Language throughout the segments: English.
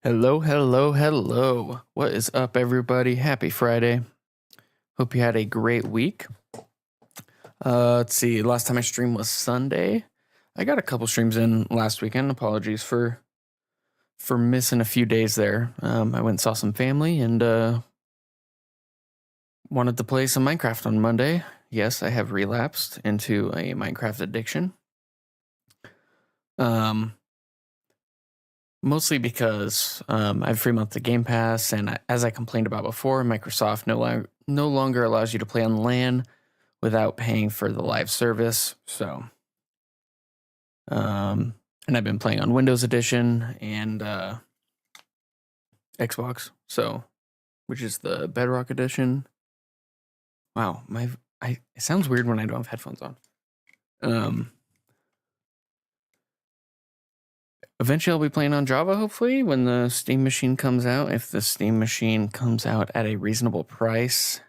Hello, hello, hello. What is up, everybody? Happy Friday. Hope you had a great week. Let's see. Last time I streamed was Sunday. I got a couple streams in last weekend. Apologies for missing a few days there. I went and saw some family and wanted to play some Minecraft on Monday. Yes, I have relapsed into a Minecraft addiction. Mostly because I have a free month of Game Pass, and as I complained about before, Microsoft no longer allows you to play on LAN without paying for the live service. So, and I've been playing on Windows Edition and Xbox, so which is the Bedrock Edition. Wow, it sounds weird when I don't have headphones on. Eventually, I'll be playing on Java, hopefully, when the Steam machine comes out. If the Steam machine comes out at a reasonable price.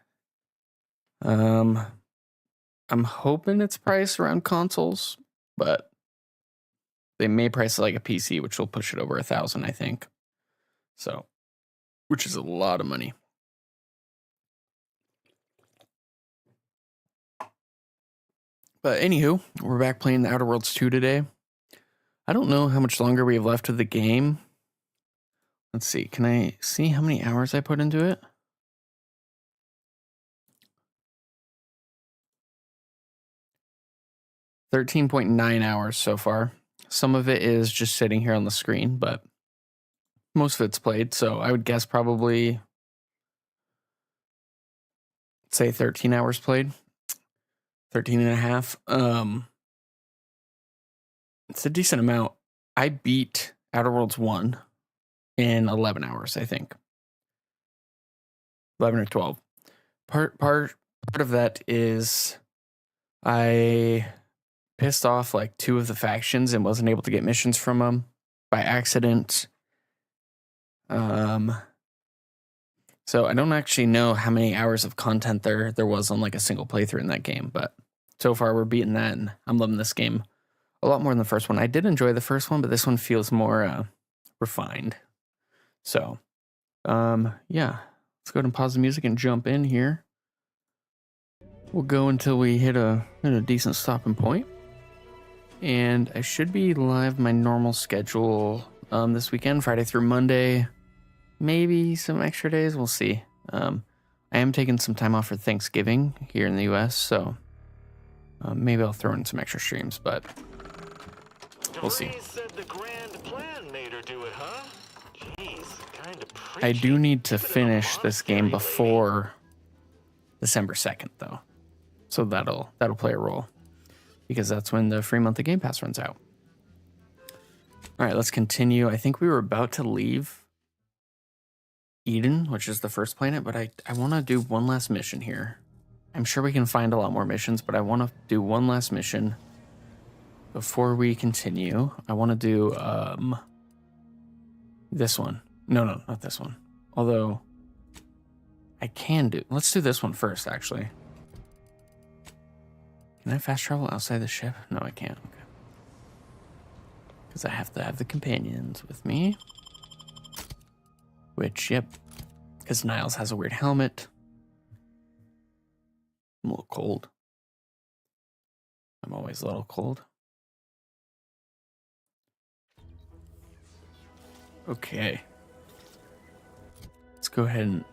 I'm hoping it's priced around consoles, but they may price it like a PC, which will push it over 1,000, I think. So, which is a lot of money. But anywho, we're back playing The Outer Worlds 2 today. I don't know how much longer we have left of the game. Let's see. Can I see how many hours I put into it? $13.9 hours so far. Some of it is just sitting here on the screen, but most of it's played. So I would guess probably, say 13 hours played. 13 and a half. It's a decent amount. I beat Outer Worlds 1 in 11 hours, I think. 11 or 12. Part of that is I pissed off like 2 of the factions and wasn't able to get missions from them by accident. So I don't actually know how many hours of content there was on like a single playthrough in that game, but so far we're beating that, and I'm loving this game a lot more than the first one. I did enjoy the first one, but this one feels more refined. So, yeah, let's go ahead and pause the music and jump in here. We'll go until we hit a decent stopping point. And I should be live my normal schedule this weekend, Friday through Monday. Maybe some extra days, we'll see. I am taking some time off for Thanksgiving here in the US, so maybe I'll throw in some extra streams, but we'll see. I do need to finish this game before December 2nd, though. So that'll play a role, because that's when the free month of Game Pass runs out. All right, let's continue. I think we were about to leave Eden, which is the first planet, but I want to do one last mission here. I'm sure we can find a lot more missions, but I want to do one last mission before we continue. I want to do this one. No, not this one. Although I can do. Let's do this one first, actually. Can I fast travel outside the ship? No, I can't. Okay. Because I have to have the companions with me. Which, yep. Because Niles has a weird helmet. I'm a little cold. I'm always a little cold. Okay. Let's go ahead and...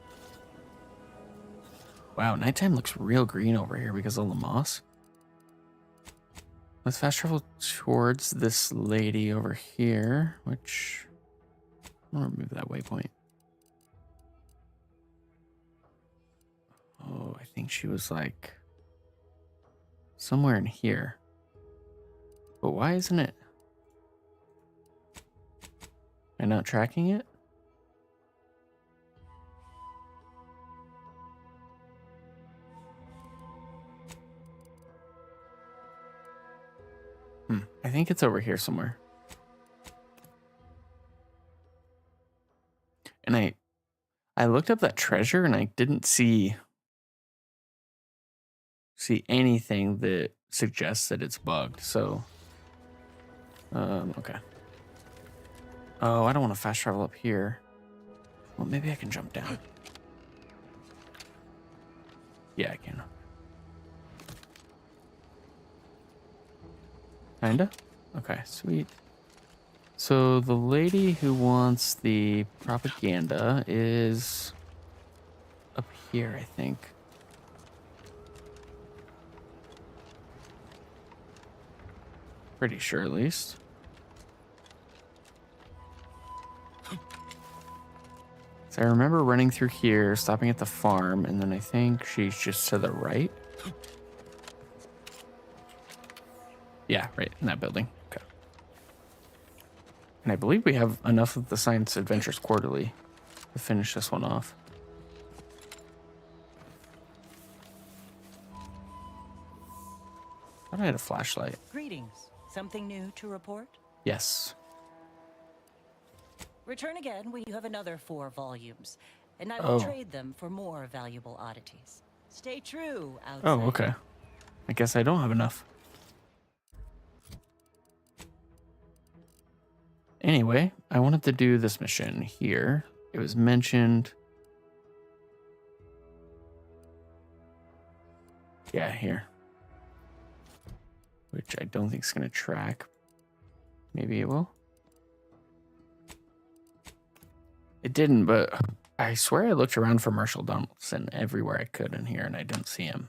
Wow, nighttime looks real green over here because of the moss. Let's fast travel towards this lady over here, which... I'm going to remove that waypoint. Oh, I think she was like... somewhere in here. But why isn't it... Am I not tracking it? I think it's over here somewhere. And I looked up that treasure and I didn't see anything that suggests that it's bugged. So, okay. Oh, I don't want to fast travel up here. Well, maybe I can jump down. Yeah, I can. Kinda? Okay, sweet. So the lady who wants the propaganda is up here, I think. Pretty sure, at least. So I remember running through here, stopping at the farm, and then I think she's just to the right. Yeah, right in that building. Okay. And I believe we have enough of the Science Adventures Quarterly to finish this one off. I thought I had a flashlight. Greetings. Something new to report? Yes. Return again when you have another 4 volumes, and I will trade them for more valuable oddities. Stay true, outsider. Oh, okay. I guess I don't have enough. Anyway, I wanted to do this mission here. It was mentioned. Yeah, here. Which I don't think is going to track. Maybe it will. It didn't, but I swear I looked around for Marshall Donaldson everywhere I could in here and I didn't see him.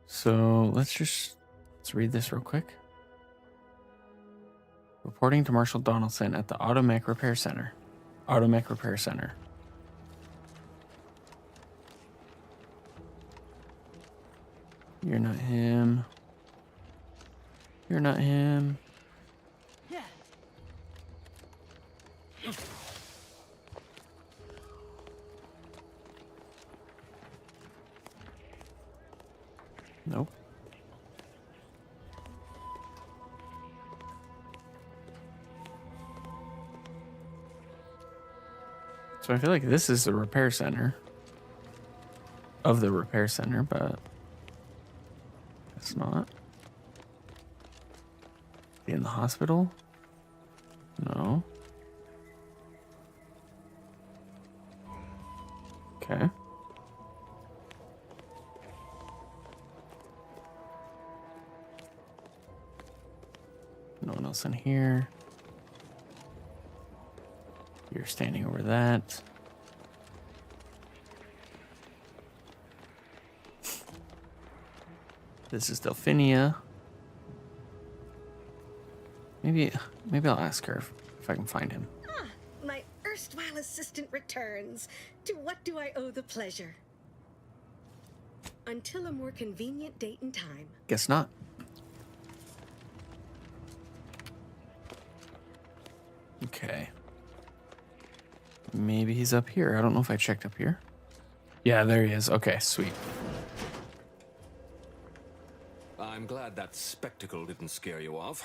So let's read this real quick. Reporting to Marshall Donaldson at the Automech Repair Center. Automech Repair Center. You're not him. You're not him. Yeah. Nope. So I feel like this is the repair center of the repair center, but it's not. In the hospital? No. Okay. No one else in here. You're standing over that. This is Delphinia. Maybe I'll ask her if I can find him. Ah, my erstwhile assistant returns. To what do I owe the pleasure? Until a more convenient date and time. Guess not. Okay. Maybe he's up here. I don't know if I checked up here. Yeah, there he is. Okay, sweet. I'm glad that spectacle didn't scare you off.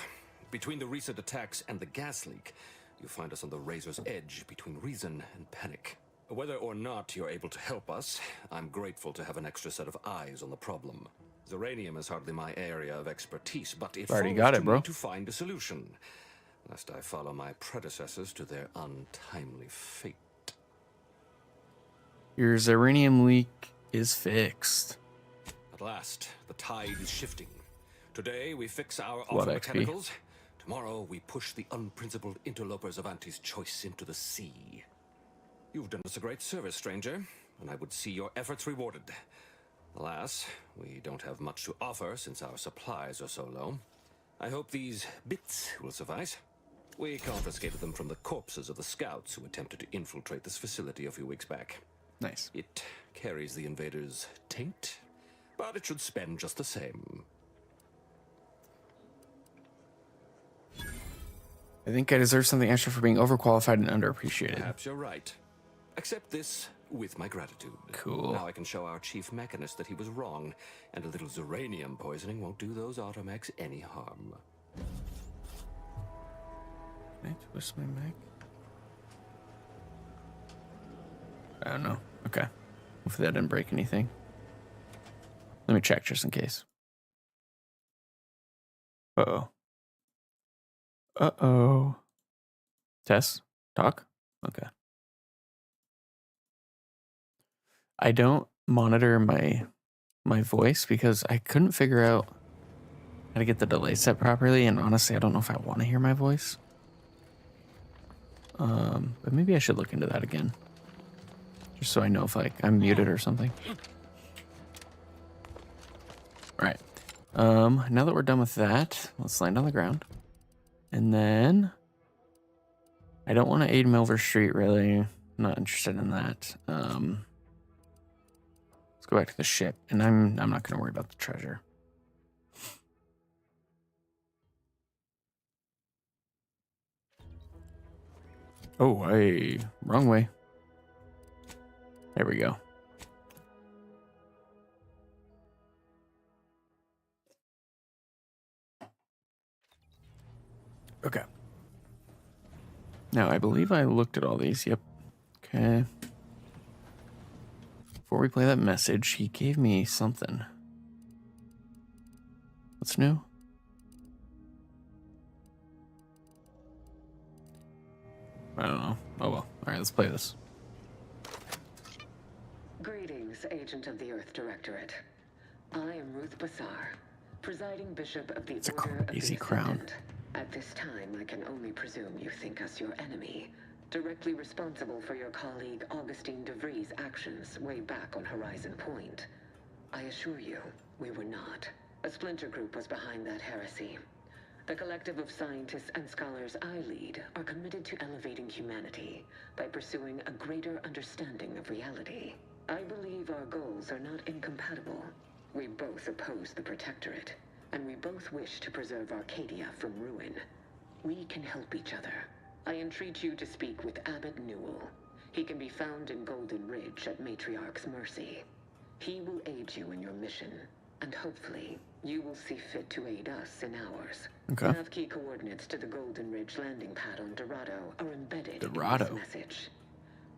Between the recent attacks and the gas leak, you find us on the razor's edge between reason and panic. Whether or not you're able to help us, I'm grateful to have an extra set of eyes on the problem. Zeranium is hardly my area of expertise, but it Already falls got to it, bro. me to find a solution, lest I follow my predecessors to their untimely fate. Your Zeranium leak is fixed. At last, the tide is shifting. Today, we fix our Lot auto of XP. mechanicals. Tomorrow, we push the unprincipled interlopers of Auntie's choice into the sea. You've done us a great service, stranger, and I would see your efforts rewarded. Alas, we don't have much to offer since our supplies are so low. I hope these bits will suffice. We confiscated them from the corpses of the scouts who attempted to infiltrate this facility a few weeks back. Nice. It carries the invaders' taint, but it should spend just the same. I think I deserve something extra for being overqualified and underappreciated. Perhaps you're right. Accept this with my gratitude. Cool. Now I can show our chief mechanist that he was wrong, and a little Zeranium poisoning won't do those automechs any harm. Can I twist my mech? I don't know. Okay. Hopefully that didn't break anything. Let me check just in case. Uh-oh. Uh-oh. Tess? Talk? Okay. I don't monitor my voice because I couldn't figure out how to get the delay set properly, and honestly, I don't know if I want to hear my voice. But maybe I should look into that again. Just so I know if, like, I'm muted or something. Alright. Now that we're done with that, let's land on the ground. And then I don't want to aid Milver Street, really. I'm not interested in that. Let's go back to the ship, and I'm not going to worry about the treasure. Oh, hey, wrong way. There we go. Okay. Now, I believe I looked at all these. Yep. Okay. Before we play that message, he gave me something. What's new? I don't know. Oh well. Alright, let's play this. Greetings, Agent of the Earth Directorate. I am Ruth Bassar, presiding bishop of the Order of the Crazy crown. Ascendant. At this time, I can only presume you think us your enemy, directly responsible for your colleague Augustine de Vries' actions way back on Horizon Point. I assure you, we were not. A splinter group was behind that heresy. The collective of scientists and scholars I lead are committed to elevating humanity by pursuing a greater understanding of reality. I believe our goals are not incompatible. We both oppose the Protectorate, and we both wish to preserve Arcadia from ruin. We can help each other. I entreat you to speak with Abbot Newell. He can be found in Golden Ridge at Matriarch's mercy. He will aid you in your mission, and hopefully, you will see fit to aid us in ours. Okay. Nav key coordinates to the Golden Ridge landing pad on Dorado are embedded in Dorado. this message.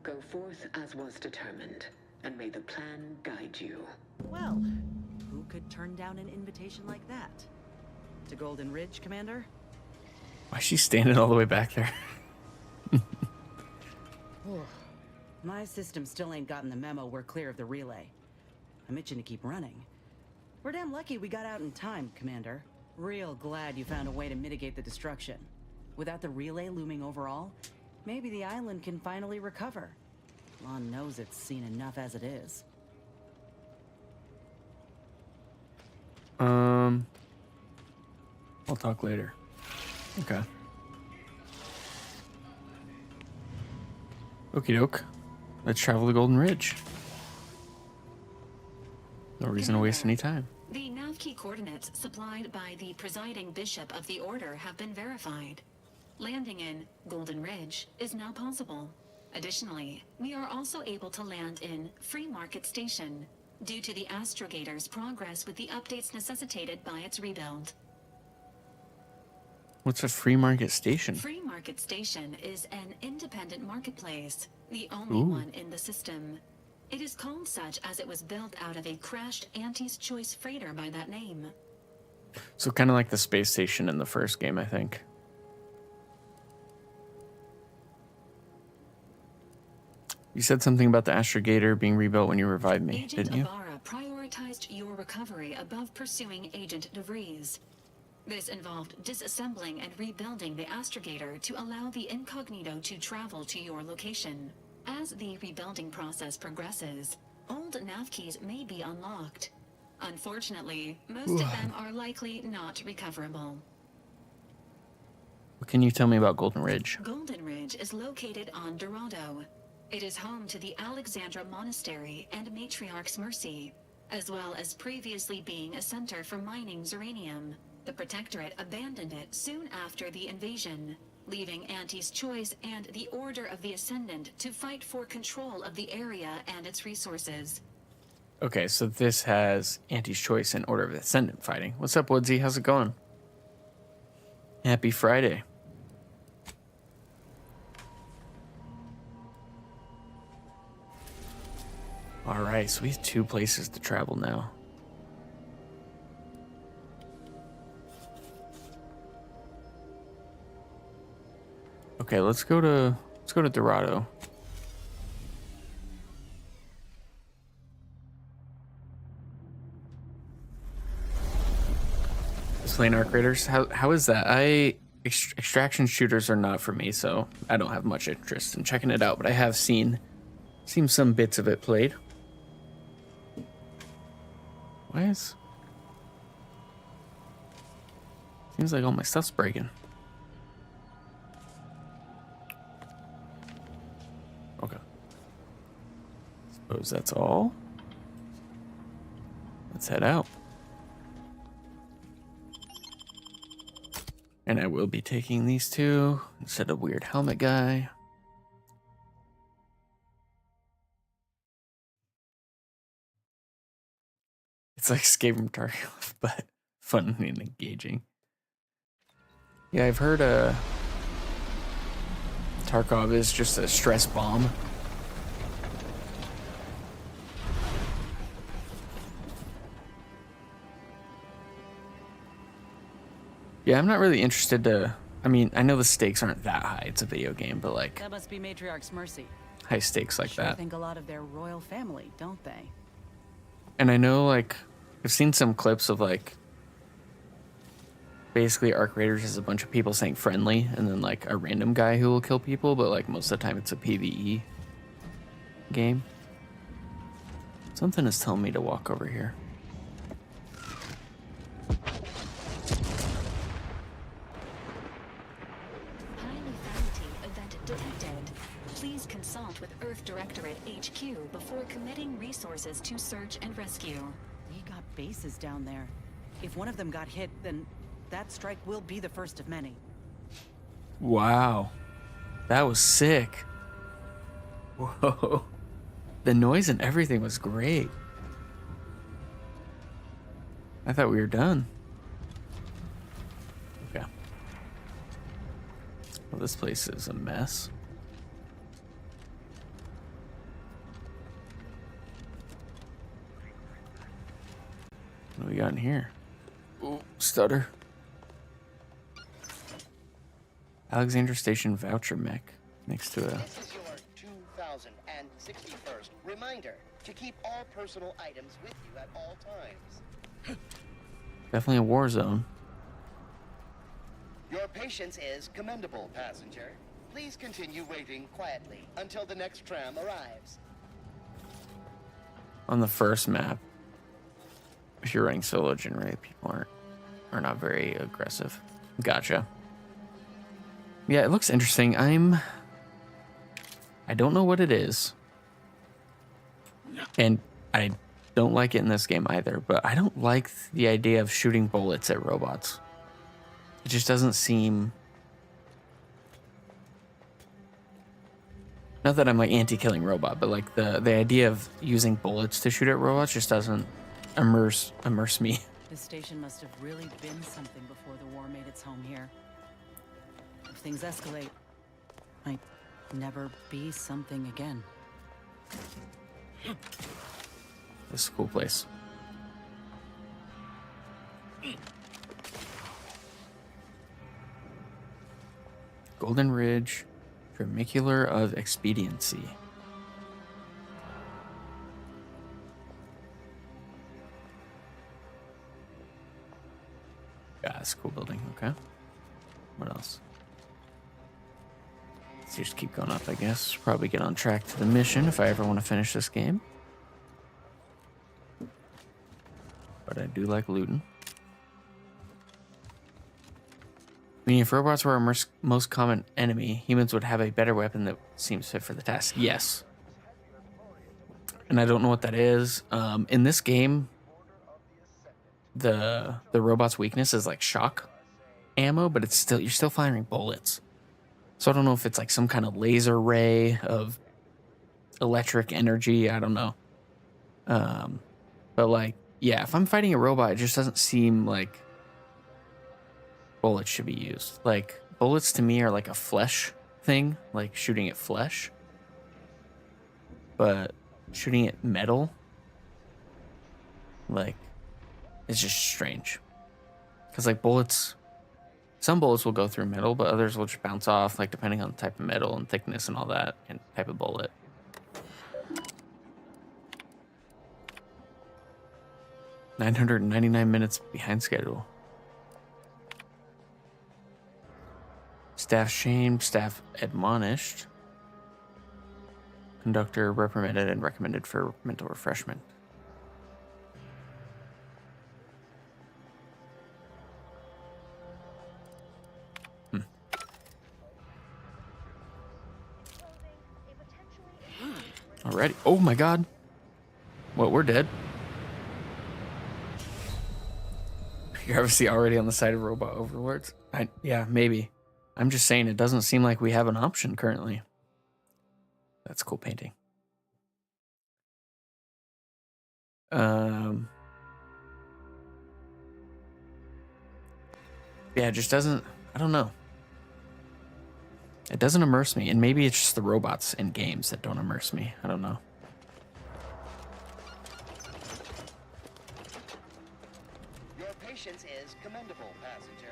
Go forth as was determined, and may the plan guide you. Well, who could turn down an invitation like that? To Golden Ridge, Commander? Why is she standing all the way back there? My system still ain't gotten the memo we're clear of the relay. I'm itching to keep running. We're damn lucky we got out in time, Commander. Real glad you found a way to mitigate the destruction. Without the relay looming over all, maybe the island can finally recover. Lon knows it's seen enough as it is. I'll talk later. Okay. Okie doke. Let's travel to Golden Ridge. No reason to waste any time. The nav key coordinates supplied by the presiding bishop of the Order have been verified. Landing in Golden Ridge is now possible. Additionally, we are also able to land in Free Market Station, due to the Astrogator's progress with the updates necessitated by its rebuild. What's a free market station? Free Market Station is an independent marketplace, the only one in the system. It is called such as it was built out of a crashed Auntie's Choice freighter by that name. So kind of like the space station in the first game, I think. You said something about the Astrogator being rebuilt when you revived me, Agent didn't you? Ibarra prioritized your recovery above pursuing Agent De Vries. This involved disassembling and rebuilding the Astrogator to allow the Incognito to travel to your location. As the rebuilding process progresses, old nav keys may be unlocked. Unfortunately, most of them are likely not recoverable. What can you tell me about Golden Ridge? Golden Ridge is located on Dorado. It is home to the Alexandra Monastery and Matriarch's Mercy, as well as previously being a center for mining Zeranium. The Protectorate abandoned it soon after the invasion, leaving Auntie's Choice and the Order of the Ascendant to fight for control of the area and its resources. Okay, so this has Auntie's Choice and Order of the Ascendant fighting. What's up, Woodsy? How's it going? Happy Friday. All right, so we have 2 places to travel now. Okay, let's go to Dorado. Playing Arc Raiders. How is that? Extraction shooters are not for me, so I don't have much interest in checking it out, but I have seen some bits of it played. Why is... Seems like all my stuff's breaking. Okay. Suppose that's all. Let's head out. And I will be taking these two instead of weird helmet guy. It's like Escape from Tarkov, but fun and engaging. Yeah, I've heard Tarkov is just a stress bomb. Yeah, I'm not really interested to... I mean, I know the stakes aren't that high. It's a video game, but like... That must be Matriarch's mercy. High stakes like Sure that. think a lot of their royal family, don't they? And I know, like, I've seen some clips of, like... Basically, Arc Raiders is a bunch of people saying friendly, and then, like, a random guy who will kill people, but, like, most of the time it's a PvE game. Something is telling me to walk over here. Please consult with Earth Directorate HQ before committing resources to search and rescue. We got bases down there. If one of them got hit, then that strike will be the first of many. Wow. That was sick. Whoa. The noise and everything was great. I thought we were done. Okay. Well, this place is a mess. What do we got in here? Ooh, stutter. Alexander Station voucher mech next to a... This is your 2061st reminder to keep all personal items with you at all times. Definitely a war zone. Your patience is commendable, passenger. Please continue waiting quietly until the next tram arrives. On the first map, if you're running solo, generally people are not very aggressive. Gotcha. Yeah, it looks interesting. I don't know what it is. And I don't like it in this game either, but I don't like the idea of shooting bullets at robots. It just doesn't seem... Not that I'm like anti-killing robot, but like the idea of using bullets to shoot at robots just doesn't immerse me. This station must have really been something before the war made its home here. If things escalate, might never be something again. This is a cool place. Golden Ridge, Vermicular of Expediency. Yeah, that's a cool building. Okay. What else? Let's just keep going up, I guess. Probably get on track to the mission if I ever want to finish this game. But I do like looting. I mean, if robots were our most common enemy, humans would have a better weapon that seems fit for the task. Yes. And I don't know what that is. In this game, the robot's weakness is like shock ammo, but you're still firing bullets. So I don't know if it's like some kind of laser ray of electric energy. I don't know. But like, yeah, if I'm fighting a robot, it just doesn't seem like bullets should be used. Like, bullets to me are like a flesh thing, like shooting at flesh. But shooting at metal, like, it's just strange. Because like bullets Some bullets will go through metal, but others will just bounce off, like depending on the type of metal and thickness and all that, and type of bullet. $999 behind schedule. Staff shamed, staff admonished. Conductor reprimanded and recommended for mental refreshment. Alrighty. Oh my god. What, we're dead? You're obviously already on the side of robot overlords. Yeah, maybe. I'm just saying it doesn't seem like we have an option currently. That's cool painting. Yeah, it just doesn't, I don't know. It doesn't immerse me, and maybe it's just the robots in games that don't immerse me. I don't know. Your patience is commendable, passenger.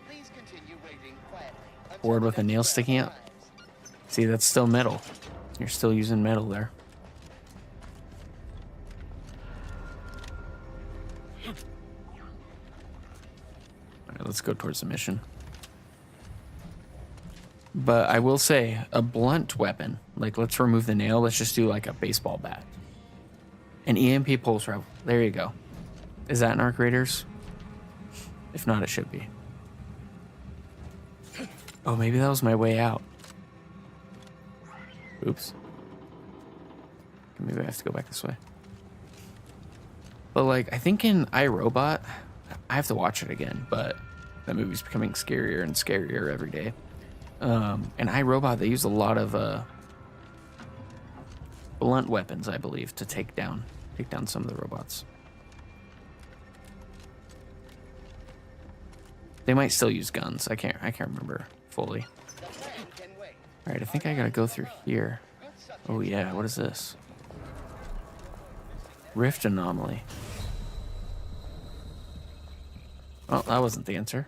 Please continue waiting quietly. Board with a nail sticking out. See, that's still metal. You're still using metal there. Alright, let's go towards the mission. But I will say, a blunt weapon, like let's remove the nail, let's just do like a baseball bat. An EMP pulse rifle. There you go. Is that in Arc Raiders? If not, it should be. Oh, maybe that was my way out. Oops. Maybe I have to go back this way. But like, I think in iRobot, I have to watch it again, but that movie's becoming scarier and scarier every day. In iRobot, they use a lot of blunt weapons, I believe, to take down some of the robots. They might still use guns. I can't remember fully. All right, I think I gotta go through here. Oh yeah, what is this? Rift anomaly. Well, that wasn't the answer.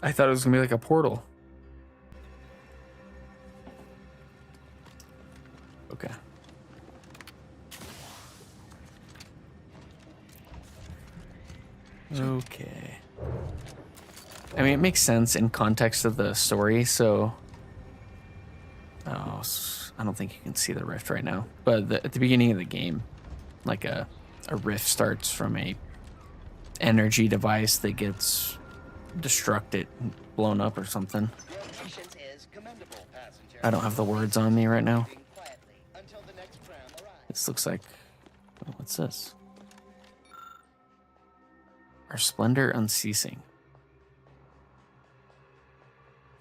I thought it was gonna be like a portal. Okay. Okay. I mean, it makes sense in context of the story, so... Oh, I don't think you can see the rift right now. But at the beginning of the game, like a rift starts from a energy device that gets destructed, blown up or something. I don't have the words on me right now. This looks like... Oh, what's this? Our splendor unceasing.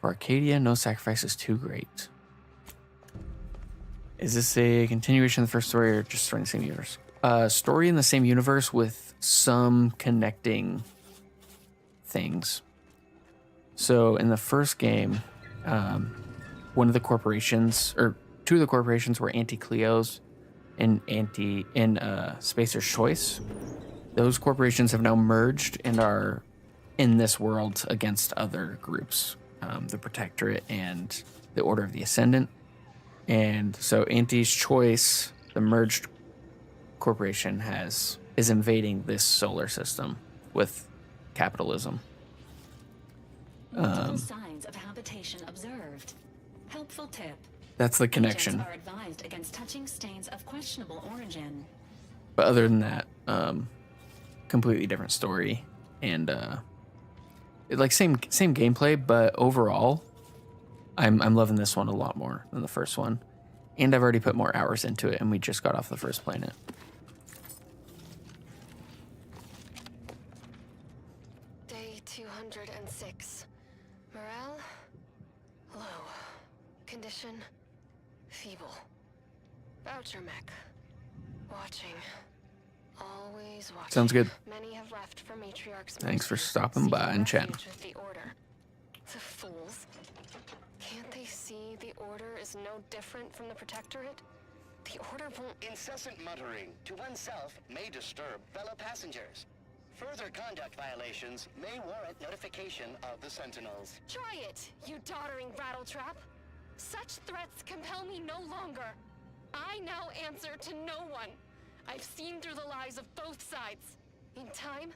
For Arcadia, no sacrifice is too great. Is this a continuation of the first story or just story in the same universe? Story in the same universe with some connecting things. So in the first game, one of the corporations, or two of the corporations were anti-Cleos and Spacer's Choice. Those corporations have now merged and are in this world against other groups, the Protectorate and the Order of the Ascendant. And so Anti's Choice, the merged corporation, is invading this solar system with capitalism. No signs of habitation observed. Helpful tip. That's the connection. Agents are advised against touching stains of questionable origin. But other than that, completely different story, and like same gameplay, but overall, I'm loving this one a lot more than the first one, and I've already put more hours into it, and we just got off the first planet. Day 206. Morale? Low. Condition? Feeble. Voucher mech. Watching. Always watching. Sounds good. Many have left for Matriarch's Thanks for mercy, stopping by seeking and chatting. refuge with the Order. The fools. Can't they see the Order is no different from the Protectorate? The Order won't... Incessant muttering to oneself may disturb fellow passengers. Further conduct violations may warrant notification of the Sentinels. Try it, you doddering rattletrap. Such threats compel me no longer. I now answer to no one. I've seen through the lies of both sides. In time,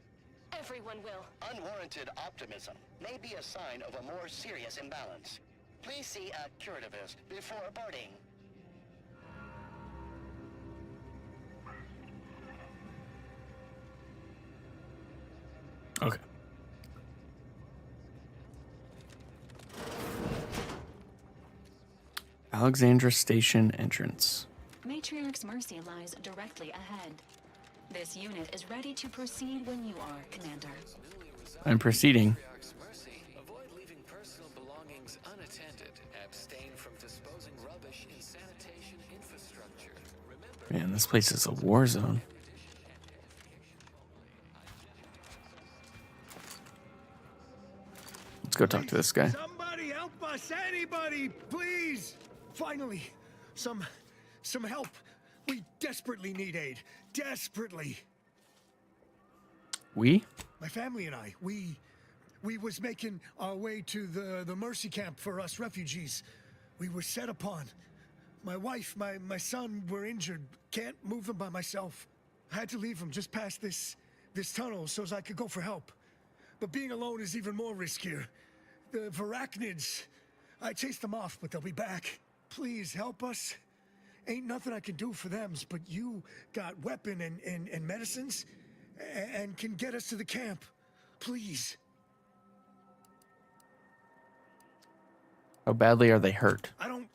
everyone will. Unwarranted optimism may be a sign of a more serious imbalance. Please see a curativist before boarding. Okay. Alexandra Station entrance. Matriarch's Mercy lies directly ahead. This unit is ready to proceed when you are, Commander. I'm proceeding. Avoid leaving personal belongings unattended. Abstain from disposing rubbish in sanitation infrastructure. Remember, Man, this place is a war zone. Let's go talk to this guy. Somebody help us! Anybody, please! Finally, some help. We desperately need aid. Desperately. We? My family and I, we was making our way to the Mercy camp for us refugees. We were set upon. My wife, my son were injured. Can't move them by myself. I had to leave them just past this tunnel so as I could go for help. But being alone is even more riskier. The Varachnids, I chased them off, but they'll be back. Please help us. Ain't nothing I can do for them, but you got weapon and medicines and can get us to the camp. Please. How badly are they hurt? I don't...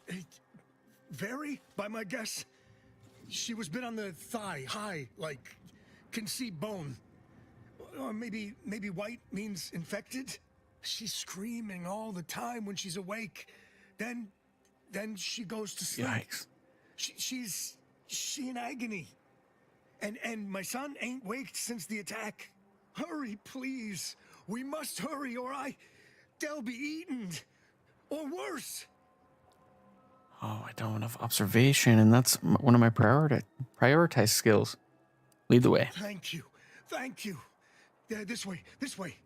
Very, by my guess. She was bit on the thigh, high, like, can see bone. Or maybe white means infected? She's screaming all the time when she's awake. Then she goes to sleep. Yikes. She in agony. And my son ain't waked since the attack. Hurry, please. We must hurry or they'll be eaten. Or worse. Oh, I don't have enough observation, and that's one of my prioritized skills. Lead the way. Thank you. Thank you. This way. This way.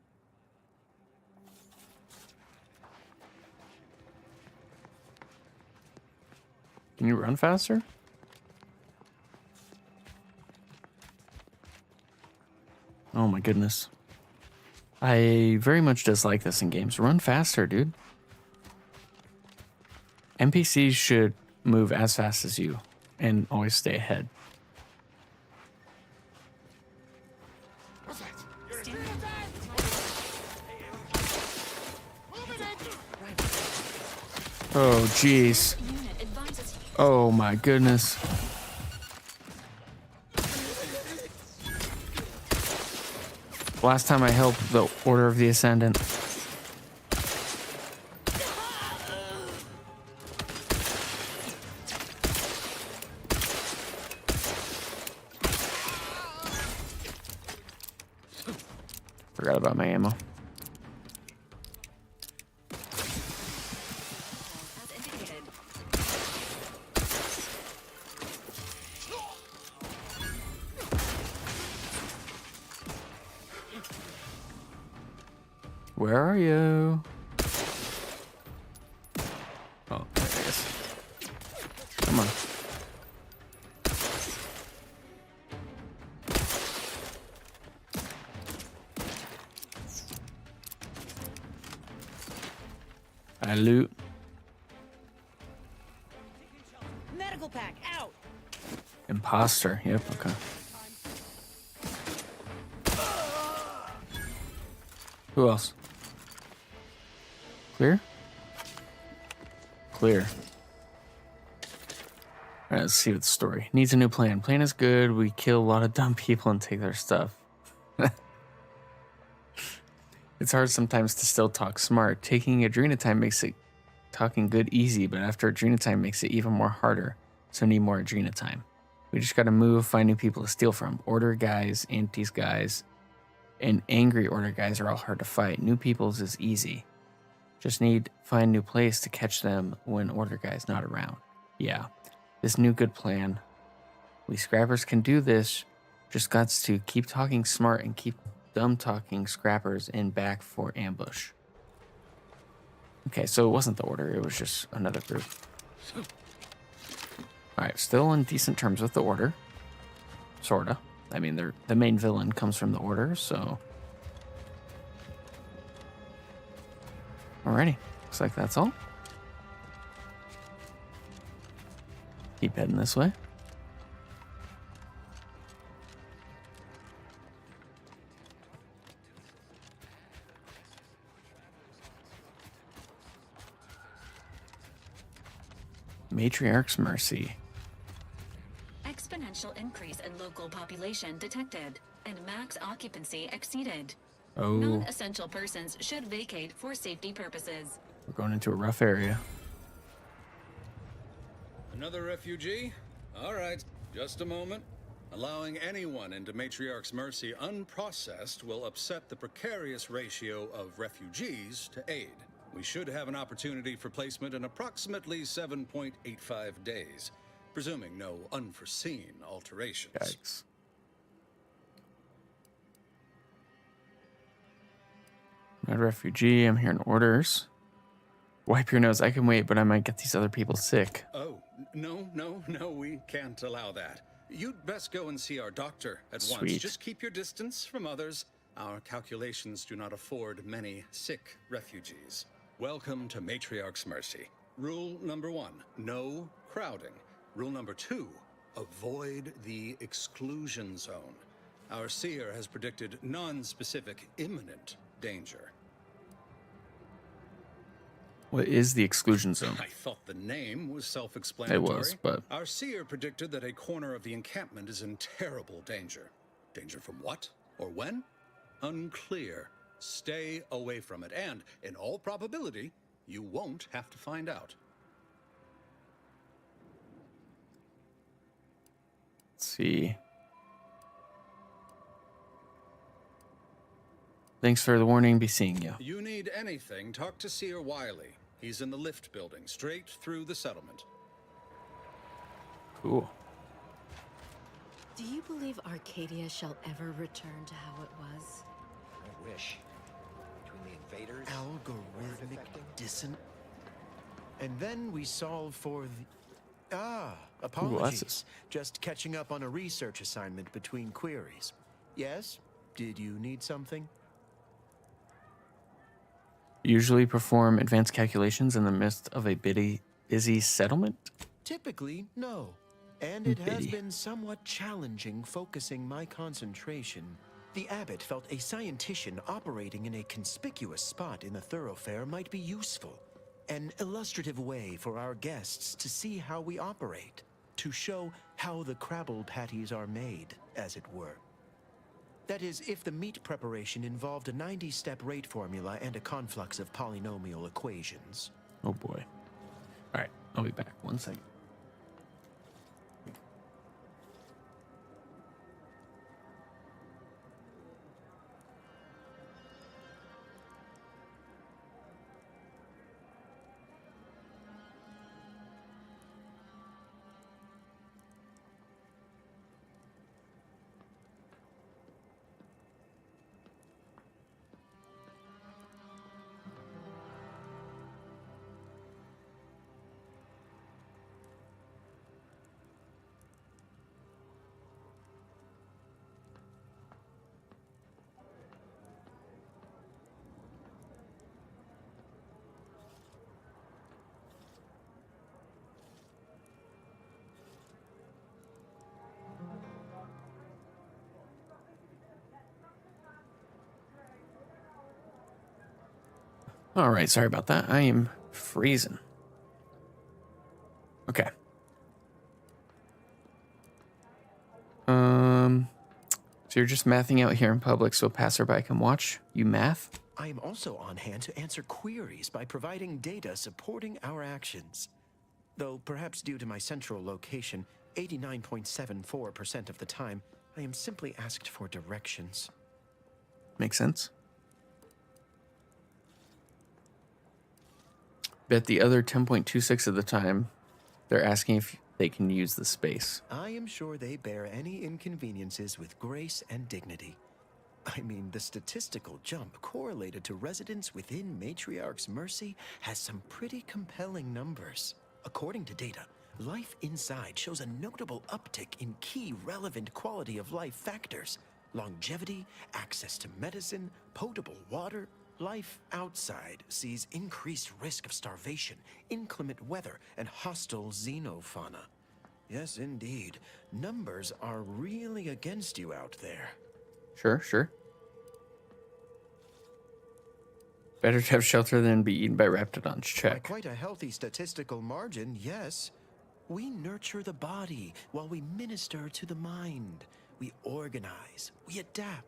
Can you run faster? Oh my goodness. I very much dislike this in games. Run faster, dude. NPCs should move as fast as you and always stay ahead. Oh, jeez. Oh my goodness. Last time I helped the Order of the Ascendant. Forgot about my ammo. Where are you? Oh, there it is. Come on. I loot. Medical pack out. Imposter. Yep, okay. Who else? Clear? Clear. Alright, let's see what the story. Needs a new plan. Plan is good. We kill a lot of dumb people and take their stuff. It's hard sometimes to still talk smart. Taking Adrena time makes it talking good easy, but after Adrena time makes it even more harder. So need more Adrena time. We just gotta move, find new people to steal from. Order guys, antis guys, and angry order guys are all hard to fight. New people's is easy. Just need find new place to catch them when order guy's not around. Yeah. This new good plan. We scrappers can do this. Just got to keep talking smart and keep dumb talking scrappers in back for ambush. Okay, so it wasn't the Order. It was just another group. Alright, still on decent terms with the Order. Sorta. I mean, the main villain comes from the Order, so... Alrighty. Looks like that's all. Keep heading this way. Matriarch's Mercy. Exponential increase in local population detected, and max occupancy exceeded. Oh, Non-essential persons should vacate for safety purposes. we're going into a rough area. Another refugee? All right, just a moment. Allowing anyone into Matriarch's Mercy unprocessed will upset the precarious ratio of refugees to aid. We should have an opportunity for placement in approximately 7.85 days, presuming no unforeseen alterations. Yikes. I'm a refugee. I'm hearing orders. Wipe your nose. I can wait, but I might get these other people sick. Oh, no, we can't allow that. You'd best go and see our doctor at once. Sweet. Just keep your distance from others. Our calculations do not afford many sick refugees. Welcome to Matriarch's Mercy. Rule number 1, no crowding. Rule number 2, avoid the exclusion zone. Our seer has predicted non-specific imminent danger. What is the exclusion zone? I thought the name was self-explanatory. It was, but... Our seer predicted that a corner of the encampment is in terrible danger. Danger from what? Or when? Unclear. Stay away from it, and, in all probability, you won't have to find out. Let's see. Thanks for the warning. Be seeing you. You need anything, talk to Seer Wiley. He's in the lift building, straight through the settlement. Cool. Do you believe Arcadia shall ever return to how it was? I wish. Between the invaders, Algorithmic dissent. And then we solve for the... apologies. Just catching up on a research assignment between queries. Yes? Did you need something? Usually perform advanced calculations in the midst of a busy settlement? Typically, no. And it has Bitty. been somewhat challenging focusing my concentration. The abbot felt a scientician operating in a conspicuous spot in the thoroughfare might be useful. An illustrative way for our guests to see how we operate. To show how the crabble patties are made, as it were. That is, if the meat preparation involved a 90-step rate formula and a conflux of polynomial equations. Oh boy. Alright, I'll be back. 1 second. All right, sorry about that. I am freezing. Okay. So you're just mathing out here in public so a passerby can watch you math? I am also on hand to answer queries by providing data supporting our actions. Though perhaps due to my central location, 89.74% of the time, I am simply asked for directions. Makes sense. Bet the other 10.26 of the time, they're asking they can use the space. I am sure they bear any inconveniences with grace and dignity. I mean, the statistical jump correlated to residents within Matriarch's Mercy has some pretty compelling numbers. According to data, life inside shows a notable uptick in key relevant quality of life factors: longevity, access to medicine, potable water. Life outside sees increased risk of starvation, inclement weather, and hostile xenofauna. Yes, indeed. Numbers are really against you out there. Sure. Better to have shelter than be eaten by raptidons. By Check. quite a healthy statistical margin, yes. We nurture the body while we minister to the mind. We organize, we adapt.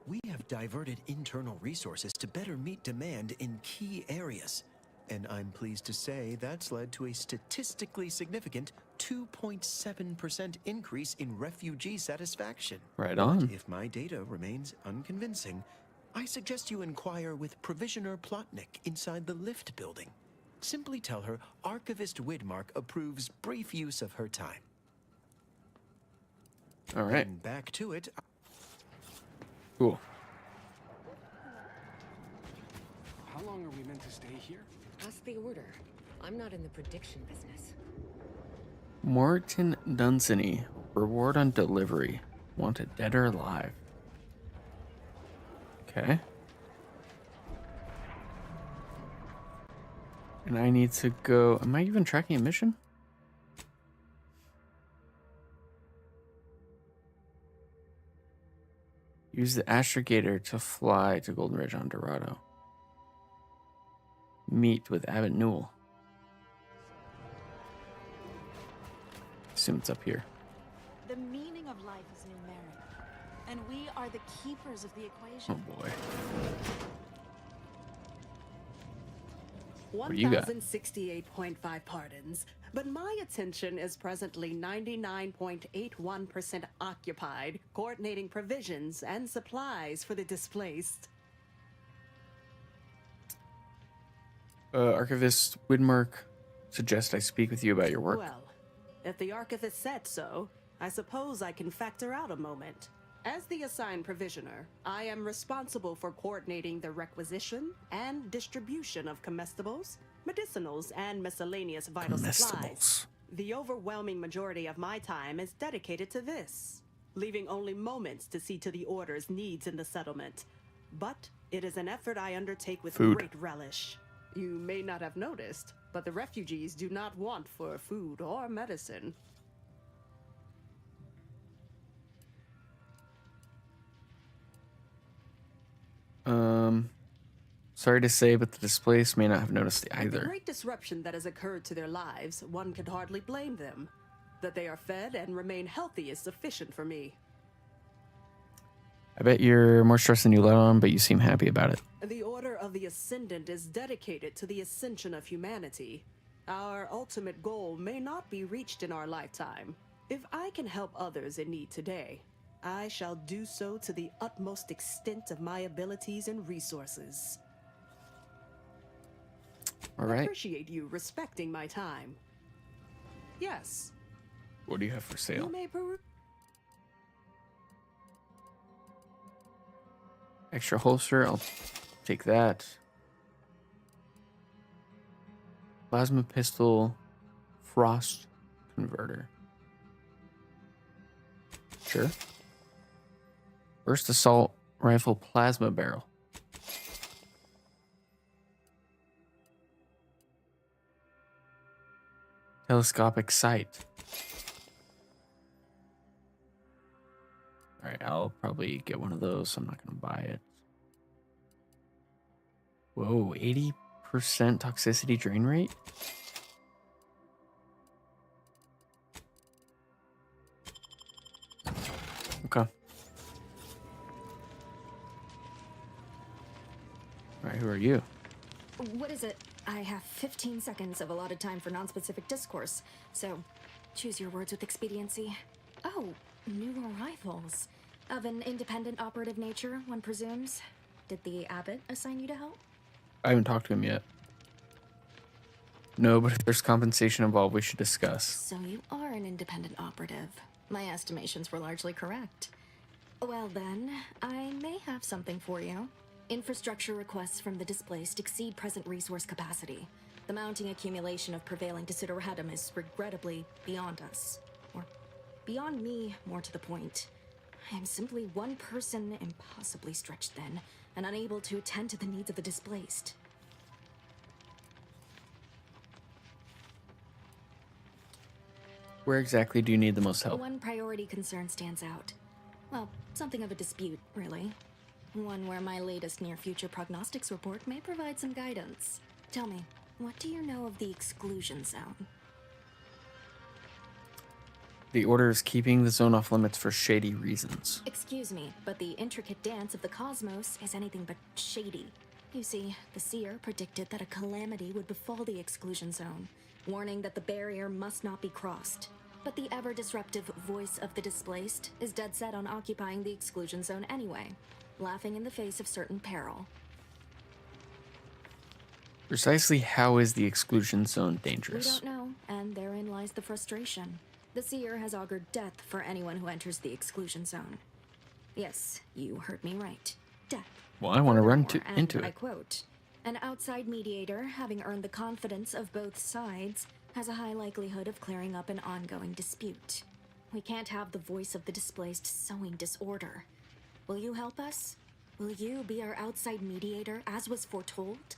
We have diverted internal resources to better meet demand in key areas. And I'm pleased to say that's led to a statistically significant 2.7% increase in refugee satisfaction. Right on. But if my data remains unconvincing, I suggest you inquire with Provisioner Plotnik inside the lift building. Simply tell her Archivist Widmark approves brief use of her time. All right. And back to it. Cool. How long are we meant to stay here? Ask the order. I'm not in the prediction business. Morton Dunsany. Reward on delivery. Wanted dead or alive. Okay. And I need to go... Am I even tracking a mission? Use the astrogator to fly to Golden Ridge on Dorado. Meet with Abbot Newell. Assume it's up here. The meaning of life is numeric, and we are the keepers of the equation. Oh boy. What do you got? 1,068.5 pardons, but my attention is presently 99.81% occupied, coordinating provisions and supplies for the displaced. Archivist Widmark suggests I speak with you about your work. Well, if the archivist said so, I suppose I can factor out a moment. As the assigned provisioner, I am responsible for coordinating the requisition and distribution of comestibles, medicinals, and miscellaneous vital supplies. The overwhelming majority of my time is dedicated to this, leaving only moments to see to the Order's needs in the settlement. But it is an effort I undertake with great relish. You may not have noticed, but the refugees do not want for food or medicine. Sorry to say, but the displaced may not have noticed it The either. great disruption that has occurred to their lives, one could hardly blame them. That they are fed and remain healthy is sufficient for me. I bet you're more stressed than you let on, but you seem happy about it. The Order of the Ascendant is dedicated to the ascension of humanity. Our ultimate goal may not be reached in our lifetime. If I can help others in need today, I shall do so to the utmost extent of my abilities and resources. All I right. appreciate you respecting my time. Yes. What do you have for sale? You may Extra holster, I'll take that. Plasma pistol, frost converter. Sure. Burst assault rifle plasma barrel. Telescopic sight. Alright, I'll probably get one of those. So I'm not going to buy it. Whoa, 80% toxicity drain rate? Okay. Alright, who are you? What is it? I have 15 seconds of allotted time for non-specific discourse, so choose your words with expediency. Oh, new arrivals. Of an independent operative nature, one presumes. Did the abbot assign you to help? I haven't talked to him yet. No, but if there's compensation involved, we should discuss. So you are an independent operative. My estimations were largely correct. Well then, I may have something for you. Infrastructure requests from the displaced exceed present resource capacity. The mounting accumulation of prevailing desideratum is regrettably beyond us. Or beyond me, more to the point. I am simply one person impossibly stretched thin and unable to attend to the needs of the displaced. Where exactly do you need the most help? One priority concern stands out. Well, something of a dispute, really. One where my latest near-future prognostics report may provide some guidance. Tell me, what do you know of the exclusion zone? The Order is keeping the zone off limits for shady reasons. Excuse me, but the intricate dance of the cosmos is anything but shady. You see, the seer predicted that a calamity would befall the exclusion zone, warning that the barrier must not be crossed. But the ever-disruptive voice of the displaced is dead set on occupying the exclusion zone anyway, laughing in the face of certain peril. Precisely how is the exclusion zone We dangerous? don't know, and therein lies the frustration. The seer has augured death for anyone who enters the exclusion zone. Yes, you heard me right. Death. Well, I want to run Furthermore, and into I it. quote, "An outside mediator, having earned the confidence of both sides, has a high likelihood of clearing up an ongoing dispute. We can't have the voice of the displaced sowing disorder. Will you help us? Will you be our outside mediator, as was foretold?"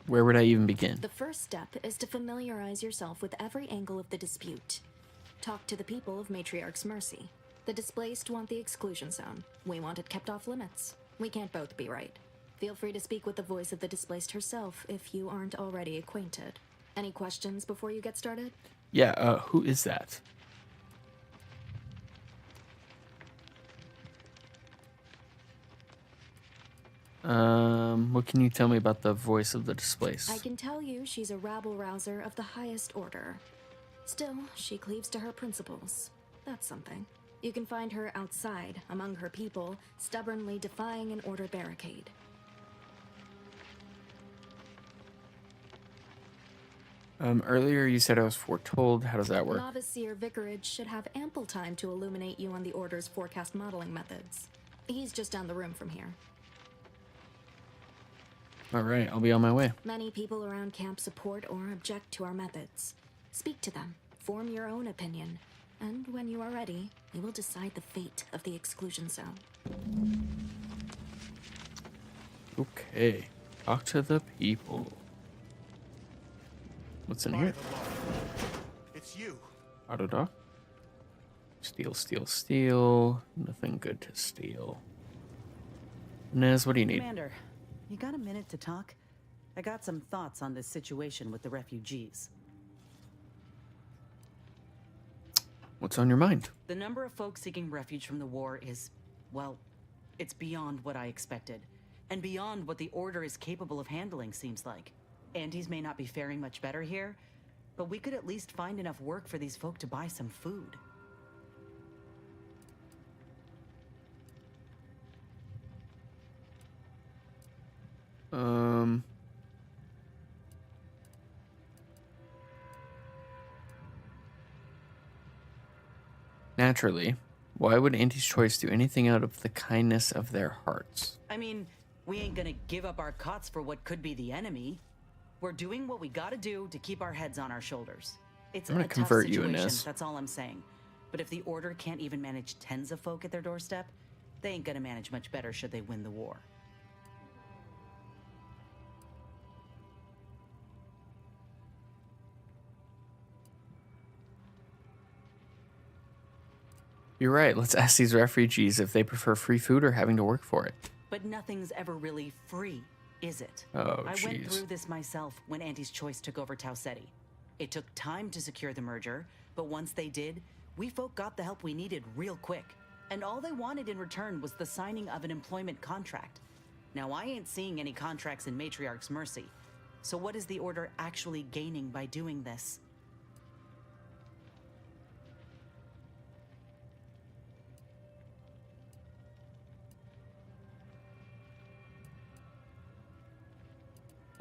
Where would I even begin? The first step is to familiarize yourself with every angle of the dispute. Talk to the people of Matriarch's Mercy. The displaced want the exclusion zone. We want it kept off limits. We can't both be right. Feel free to speak with the voice of the displaced herself if you aren't already acquainted. Any questions before you get started? Yeah, who is that? What can you tell me about the voice of the displaced? I can tell you she's a rabble-rouser of the highest order. Still, she cleaves to her principles. That's something. You can find her outside, among her people, stubbornly defying an order barricade. Earlier you said I was foretold. How does that work? Novice Seer Vicarage should have ample time to illuminate you on the Order's forecast modeling methods. He's just down the room from here. Alright, I'll be on my way. Many people around camp support or object to our methods. Speak to them, form your own opinion, and when you are ready, we will decide the fate of the exclusion zone. Okay, talk to the people. What's in here? It's you. Auto dock. Steal, steal, steal. Nothing good to steal. Nez, what do you need? Commander, you got a minute to talk? I got some thoughts on this situation with the refugees. What's on your mind? The number of folks seeking refuge from the war is, well, it's beyond what I expected. And beyond what the Order is capable of handling, seems like. Andes may not be faring much better here, but we could at least find enough work for these folk to buy some food. Naturally, why would Anti-Choice do anything out of the kindness of their hearts? I mean, we ain't gonna give up our cots for what could be the enemy. We're doing what we gotta do to keep our heads on our shoulders. It's I'm gonna a tough convert you, situation, Inez. that's all I'm saying. But if the Order can't even manage tens of folk at their doorstep, they ain't gonna manage much better should they win the war. You're right, let's ask these refugees if they prefer free food or having to work for it. But nothing's ever really free, is it? Oh, I went jeez. through this myself when Anti-Choice took over Tau Ceti. It took time to secure the merger, but once they did, we folk got the help we needed real quick. And all they wanted in return was the signing of an employment contract. Now, I ain't seeing any contracts in Matriarch's Mercy. So what is the Order actually gaining by doing this?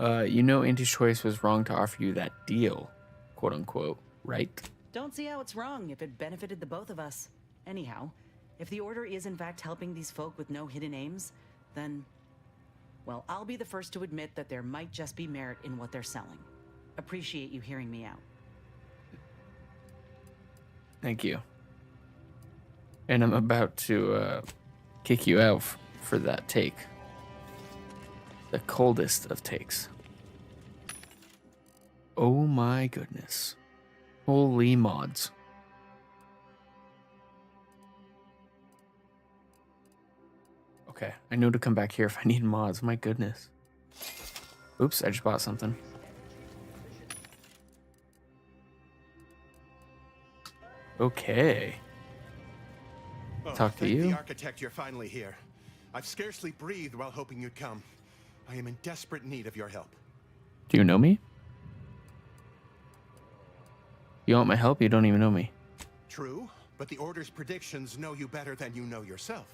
You know Auntie's Choice was wrong to offer you that deal, quote unquote, right? Don't see how it's wrong if it benefited the both of us. Anyhow, if the Order is in fact helping these folk with no hidden aims, then, well, I'll be the first to admit that there might just be merit in what they're selling. Appreciate you hearing me out. Thank you. And I'm about to kick you out for that take. The coldest of takes. Oh my goodness. Holy mods. Okay, I know to come back here if I need mods. My goodness. Oops, I just bought something. Okay. Oh, Talk to thank you. the architect you're finally here. I've scarcely breathed while hoping you'd come. I am in desperate need of your help. Do you know me? You want my help? You don't even know me. True, but the Order's predictions know you better than you know yourself.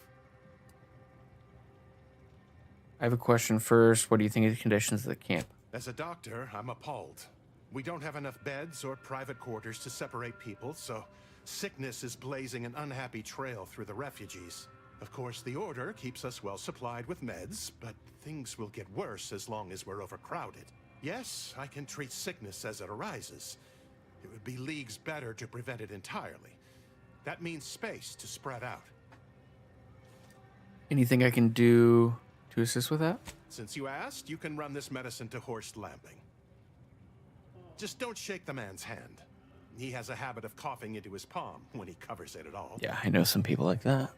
I have a question first. What do you think of the conditions of the camp? As a doctor, I'm appalled. We don't have enough beds or private quarters to separate people, so sickness is blazing an unhappy trail through the refugees. Of course, the Order keeps us well supplied with meds, but things will get worse as long as we're overcrowded. Yes, I can treat sickness as it arises. It would be leagues better to prevent it entirely. That means space to spread out. Anything I can do to assist with that? Since you asked, you can run this medicine to Horst Lamping. Just don't shake the man's hand. He has a habit of coughing into his palm when he covers it at all. Yeah, I know some people like that.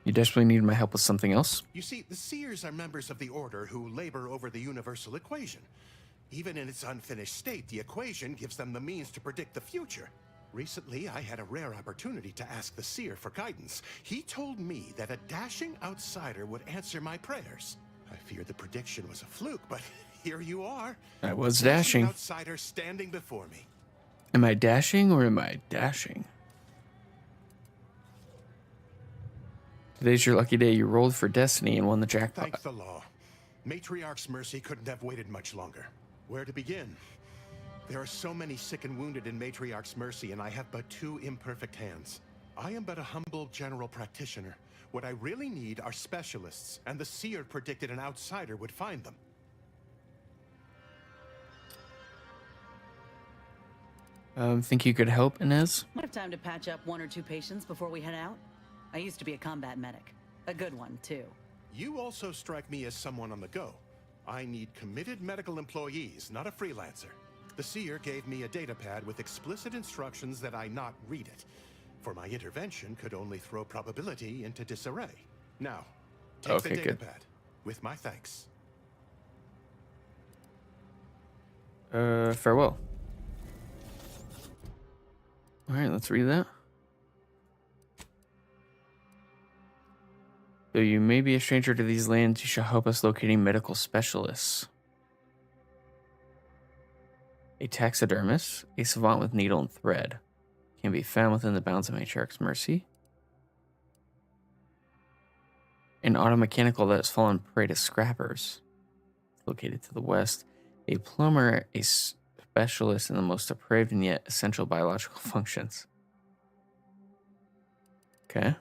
You desperately need my help with something else? You see, the Seers are members of the Order who labor over the universal equation. Even in its unfinished state, the equation gives them the means to predict the future. Recently, I had a rare opportunity to ask the Seer for guidance. He told me that a dashing outsider would answer my prayers. I feared the prediction was a fluke, but here you are. I was dashing. Outsider standing before me. Am I dashing or am I dashing? Today's your lucky day. You rolled for destiny and won the jackpot. Thank the law. Matriarch's mercy couldn't have waited much longer. Where to begin? There are so many sick and wounded in Matriarch's mercy, and I have but 2 imperfect hands. I am but a humble general practitioner. What I really need are specialists, and the Seer predicted an outsider would find them. Think you could help, Inez? Might have time to patch up 1 or 2 patients before we head out. I used to be a combat medic. A good one, too. You also strike me as someone on the go. I need committed medical employees, not a freelancer. The Seer gave me a datapad with explicit instructions that I not read it, for my intervention could only throw probability into disarray. Now, take the datapad, with my thanks. Farewell. Alright, let's read that. Though you may be a stranger to these lands, you shall help us locating medical specialists. A taxidermist, a savant with needle and thread, can be found within the bounds of Matriarch's mercy. An automechanical that has fallen prey to scrappers, located to the west. A plumber, a specialist in the most depraved and yet essential biological functions. Okay.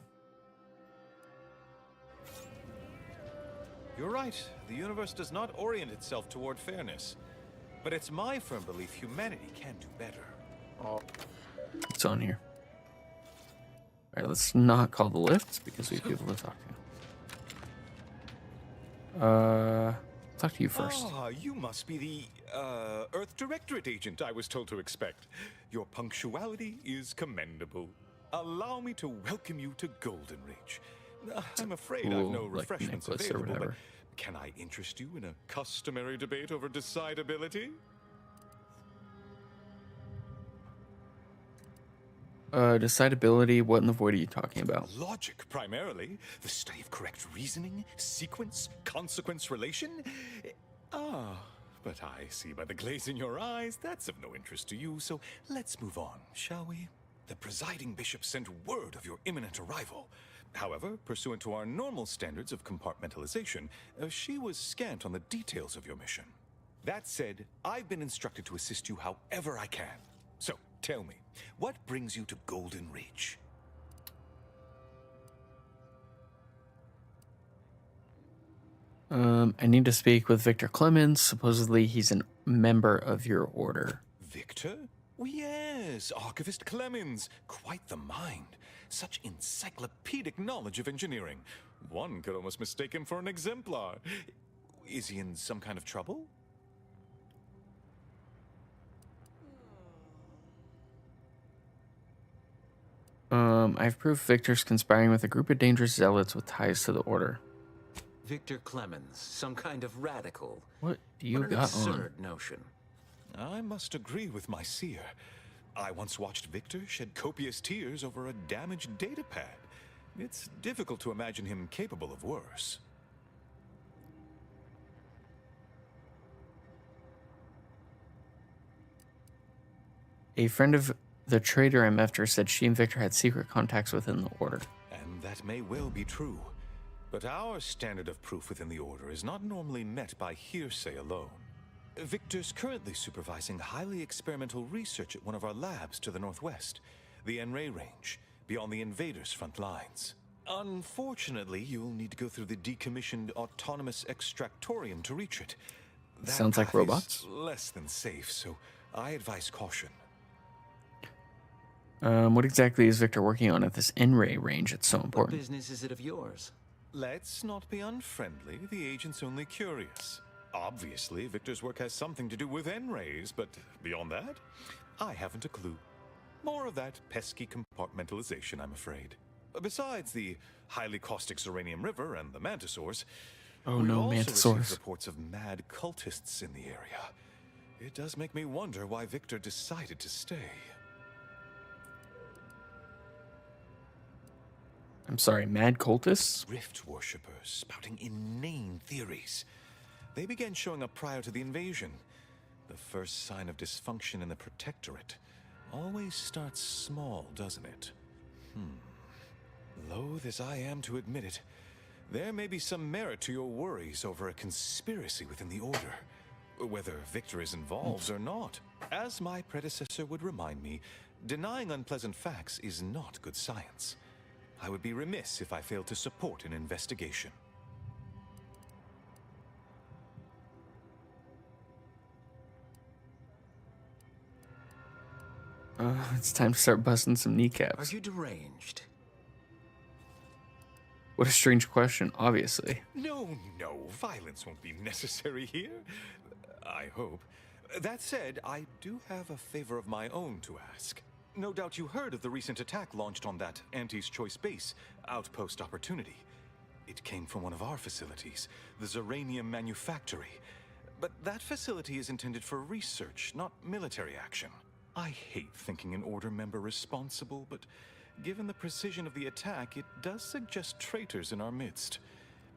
You're right. The universe does not orient itself toward fairness. But it's my firm belief humanity can do better. What's on here? Alright, let's not call the lift because we have people to talk to. Talk to you first. Ah, you must be the, Earth Directorate agent I was told to expect. Your punctuality is commendable. Allow me to welcome you to Golden Reach. I'm afraid I've no refreshments available, but can I interest you in a customary debate over decidability? Decidability, what in the void are you talking about? Logic, primarily. The study of correct reasoning, sequence, consequence relation. But I see by the glaze in your eyes, that's of no interest to you, so let's move on, shall we? The presiding bishop sent word of your imminent arrival. However, pursuant to our normal standards of compartmentalization, she was scant on the details of your mission. That said, I've been instructed to assist you however I can. So, tell me, what brings you to Golden Reach? I need to speak with Victor Clemens. Supposedly, he's a member of your order. Victor? Oh, yes, Archivist Clemens. Quite the mind. Such encyclopedic knowledge of engineering. One could almost mistake him for an exemplar. Is he in some kind of trouble? I've proved Victor's conspiring with a group of dangerous zealots with ties to the order. Victor Clemens, some kind of radical. What do you What an got absurd on? notion. I must agree with my seer. I once watched Victor shed copious tears over a damaged datapad. It's difficult to imagine him capable of worse. A friend of the traitor I'm after said she and Victor had secret contacts within the order. And that may well be true. But our standard of proof within the Order is not normally met by hearsay alone. Victor's currently supervising highly experimental research at one of our labs to the northwest, the N-Ray range, beyond the invaders' front lines. Unfortunately, you'll need to go through the decommissioned autonomous extractorium to reach it. That Sounds like path robots. is less than safe, so I advise caution. What exactly is Victor working on at this N-Ray range? It's so What important. business is it of yours? Let's not be unfriendly. The agent's only curious. Obviously, Victor's work has something to do with N-rays, but beyond that, I haven't a clue. More of that pesky compartmentalization, I'm afraid. Besides the highly caustic Zeranium River and the Mantisaurs, Oh we've no, also received Mantisaurs. reports of mad cultists in the area. It does make me wonder why Victor decided to stay. I'm sorry, mad cultists? Rift worshippers spouting inane theories. They began showing up prior to the invasion. The first sign of dysfunction in the Protectorate always starts small, doesn't it? Loath as I am to admit it, there may be some merit to your worries over a conspiracy within the Order. Whether Victor is involved or not. As my predecessor would remind me, denying unpleasant facts is not good science. I would be remiss if I failed to support an investigation. It's time to start busting some kneecaps. Are you deranged? What a strange question, obviously. No, violence won't be necessary here. I hope. That said, I do have a favor of my own to ask. No doubt you heard of the recent attack launched on that Auntie's Choice base, Outpost Opportunity. It came from one of our facilities, the Zeranium Manufactory. But that facility is intended for research, not military action. I hate thinking an Order member responsible, but given the precision of the attack, it does suggest traitors in our midst.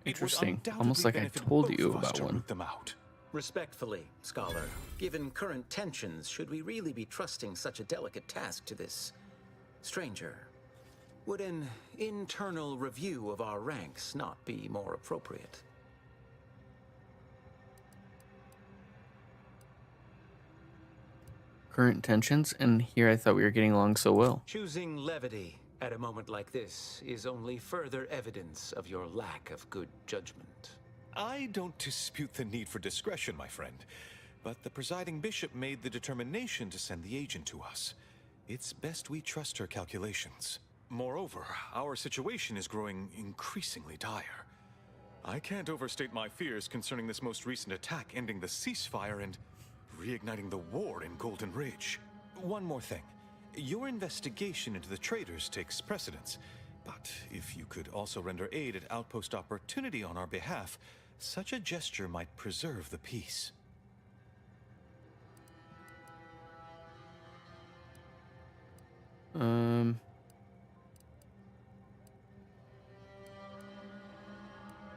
Interesting. Almost like I told you about one. Root them out. Respectfully, Scholar, given current tensions, should we really be trusting such a delicate task to this stranger? Would an internal review of our ranks not be more appropriate? Current tensions, and here I thought we were getting along so well. Choosing levity at a moment like this is only further evidence of your lack of good judgment. I don't dispute the need for discretion, my friend, but the presiding bishop made the determination to send the agent to us. It's best we trust her calculations. Moreover, our situation is growing increasingly dire. I can't overstate my fears concerning this most recent attack ending the ceasefire and reigniting the war in Golden Ridge. One more thing. Your investigation into the traitors takes precedence, but if you could also render aid at Outpost Opportunity on our behalf, such a gesture might preserve the peace.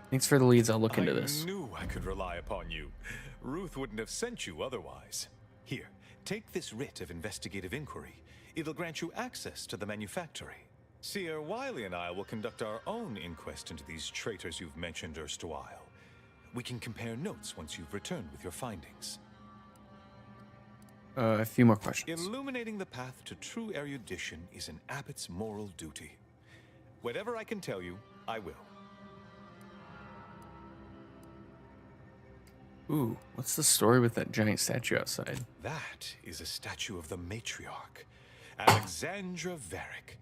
Thanks for the leads. I'll look into this. I knew I could rely upon you. Ruth wouldn't have sent you otherwise. Here, Take this writ of investigative inquiry. It'll grant you access to the manufactory. Seer Wiley and I will conduct our own inquest into these traitors you've mentioned erstwhile. We can compare notes once you've returned with your findings. A few more questions. Illuminating the path to true erudition is an abbot's moral duty. Whatever I can tell you, I will. Ooh, what's the story with that giant statue outside? That is a statue of the matriarch, Alexandra Varick,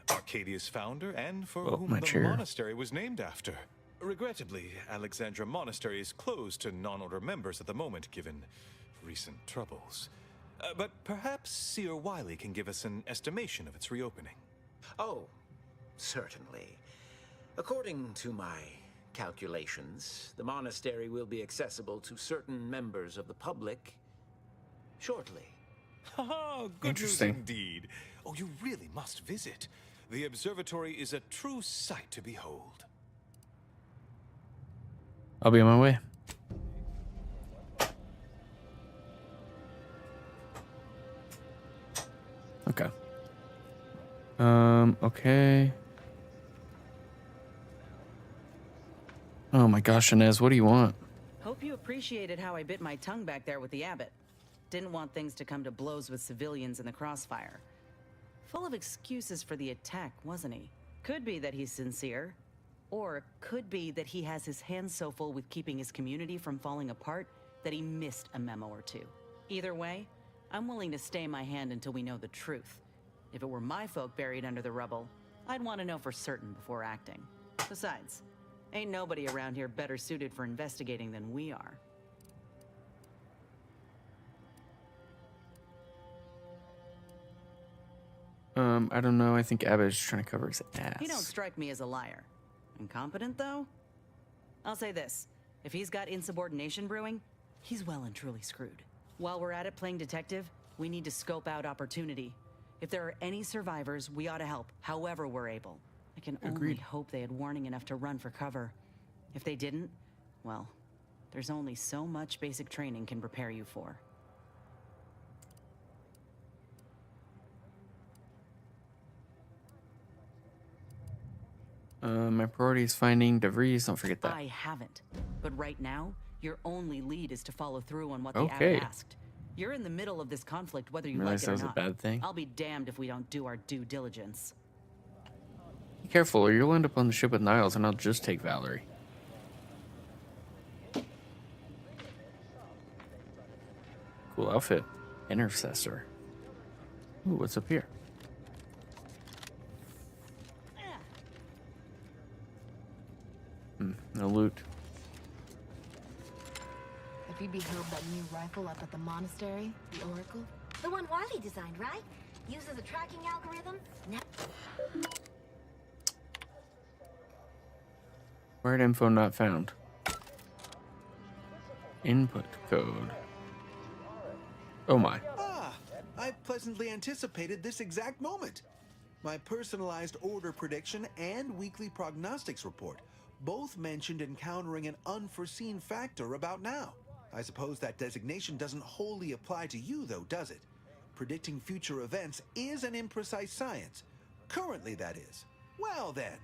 Arcadia's founder and for whom the monastery was named after. Regrettably, Alexandra Monastery is closed to non-order members at the moment, given recent troubles. But perhaps Seer Wiley can give us an estimation of its reopening. Oh, certainly. According to my calculations, the monastery will be accessible to certain members of the public shortly. Oh, good news indeed. Oh, you really must visit. The observatory is a true sight to behold. I'll be on my way. Okay. Okay. Oh my gosh, Inez, what do you want? Hope you appreciated how I bit my tongue back there with the abbot. Didn't want things to come to blows with civilians in the crossfire. Full of excuses for the attack, wasn't he? Could be that he's sincere. Or could be that he has his hands so full with keeping his community from falling apart that he missed a memo or two. Either way, I'm willing to stay my hand until we know the truth. If it were my folk buried under the rubble, I'd want to know for certain before acting. Besides, ain't nobody around here better suited for investigating than we are. I don't know. I think Abbott is trying to cover his ass. He don't strike me as a liar. Incompetent, though? I'll say this. If he's got insubordination brewing, he's well and truly screwed. While we're at it playing detective, we need to scope out opportunity. If there are any survivors, we ought to help, however we're able. I can only hope they had warning enough to run for cover. If they didn't, well, there's only so much basic training can prepare you for. My priority is finding DeVries. Don't forget that. I haven't. But right now, your only lead is to follow through on what the abbot asked. You're in the middle of this conflict, whether you like it or not. A bad thing. I'll be damned if we don't do our due diligence. Be careful, or you'll end up on the ship with Niles, and I'll just take Valerie. Cool outfit. Intercessor. Ooh, what's up here? No loot. Have you beheld that new rifle up at the monastery, the Oracle? The one Wiley designed, right? Uses a tracking algorithm? Word info not found. Input code. Oh my. Ah, I pleasantly anticipated this exact moment. My personalized order prediction and weekly prognostics report both mentioned encountering an unforeseen factor about now. I suppose that designation doesn't wholly apply to you, though, does it? Predicting future events is an imprecise science. Currently, that is. Well, then.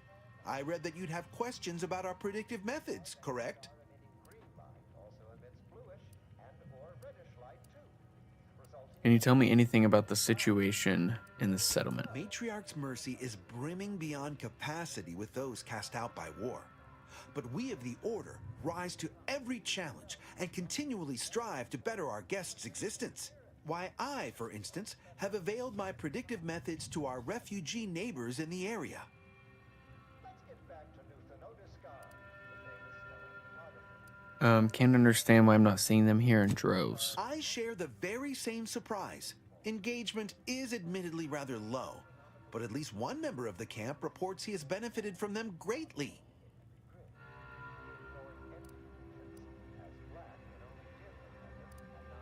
I read that you'd have questions about our predictive methods, correct? Can you tell me anything about the situation in the settlement? Matriarch's mercy is brimming beyond capacity with those cast out by war. But we of the Order rise to every challenge and continually strive to better our guests' existence. Why, I, for instance, have availed my predictive methods to our refugee neighbors in the area. Can't understand why I'm not seeing them here in droves. I share the very same surprise. Engagement is admittedly rather low, but at least one member of the camp reports he has benefited from them greatly.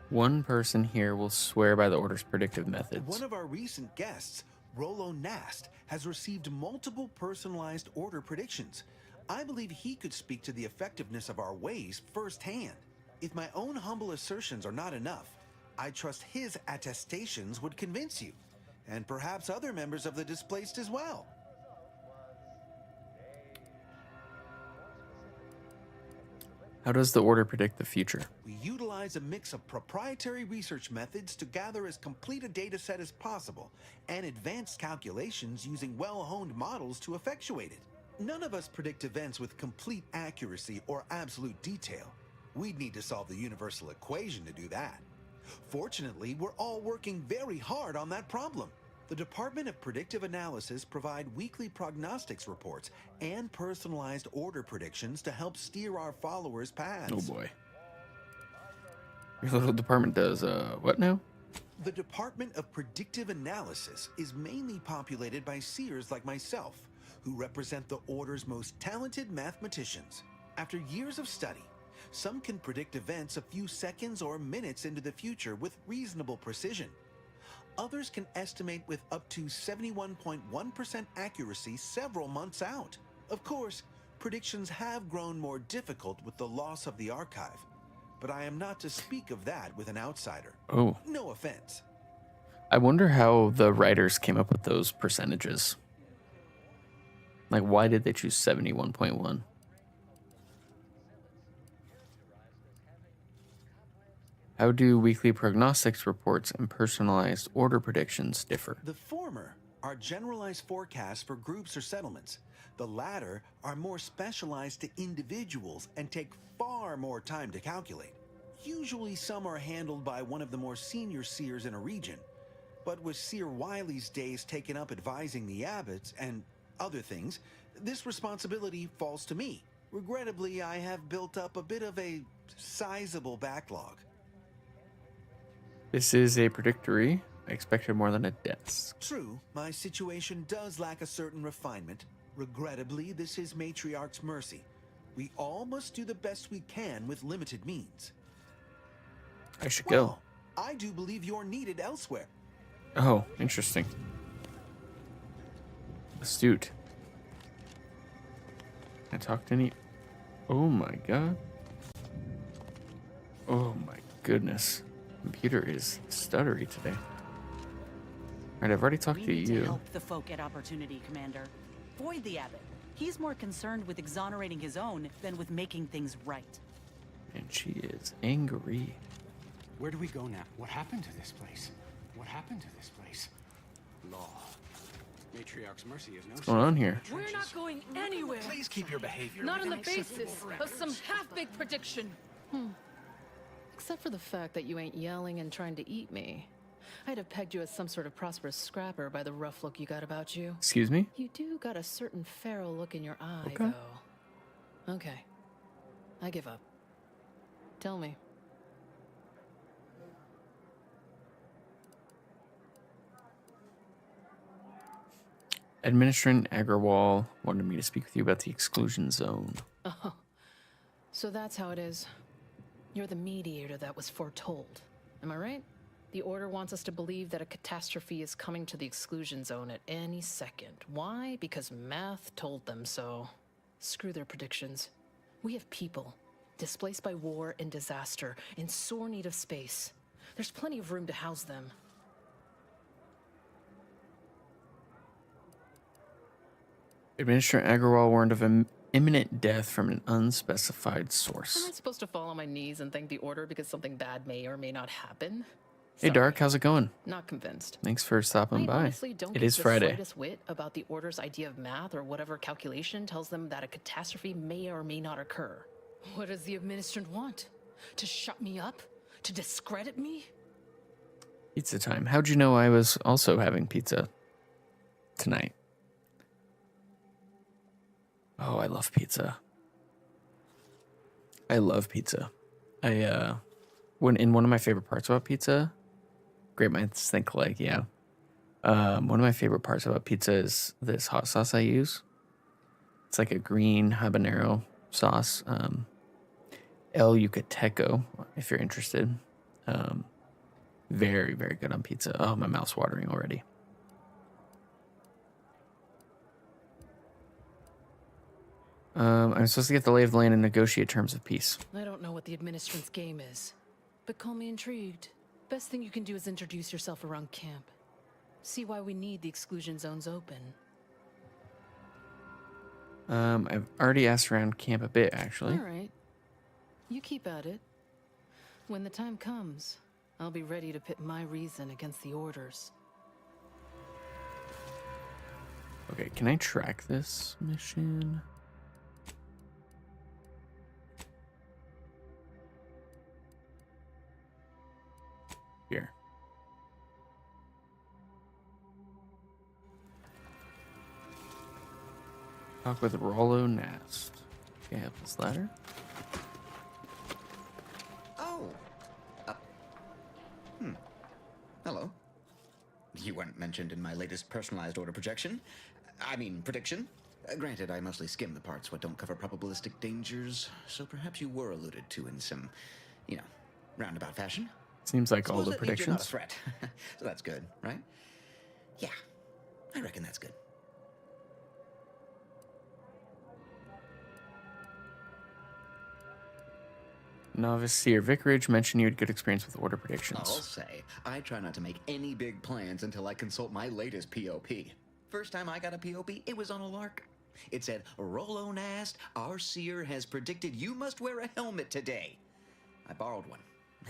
One person here will swear by the Order's predictive methods. One of our recent guests, Rollo Nast, has received multiple personalized Order predictions. I believe he could speak to the effectiveness of our ways firsthand. If my own humble assertions are not enough, I trust his attestations would convince you, and perhaps other members of the displaced as well. How does the Order predict the future? We utilize a mix of proprietary research methods to gather as complete a data set as possible, and advanced calculations using well-honed models to effectuate it. None of us predict events with complete accuracy or absolute detail. We'd need to solve the universal equation to do that. Fortunately, we're all working very hard on that problem. The Department of Predictive Analysis provide weekly prognostics reports and personalized order predictions to help steer our followers' paths. Oh boy. Your little department does, what now? The Department of Predictive Analysis is mainly populated by seers like myself, who represent the Order's most talented mathematicians. After years of study, some can predict events a few seconds or minutes into the future with reasonable precision. Others can estimate with up to 71.1% accuracy several months out. Of course, predictions have grown more difficult with the loss of the archive, but I am not to speak of that with an outsider. Oh. No offense. I wonder how the writers came up with those percentages. Like, why did they choose 71.1? How do weekly prognostics reports and personalized order predictions differ? The former are generalized forecasts for groups or settlements. The latter are more specialized to individuals and take far more time to calculate. Usually some are handled by one of the more senior seers in a region, but with Seer Wiley's days taken up advising the abbots and other things, this responsibility falls to me. Regrettably, I have built up a bit of a sizable backlog. This is a predictory. I expected more than a desk. True, my situation does lack a certain refinement. Regrettably, this is Matriarch's mercy. We all must do the best we can with limited means. I should go. I do believe you're needed elsewhere. Oh, interesting. Astute. I talked to any... Oh my god. Oh my goodness. Computer is stuttery today. Alright, I've already talked to We need you. to help the folk get opportunity, Commander. Void the abbot. He's more concerned with exonerating his own than with making things right. And she is angry. Where do we go now? What happened to this place? What happened to this place? Law. Matriarch's mercy is no... What's going on here? We're not going anywhere. Please keep your behavior. Not on the basis of some half-baked prediction. Except for the fact that you ain't yelling and trying to eat me. I'd have pegged you as some sort of prosperous scrapper by the rough look you got about you. Excuse me? You do got a certain feral look in your eye, Okay. though. Okay. I give up. Tell me. Administrator Agrawal wanted me to speak with you about the exclusion zone. Oh. So that's how it is. You're the mediator that was foretold. Am I right? The Order wants us to believe that a catastrophe is coming to the exclusion zone at any second. Why? Because math told them so. Screw their predictions. We have people, displaced by war and disaster, in sore need of space. There's plenty of room to house them. Administrator Agrawal warned of imminent death from an unspecified source. Am I supposed to fall on my knees and thank the Order because something bad may or may not happen? Hey, Dark, how's it going? Not convinced. Thanks for stopping I by. honestly don't It give is the Friday. slightest whit about the Order's idea of math or whatever calculation tells them that a catastrophe may or may not occur. What does the administrant want? To shut me up? To discredit me? Pizza time. How'd you know I was also having pizza tonight? Oh, I love pizza. I love pizza. When in one of my favorite parts about pizza, great minds think alike, yeah. One of my favorite parts about pizza is this hot sauce I use. It's like a green habanero sauce. El Yucateco, if you're interested. Very, very good on pizza. Oh, my mouth's watering already. I'm supposed to get the lay of the land and negotiate terms of peace. I don't know what the administrant's game is, but call me intrigued. Best thing you can do is introduce yourself around camp. See why we need the exclusion zones open. I've already asked around camp a bit, actually. All right. You keep at it. When the time comes, I'll be ready to pit my reason against the orders. Okay, can I track this mission? Here. Talk with Rollo Nast. Okay, up this ladder. Oh. Hello. You weren't mentioned in my latest personalized order projection. I mean, prediction. Granted, I mostly skim the parts what don't cover probabilistic dangers, so perhaps you were alluded to in some, roundabout fashion. Seems like all Suppose the that means you're not a predictions. threat. So that's good, right? Yeah, I reckon that's good. Novice Seer Vicarage mentioned you had good experience with order I'll predictions. say, I try not to make any big plans until I consult my latest POP. First time I got a POP, it was on a lark. It said, Rollo Nast, our seer has predicted you must wear a helmet today. I borrowed one,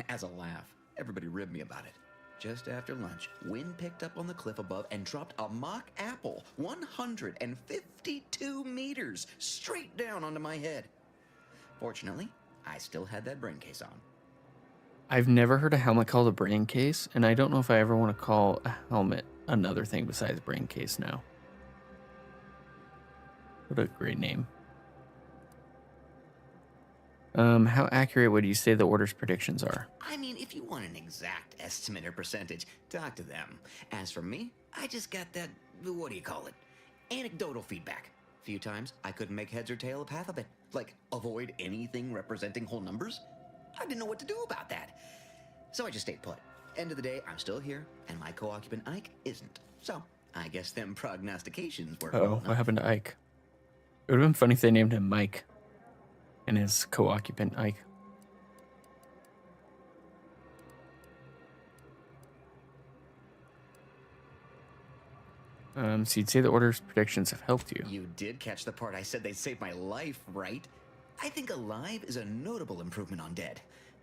as a laugh. Everybody ribbed me about it. Just after lunch, wind picked up on the cliff above and dropped a mock apple 152 meters straight down onto my head. Fortunately, I still had that brain case on. I've never heard a helmet called a brain case, and I don't know if I ever want to call a helmet another thing besides brain case now. What a great name. How accurate would you say the order's predictions are? I mean, if you want an exact estimate or percentage, talk to them. As for me, I just got that, what do you call it? Anecdotal feedback. A few times, I couldn't make heads or tail of half of it. Like, avoid anything representing whole numbers. I didn't know what to do about that. So I just stayed put. End of the day, I'm still here, and my co-occupant Ike isn't. So, I guess them prognostications were Uh-oh, what happened to Ike? It would have been funny if they named him Mike and his co-occupant Ike. So you'd say the order's predictions have helped you. You did catch the part I said they'd save my life, right? I think alive is a notable improvement on dead.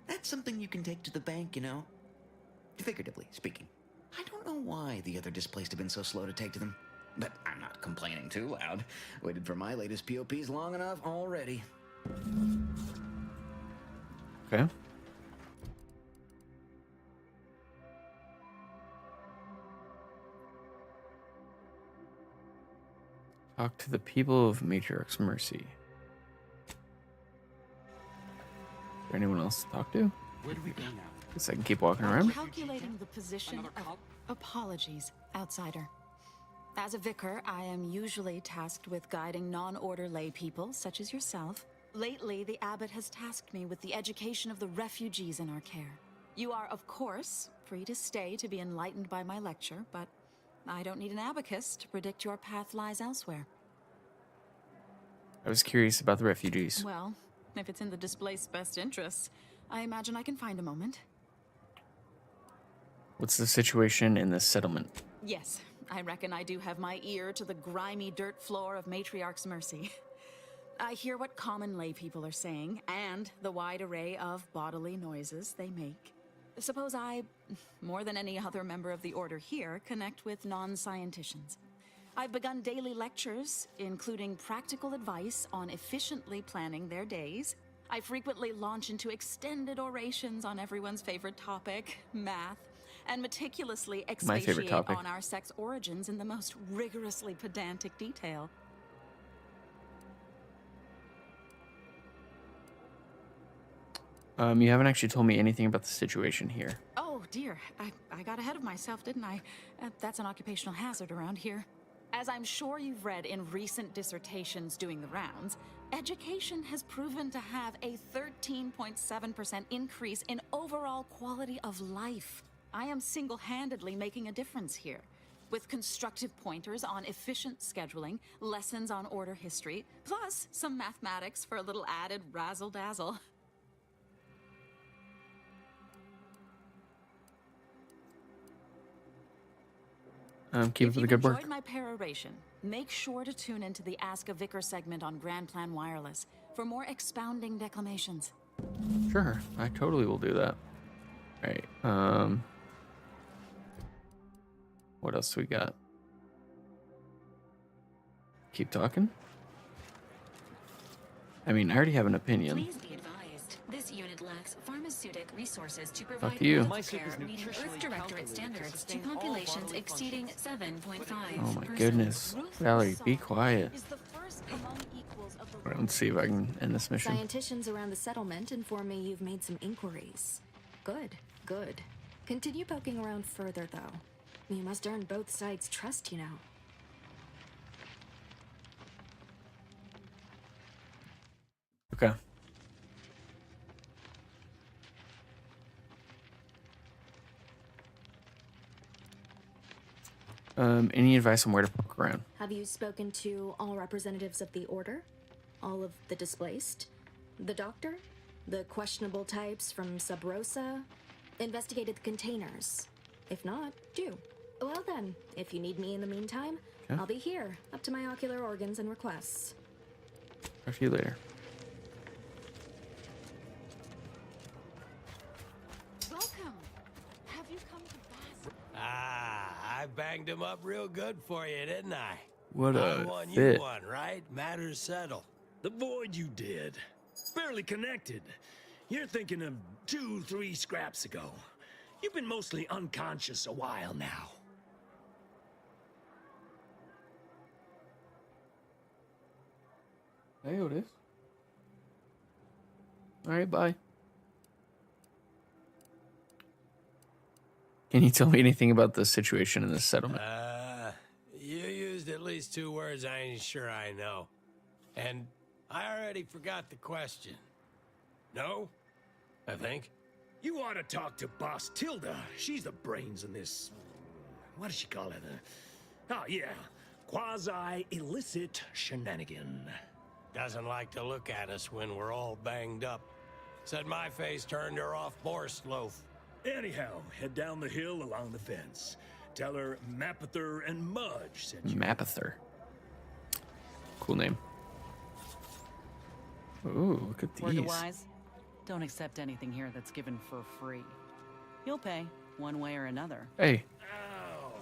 That's something you can take to the bank, Figuratively speaking. I don't know why the other displaced have been so slow to take to them. But I'm not complaining too loud. Waited for my latest POPs long enough already. Okay. Talk to the people of Matriarch's Mercy. Is there anyone else to talk to? Where do we go now? Guess I can keep walking around. Calculating the position of... Apologies, outsider. As a vicar, I am usually tasked with guiding non-order lay people, such as yourself. Lately, the abbot has tasked me with the education of the refugees in our care. You are, of course, free to stay to be enlightened by my lecture, but I don't need an abacus to predict your path lies elsewhere. I was curious about the refugees. Well, if it's in the displaced's best interests, I imagine I can find a moment. What's the situation in this settlement? Yes, I reckon I do have my ear to the grimy dirt floor of Matriarch's Mercy. I hear what common lay people are saying, and the wide array of bodily noises they make. Suppose I, more than any other member of the Order here, connect with non-scienticians. I've begun daily lectures, including practical advice on efficiently planning their days. I frequently launch into extended orations on everyone's favorite topic, math, and meticulously My favorite expatiate topic. on our sex origins in the most rigorously pedantic detail. You haven't actually told me anything about the situation here. Oh dear, I got ahead of myself, didn't I? That's an occupational hazard around here. As I'm sure you've read in recent dissertations doing the rounds, education has proven to have a 13.7% increase in overall quality of life. I am single-handedly making a difference here, with constructive pointers on efficient scheduling, lessons on order history, plus some mathematics for a little added razzle-dazzle. Keep up the good work. If you enjoyed my peroration, make sure to tune into the Ask a Vicar segment on Grand Plan Wireless for more expounding declamations. Sure, I totally will do that. All right. What else we got? Keep talking. I mean, I already have an opinion. Please be advised, this unit lacks pharmaceutic resources to provide Fuck you. medical care meeting Earth Directorate standards to populations exceeding 7.5. Oh my goodness. Valerie, be quiet. Alright, let's see if I can end this mission. Scienticians around the settlement inform me you've made some inquiries. Good, good. Continue poking around further, though. You must earn both sides' trust, you know. Okay. Any advice on where to poke around? Have you spoken to all representatives of the Order? All of the displaced? The Doctor? The questionable types from Sub Rosa? Investigated the containers? If not, do. Well then, if you need me in the meantime, Okay. I'll be here, up to my ocular organs and requests. Talk to you later. Welcome. Have you come to Bass? I banged him up real good for you, didn't I? What I a won, fit. you won, right? Matters settled. The void you did. Barely connected. You're thinking of 2-3 scraps ago. You've been mostly unconscious a while now. Hey, Otis. Alright, bye. Can you tell me anything about the situation in this settlement? You used at least 2 words I ain't sure I know. And I already forgot the question. No? I think. You ought to talk to Boss Tilda. She's the brains in this... What does she call it? Oh, yeah. Quasi-illicit shenanigan. Doesn't like to look at us when we're all banged up. Said my face turned her off Borscht loaf. Anyhow, head down the hill along the fence. Tell her Mapother and Mudge sent you. Mapother. Cool name. Ooh, look at Word to these. wise, don't accept anything here that's given for free. You'll pay, one way or another. Hey.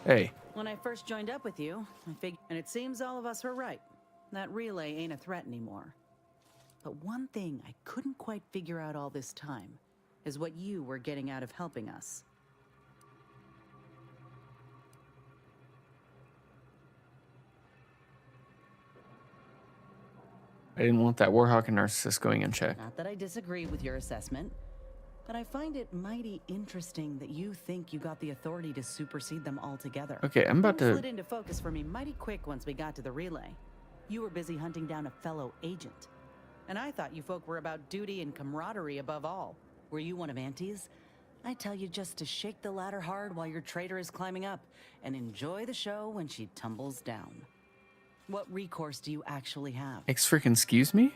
Hey. When I first joined up with you, I figured, and it seems all of us were right. That relay ain't a threat anymore. But one thing I couldn't quite figure out all this time is what you were getting out of helping us. I didn't want that Warhawk and Narcissus going unchecked. Not that I disagree with your assessment, but I find it mighty interesting that you think you got the authority to supersede them altogether. Okay, I'm about Things to... slid into focus for me mighty quick once we got to the relay. You were busy hunting down a fellow agent. And I thought you folk were about duty and camaraderie above all. Were you one of Auntie's? I tell you just to shake the ladder hard while your traitor is climbing up, and enjoy the show when she tumbles down. What recourse do you actually have? Excuse me?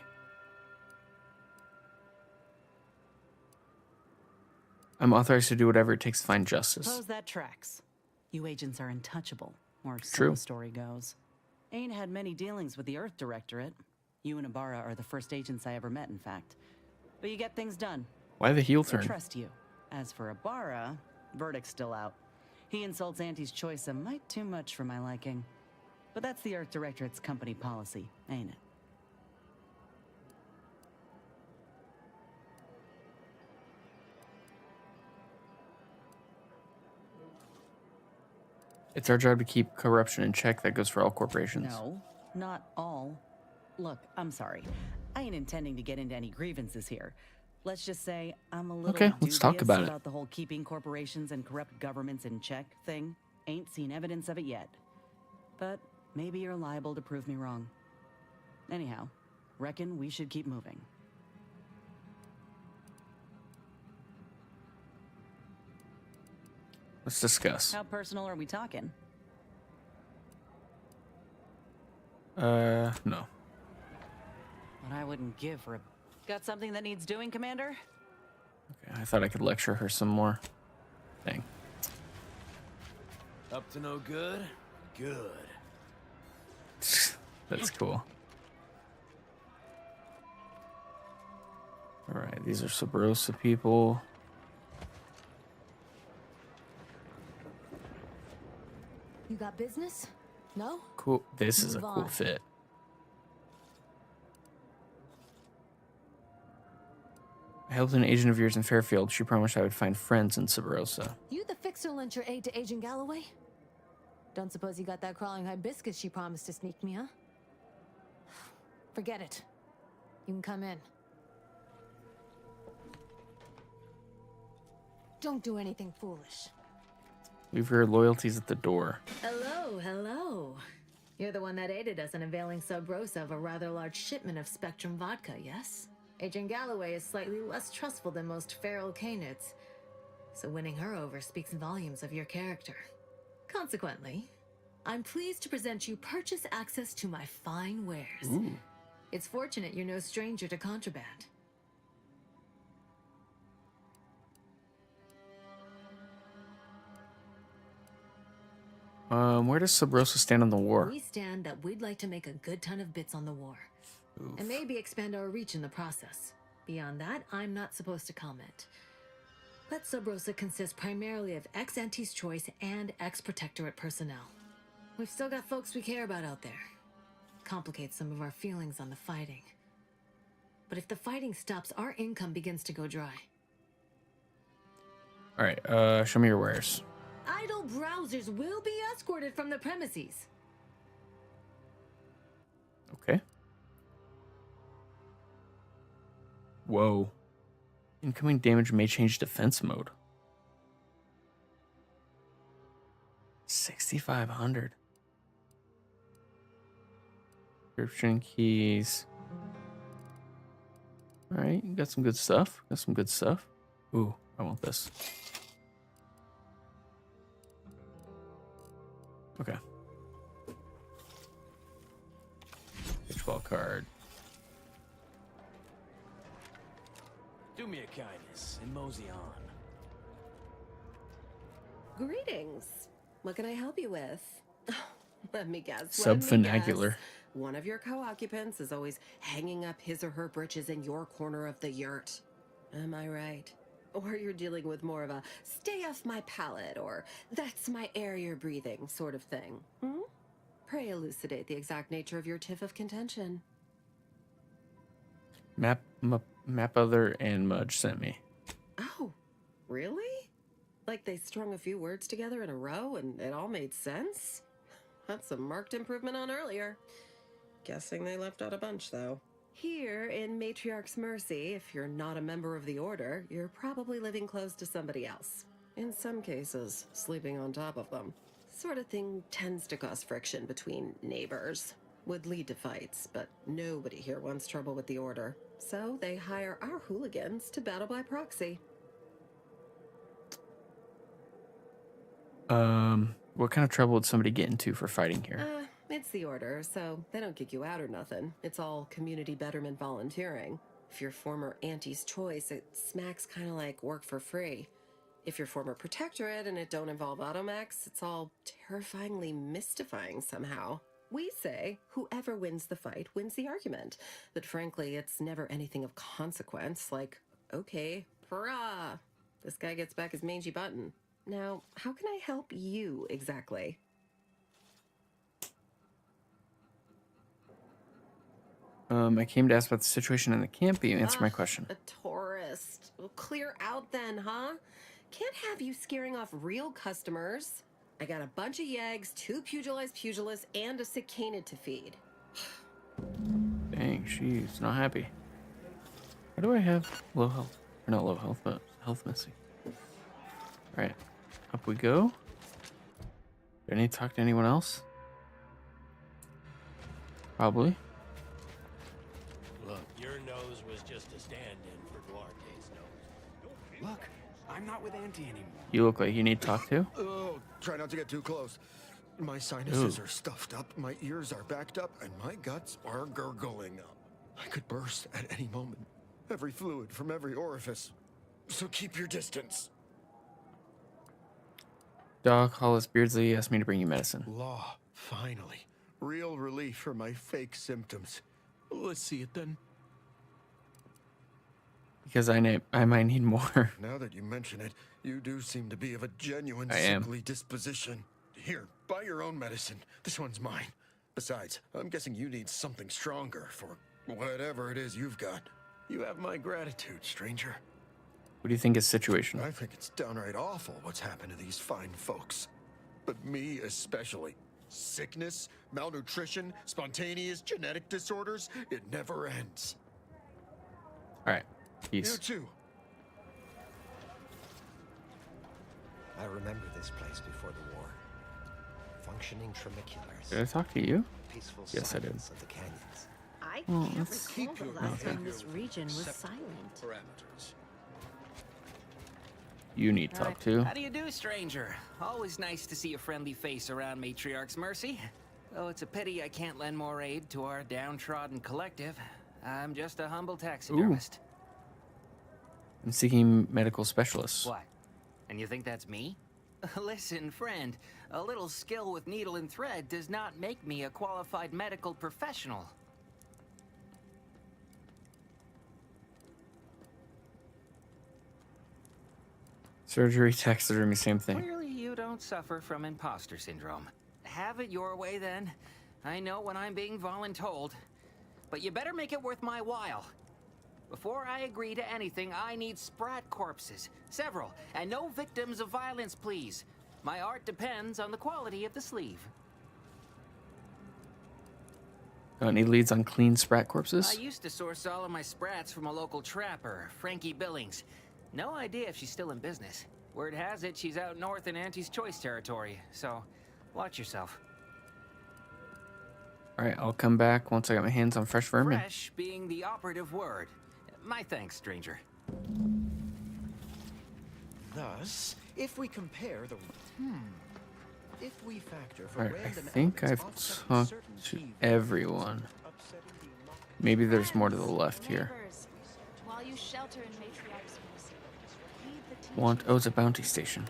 I'm authorized to do whatever it takes to find justice. Suppose that tracks. You agents are untouchable, or so True. the story goes. Ain't had many dealings with the Earth Directorate. You and Ibarra are the first agents I ever met, in fact. But you get things done. Why the heel I turn? trust you. As for Ibarra, verdict's still out. He insults Auntie's choice a mite too much for my liking. But that's the Earth Directorate's company policy, ain't it? It's our job to keep corruption in check. That goes for all corporations. No, not all. Look, I'm sorry. I ain't intending to get into any grievances here. Let's just say I'm a little Okay, let's talk dubious about it. the whole keeping corporations and corrupt governments in check thing. Ain't seen evidence of it yet. But maybe you're liable to prove me wrong. Anyhow, reckon we should keep moving. Let's discuss. How personal are we talking? No. What I wouldn't give for a... Got something that needs doing, Commander? Okay, I thought I could lecture her some more. Dang. Up to no good? good. That's cool. All right, these are Sabrosa people. You got business? No? Cool. This is a Move cool on. fit. I helped an agent of yours in Fairfield. She promised I would find friends in Sabrosa. You the fixer lent your aid to Agent Galloway? Don't suppose you got that crawling hibiscus she promised to sneak me, huh? Forget it. You can come in. Don't do anything foolish. Leave your loyalties at the door. Hello, hello. You're the one that aided us in availing Sub Rosa of a rather large shipment of Spectrum vodka, yes? Agent Galloway is slightly less trustful than most feral canids, so winning her over speaks volumes of your character. Consequently, I'm pleased to present you purchase access to my fine wares. Ooh. It's fortunate you're no stranger to contraband. Where does Sabrosa stand on the war? We stand that we'd like to make a good ton of bits on the war. Oof. And maybe expand our reach in the process. Beyond that, I'm not supposed to comment. But Sub Rosa consists primarily of ex-Anti's Choice and ex-Protectorate personnel. We've still got folks we care about out there. Complicates some of our feelings on the fighting. But if the fighting stops, our income begins to go dry. All right, show me your wares. Idle browsers will be escorted from the premises. Okay. Whoa. Incoming damage may change defense mode. 6,500. Description keys. All right, you got some good stuff. Got some good stuff. Ooh, I want this. Okay. Pitchball card. Do me a kindness and mosey on. Greetings. What can I help you with? Let me guess. Subvernacular. One of your co-occupants is always hanging up his or her britches in your corner of the yurt. Am I right? Or you're dealing with more of a stay off my palate or that's my air you're breathing sort of thing. Hmm? Pray elucidate the exact nature of your tiff of contention. Map Other and Mudge sent me. Oh, really? Like they strung a few words together in a row and it all made sense? That's a marked improvement on earlier. Guessing they left out a bunch, though. Here in Matriarch's Mercy, if you're not a member of the Order, you're probably living close to somebody else. In some cases, sleeping on top of them. Sort of thing tends to cause friction between neighbors. Would lead to fights, but nobody here wants trouble with the Order. So they hire our hooligans to battle by proxy. What kind of trouble would somebody get into for fighting here? It's the Order, so they don't kick you out or nothing. It's all community betterment volunteering. If you're former Auntie's Choice, it smacks kind of like work for free. If you're former Protectorate and it don't involve automax, it's all terrifyingly mystifying somehow. We say whoever wins the fight wins the argument, but frankly, it's never anything of consequence, like, okay, hurrah, this guy gets back his mangy button. Now, how can I help you exactly? I came to ask about the situation in the camp, but you answered my question. A tourist. Well, clear out then, huh? Can't have you scaring off real customers. I got a bunch of yeggs, 2 pugilists, and a sick canid to feed. Dang, she's not happy. Why do I have low health? Or not low health, but health missing. Alright, up we go. Do I need to talk to anyone else? Probably. Look, your nose was just a stand-in for Duarte's nose. Look, I'm not with Auntie anymore. You look like you need to talk to. Oh, try not to get too close. My sinuses Ooh. are stuffed up, my ears are backed up, and my guts are gurgling. I could burst at any moment. Every fluid from every orifice. So keep your distance. Doc Hollis Beardsley asked me to bring you medicine. Law, Finally, real relief for my fake symptoms. Let's see it then. Because I might need more. Now that you mention it, you do seem to be of a genuine I am. sickly disposition. Here, buy your own medicine. This one's mine. Besides, I'm guessing you need something stronger for whatever it is you've got. You have my gratitude, stranger. What do you think is situation? I think it's downright awful what's happened to these fine folks. But me especially. Sickness, malnutrition, spontaneous genetic disorders, it never ends. Alright, peace. You too. I remember this place before the war. Functioning tramiculars. Did I talk to you? Peaceful Yes, I did. silence of the canyons. I Well, can't let's recall the keep your last time behavior this region was acceptable silent. Parameters. You need to talk to. How do you do, stranger? Always nice to see a friendly face around Matriarch's Mercy. Though it's a pity I can't lend more aid to our downtrodden collective. I'm just a humble taxidermist. I'm seeking medical specialists. What? And you think that's me? Listen, friend, a little skill with needle and thread does not make me a qualified medical professional. Surgery, taxidermy, same thing. Clearly you don't suffer from imposter syndrome. Have it your way then. I know when I'm being voluntold. But you better make it worth my while. Before I agree to anything, I need sprat corpses. Several. And no victims of violence, please. My art depends on the quality of the sleeve. Got any leads on clean sprat corpses? I used to source all of my sprats from a local trapper, Frankie Billings. No idea if she's still in business. Word has it she's out north in Auntie's Choice territory, so watch yourself. Alright, I'll come back once I got my hands on fresh vermin. Fresh being the operative word. My thanks, stranger. Thus, if we compare the... If we factor for Alright, I random think I've elements offsetting talked certain to key everyone. Maybe there's more to the left here. While you shelter in Matriarch's Mercy, feed the team. Oh, it's a bounty station.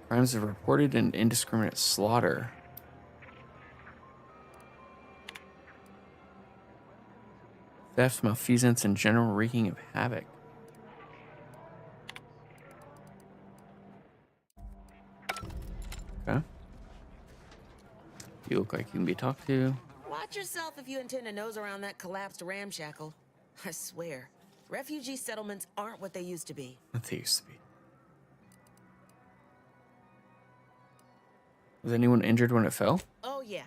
Crimes of reported and indiscriminate slaughter. Theft, malfeasance, and general wreaking of havoc. Okay. You look like you can be talked to. Watch yourself if you intend to nose around that collapsed ramshackle. I swear, refugee settlements aren't what they used to be. What they used to be. Was anyone injured when it fell? Oh yeah,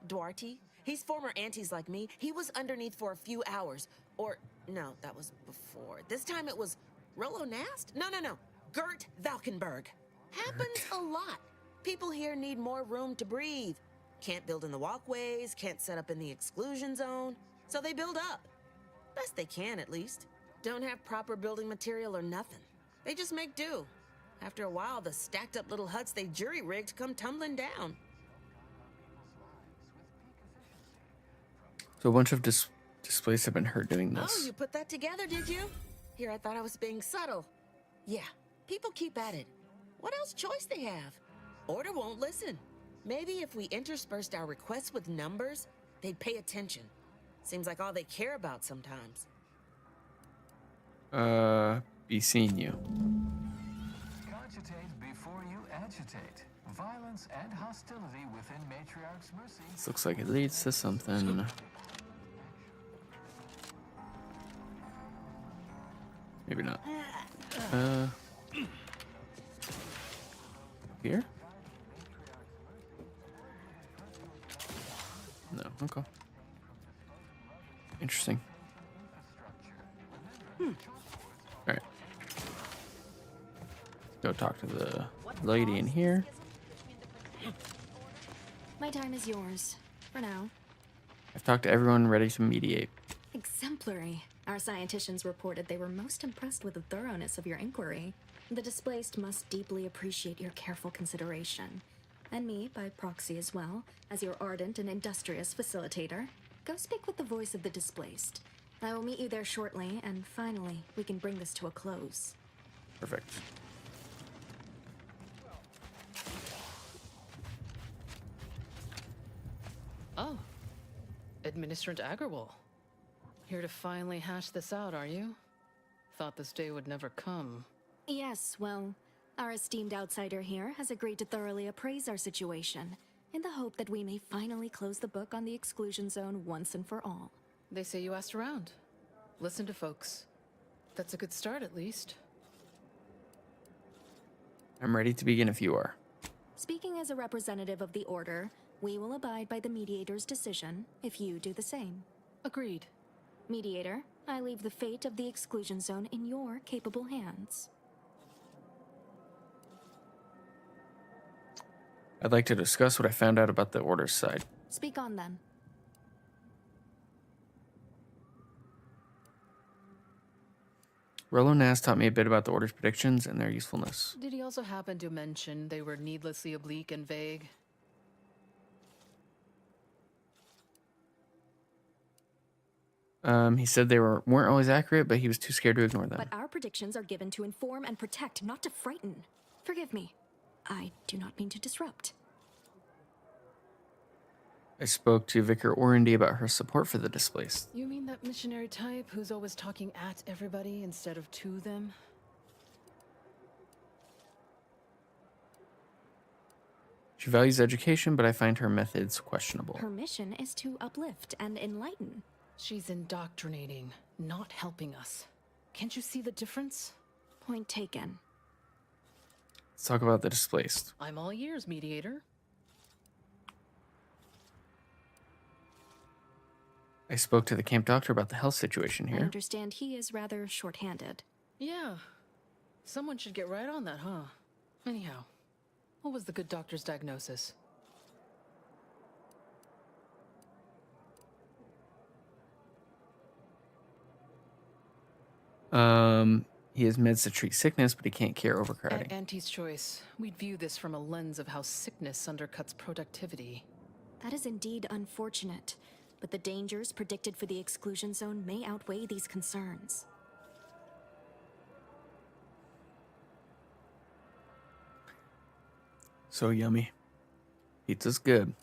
Duarte. He's former aunties like me. He was underneath for a few hours. Or, no, that was before. This time it was Rollo Nast? No. Gert Valkenberg. Happens a lot. People here need more room to breathe. Can't build in the walkways, can't set up in the exclusion zone. So they build up. Best they can, at least. Don't have proper building material or nothing. They just make do. After a while, the stacked up little huts they jury-rigged come tumbling down. So a bunch of displaced have been hurt doing this. Oh, you put that together, did you? Here, I thought I was being subtle. Yeah, people keep at it. What else choice they have? Order won't listen. Maybe if we interspersed our requests with numbers, they'd pay attention. Seems like all they care about sometimes. Be seeing you. Cogitate before you agitate. Violence and hostility within Matriarch's Mercy. This looks like it leads to something. Maybe not. Here? No, okay. Interesting. Alright. Go talk to the lady in here. My time is yours. For now. I've talked to everyone ready to mediate. Exemplary. Our scienticians reported they were most impressed with the thoroughness of your inquiry. The displaced must deeply appreciate your careful consideration. And me, by proxy as well, as your ardent and industrious facilitator. Go speak with the voice of the displaced. I will meet you there shortly, and finally, we can bring this to a close. Perfect. Oh, Administrant Agarwal. Here to finally hash this out, are you? Thought this day would never come. Yes, well, our esteemed outsider here has agreed to thoroughly appraise our situation, in the hope that we may finally close the book on the exclusion zone once and for all. They say you asked around. Listen to folks. That's a good start, at least. I'm ready to begin if you are. Speaking as a representative of the Order, we will abide by the Mediator's decision if you do the same. Agreed. Mediator, I leave the fate of the exclusion zone in your capable hands. I'd like to discuss what I found out about the Order's side. Speak on then. Rolo Nas taught me a bit about the Order's predictions and their usefulness. Did he also happen to mention they were needlessly oblique and vague? He said they weren't always accurate, but he was too scared to ignore them. But our predictions are given to inform and protect, not to frighten. Forgive me. I do not mean to disrupt. I spoke to Vicar Orandy about her support for the displaced. You mean that missionary type who's always talking at everybody instead of to them? She values education, but I find her methods questionable. Her mission is to uplift and enlighten. She's indoctrinating, not helping us. Can't you see the difference? Point taken. Let's talk about the displaced. I'm all ears, Mediator. I spoke to the camp doctor about the health situation I here. understand he is rather short-handed. Yeah. Someone should get right on that, huh? Anyhow, what was the good doctor's diagnosis? He has meds to treat sickness, but he can't cure overcrowding. At Auntie's choice, we'd view this from a lens of how sickness undercuts productivity. That is indeed unfortunate, but the dangers predicted for the exclusion zone may outweigh these concerns. So yummy. Pizza's good.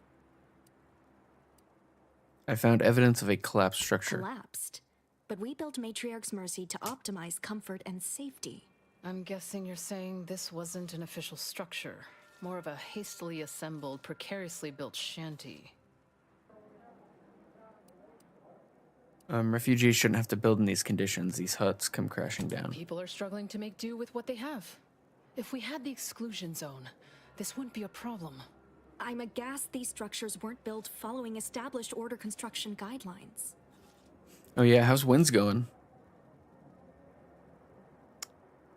I found evidence of a collapsed structure. Collapsed. But we built Matriarch's Mercy to optimize comfort and safety. I'm guessing you're saying this wasn't an official structure, more of a hastily assembled, precariously built shanty. Refugees shouldn't have to build in these conditions. These huts come crashing down. People are struggling to make do with what they have. If we had the exclusion zone, this wouldn't be a problem. I'm aghast these structures weren't built following established Order construction guidelines. Oh yeah, how's Winds going?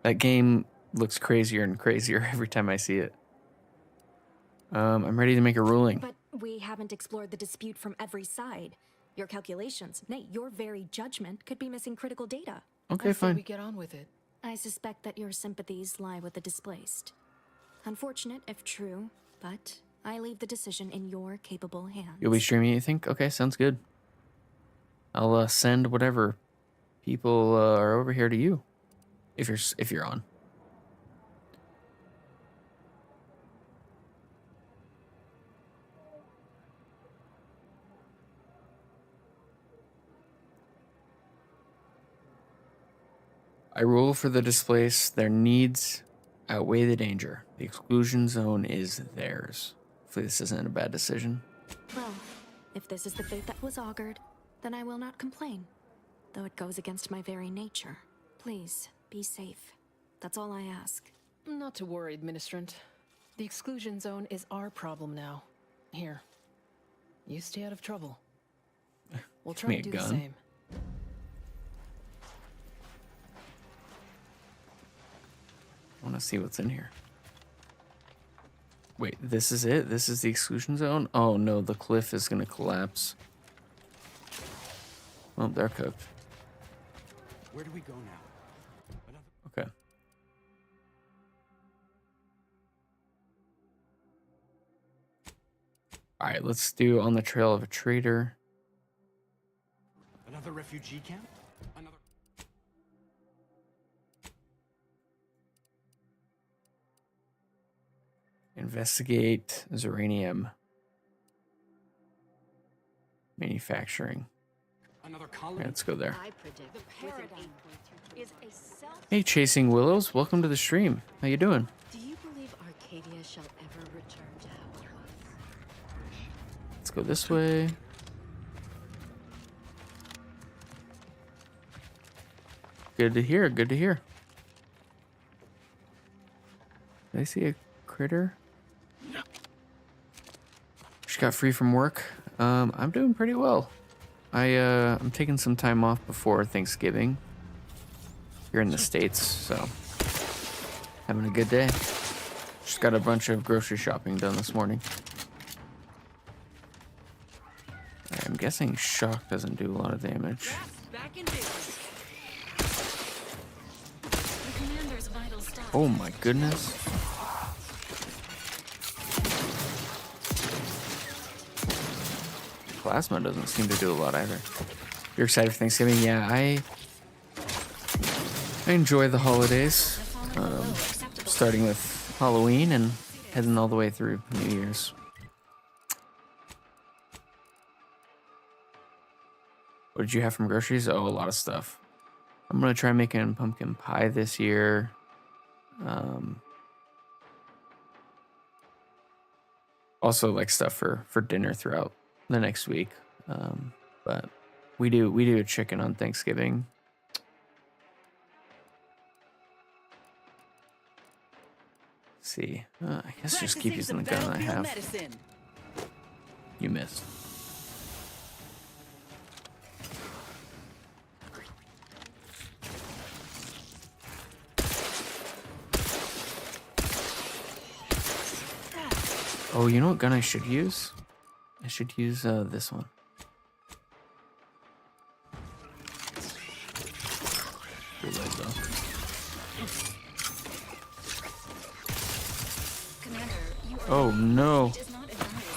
That game looks crazier and crazier every time I see it. I'm ready to make a ruling. But we haven't explored the dispute from every side. Your calculations, nay, your very judgment could be missing critical data. Okay, fine. We get on with it. I suspect that your sympathies lie with the displaced. Unfortunate if true, but I leave the decision in your capable hands. You'll be streaming, you think? Okay, sounds good. I'll send whatever people are over here to you, if you're on. I rule for the displaced. Their needs outweigh the danger. The exclusion zone is theirs. Hopefully this isn't a bad decision. Well, if this is the fate that was augured, then I will not complain, though it goes against my very nature. Please, be safe. That's all I ask. Not to worry, Administrant. The exclusion zone is our problem now. Here, you stay out of trouble. We'll Give try me to a do the gun. same. I want to see what's in here. Wait, this is it? This is the exclusion zone? Oh no, the cliff is going to collapse. Well, they're cooked. Where do we go now? Okay. All right, let's do On the Trail of a Traitor. Another refugee camp? Investigate uranium manufacturing. Another Yeah, colony. let's go there. I predict the paradigm is a self. Hey, Chasing Willows, welcome to the stream. How you doing? Do you believe Arcadia shall ever return to how it was? Let's go this way. Good to hear. Good to hear. Did I see a critter? Just got free from work. I'm doing pretty well. I'm taking some time off before Thanksgiving here in the States, so having a good day. Just got a bunch of grocery shopping done this morning. I'm guessing shock doesn't do a lot of damage. Back in business. The commander's vital stock. Oh my goodness. Plasma doesn't seem to do a lot either. You're excited for Thanksgiving? Yeah, I enjoy the holidays. Starting with Halloween and heading all the way through New Year's. What did you have from groceries? Oh, a lot of stuff. I'm gonna try making pumpkin pie this year. Also like stuff for dinner throughout the next week. But we do a chicken on Thanksgiving. Let's see. I guess just keep using the gun I have. Medicine. You missed. Oh, you know what gun I should use? I should use this one. Reload though. Commander, you are Oh no. is not advised.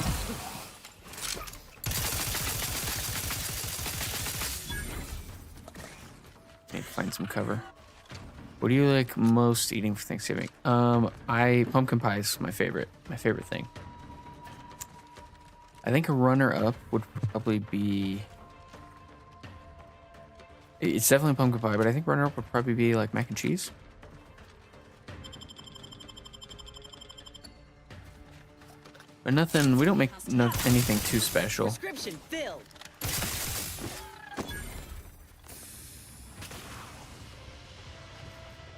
Need to find some cover. What do you like most eating for Thanksgiving? Pumpkin pie is my favorite thing. I think a runner-up would probably be... It's definitely pumpkin pie, but I think runner-up would probably be like mac and cheese. But nothing, we don't make anything too special. Prescription filled.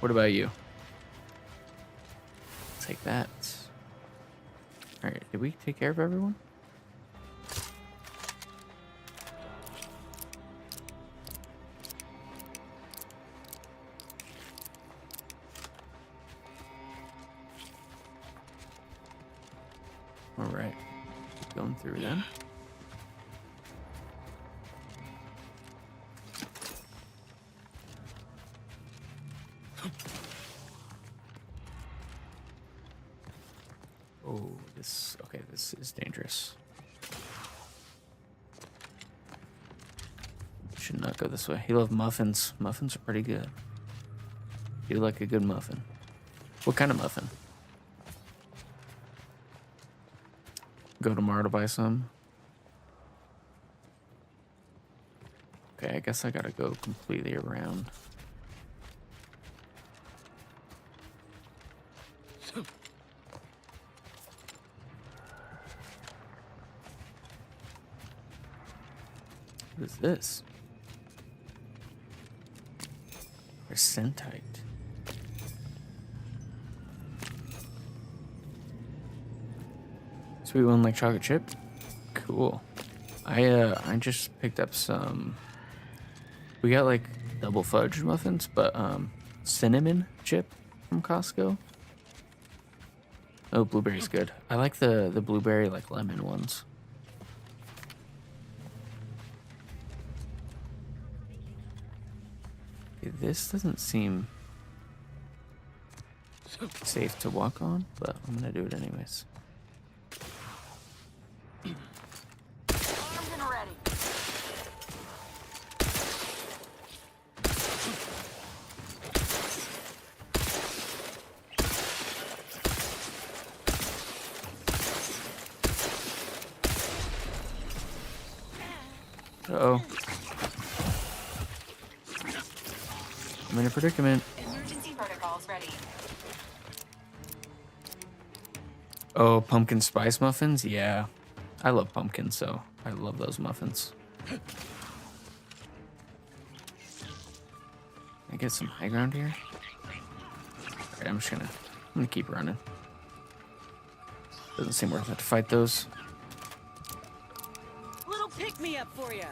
What about you? Take that. Alright, did we take care of everyone? Alright, keep going through then. Oh, this is dangerous. Should not go this way. You love muffins. Muffins are pretty good. You like a good muffin. What kind of muffin? Go tomorrow to buy some. Okay, I guess I gotta go completely around. What is this? Percentite. Sweet one like chocolate chip? Cool. I just picked up some. We got like double fudge muffins, but cinnamon chip from Costco. Oh, blueberry's good. I like the blueberry like lemon ones. Okay, this doesn't seem safe to walk on, but I'm gonna do it anyways. Armed and ready. Uh-oh. I'm in a predicament. Emergency protocols ready. Oh, pumpkin spice muffins? Yeah. I love pumpkins, so I love those muffins. I get some high ground here. Alright, I'm gonna keep running. Doesn't seem worth it to fight those. Little pick me up for you.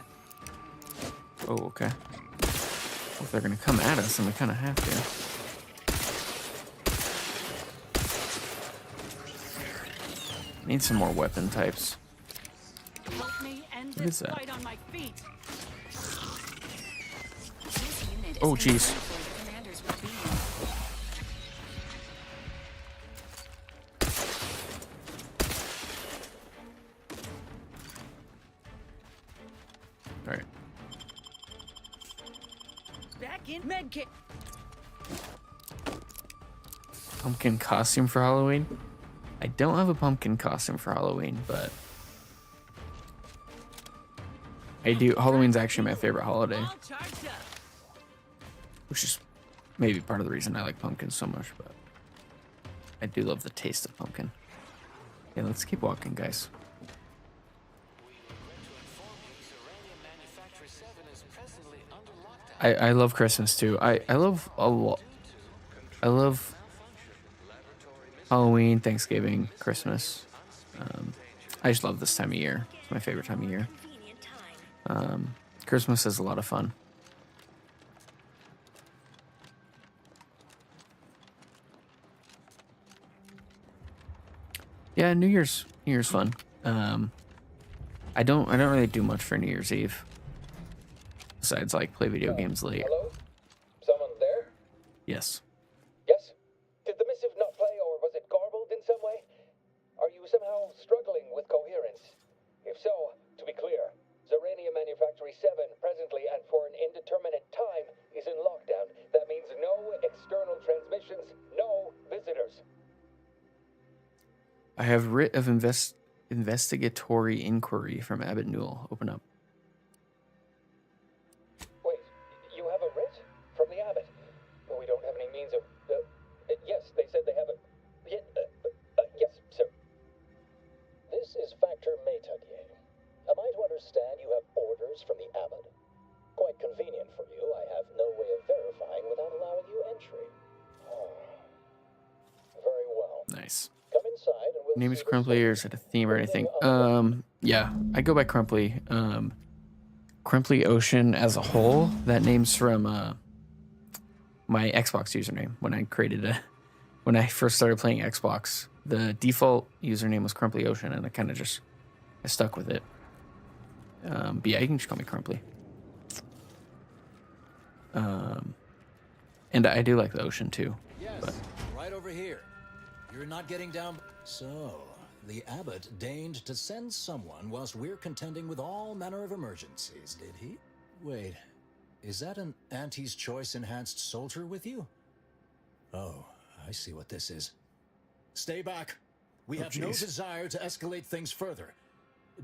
Oh, okay. Well, if they're gonna come at us, then we kind of have to. Need some more weapon types. Help me end What this is that? fight on my feet. Oh, jeez. All right. Back in medkit. Pumpkin costume for Halloween? I don't have a pumpkin costume for Halloween, but I do. Halloween's actually my favorite holiday, which is maybe part of the reason I like pumpkins so much, but I do love the taste of pumpkin. Yeah, let's keep walking, guys. I love Christmas too. I love a lot. I love Halloween, Thanksgiving, Christmas. I just love this time of year. It's my favorite time of year. Christmas is a lot of fun. Yeah, New Year's fun. I don't really do much for New Year's Eve. Besides like play video games late. Hello? Someone there? Yes. Yes? Did the missive not play, or was it garbled in some way? Are you somehow struggling with coherence? If so, to be clear, Zerania Manufactory 7 presently and for an indeterminate time is in lockdown. That means no external transmissions, no visitors. I have writ of investigatory inquiry from Abbott Newell. Open up. Wait, you have a writ? From the abbot? Well, we don't have any means of... yes, they said they have a... yes, sir. This is Factor Maytugier. Am I to understand you have orders from the abbot? Quite convenient for you. I have no way of verifying without allowing you entry. Very well. Nice. Come inside and we'll Name is see the Crumply, or is it a theme or anything? Yeah, I go by Crumply. Crumply Ocean as a whole, that name's from my Xbox username when I first started playing Xbox. The default username was Crumply Ocean, and I stuck with it. But yeah, you can just call me Crumply. And I do like the ocean too. Yes, but right over here. You're not getting down. So, the abbot deigned to send someone whilst we're contending with all manner of emergencies, did he? Wait, is that an Auntie's Choice enhanced soldier with you? Oh, I see what this is. Stay back. We have no desire to escalate things further.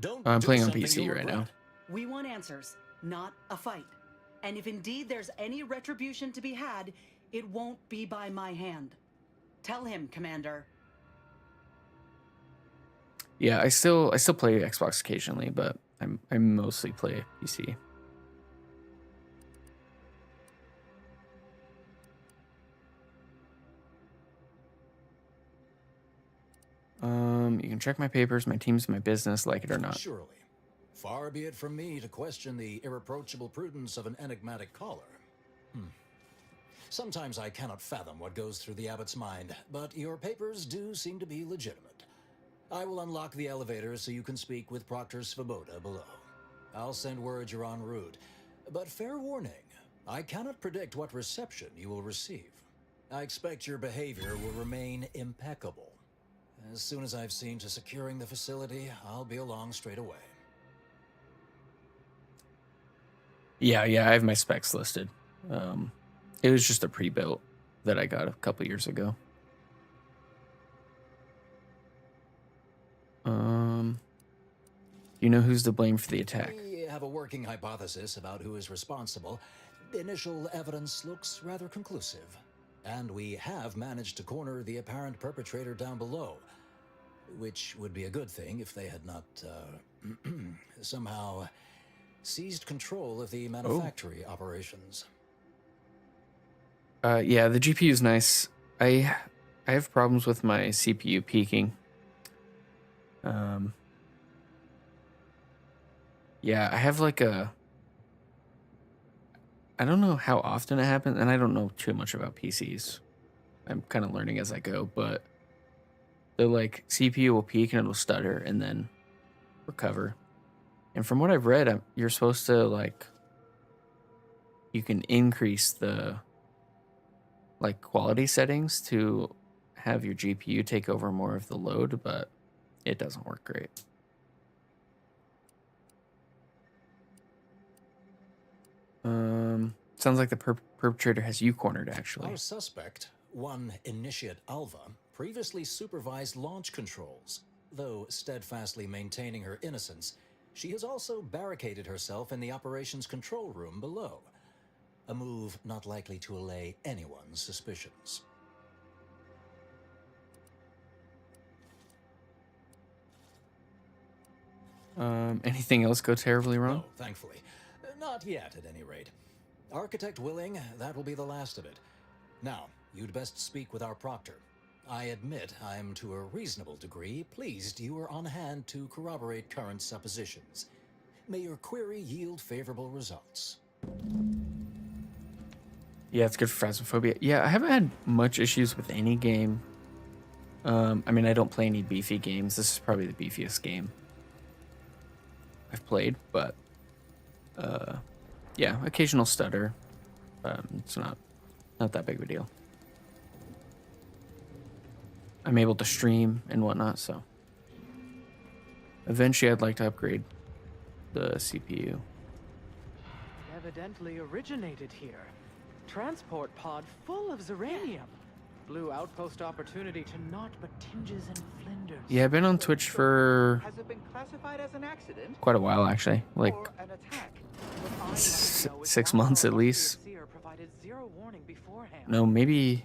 Don't. I'm playing on something PC you'll right now. regret. We want answers, not a fight. And if indeed there's any retribution to be had, it won't be by my hand. Tell him, Commander. yeah, I still play Xbox occasionally, but I mostly play PC. You can check my papers, my teams, my business, like it or not. Surely. Far be it from me to question the irreproachable prudence of an enigmatic caller. Sometimes I cannot fathom what goes through the abbot's mind, but your papers do seem to be legitimate. I will unlock the elevator so you can speak with Proctor Svoboda below. I'll send word you're en route, but fair warning, I cannot predict what reception you will receive. I expect your behavior will remain impeccable. As soon as I've seen to securing the facility, I'll be along straight away. Yeah, I have my specs listed. It was just a pre-built that I got a couple years ago. You know who's to blame for the attack? We have a working hypothesis about who is responsible, initial evidence looks rather conclusive. And we have managed to corner the apparent perpetrator down below, which would be a good thing if they had not, somehow seized control of the manufactory operations. Yeah, the GPU is nice. I have problems with my CPU peaking. Yeah, I have like a... I don't know how often it happens, and I don't know too much about PCs. I'm kind of learning as I go, but the like CPU will peak and it'll stutter and then recover. And from what I've read, you're supposed to like... You can increase the like quality settings to have your GPU take over more of the load, but it doesn't work great. Sounds like the perpetrator has you cornered, actually. Our suspect, one Initiate Alva, previously supervised launch controls. Though steadfastly maintaining her innocence, she has also barricaded herself in the operations control room below. A move not likely to allay anyone's suspicions. Anything else go terribly wrong? No, thankfully. Not yet, at any rate. Architect willing, that will be the last of it. Now, you'd best speak with our proctor. I admit I'm to a reasonable degree pleased you are on hand to corroborate current suppositions. May your query yield favorable results. Yeah, it's good for Phasmophobia. Yeah, I haven't had much issues with any game. I mean, I don't play any beefy games. This is probably the beefiest game I've played, but yeah, occasional stutter. It's not that big of a deal. I'm able to stream and whatnot, so eventually I'd like to upgrade the CPU. Evidently originated here. Transport pod full of Zeranium. Blue outpost opportunity to naught but tinges and flinders. Yeah, I've been on Twitch for Has it been classified as an accident? quite a while, actually. Like Or an attack? 6 months at least. Provided zero warning beforehand. No, maybe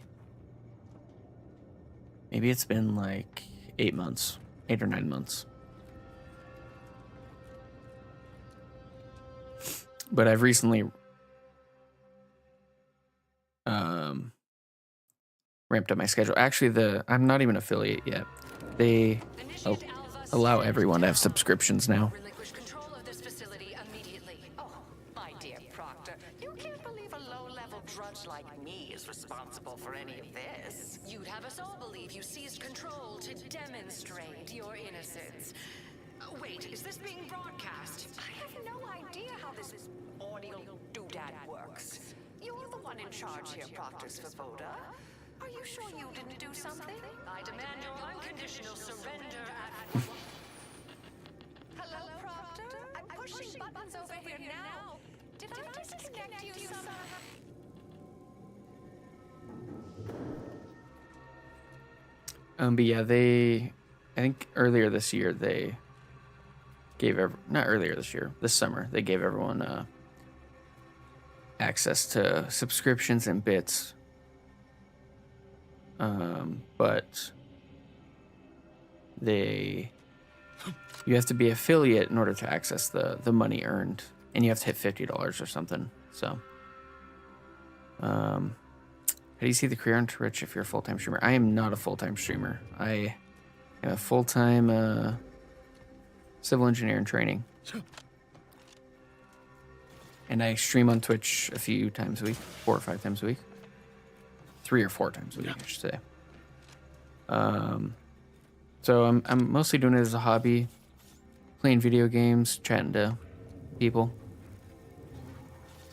it's been like 8 months, 8 or 9 months. But I've recently ramped up my schedule. Actually, I'm not even affiliate yet. They allow everyone to have subscriptions now. Relinquish control of this facility immediately. Oh, my dear Proctor, you can't believe a low-level drudge like me is responsible for any of this. You'd have us all believe you seized control to demonstrate your innocence. Wait, is this being broadcast? I have no idea how this audio doodad works. You're the one in charge here, Proctor Svoboda. Are you sure you didn't do something? I demand your unconditional surrender at... Hello, Proctor? I'm pushing buttons over here now. Did I disconnect you somehow? But yeah, I think earlier this year they gave not earlier this year, this summer they gave everyone access to subscriptions and bits. But you have to be affiliate in order to access the money earned, and you have to hit $50 or something. So, how do you see the career on Twitch if you're a full-time streamer? I am not a full-time streamer. I am a full-time civil engineer in training, and I stream on Twitch a few times a week, 4 or 5 times a week. 3 or 4 times a week, I should say. So I'm mostly doing it as a hobby, playing video games, chatting to people.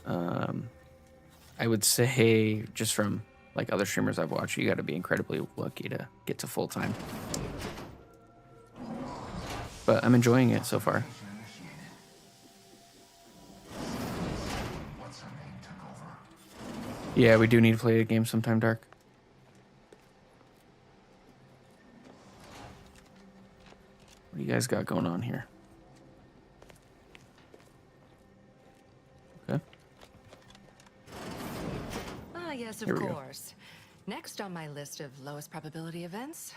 I would say, just from like other streamers I've watched, you got to be incredibly lucky to get to full time. But I'm enjoying it so far. Yeah, we do need to play a game sometime, Dark. What do you guys got going on here? Yes, Here of we go. course. Next on my list of lowest probability events,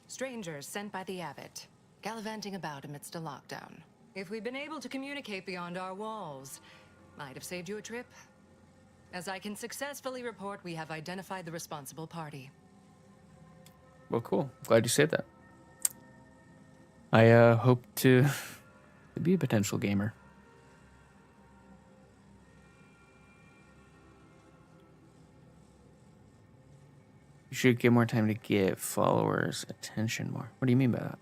strangers sent by the abbot, gallivanting about amidst a lockdown. If we'd been able to communicate beyond our walls, might have saved you a trip. As I can successfully report, we have identified the responsible party. Well, cool. Glad you said that. I hope to be a potential gamer. You should give more time to get followers' attention more. What do you mean by that?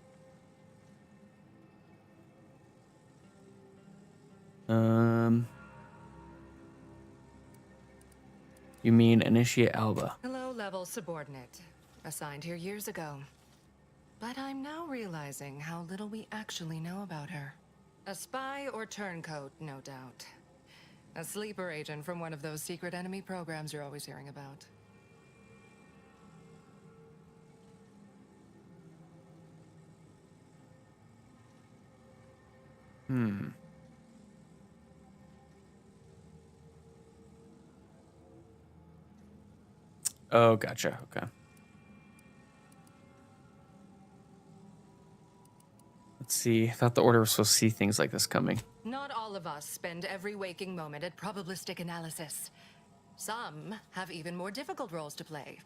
You mean Initiate Alba? A low-level subordinate, assigned here years ago. But I'm now realizing how little we actually know about her. A spy or turncoat, no doubt. A sleeper agent from one of those secret enemy programs you're always hearing about. Oh, gotcha. Okay. Let's see. I thought the Order was supposed to see things like this coming. Not all of us spend every waking moment at probabilistic analysis. Some have even more difficult roles to play.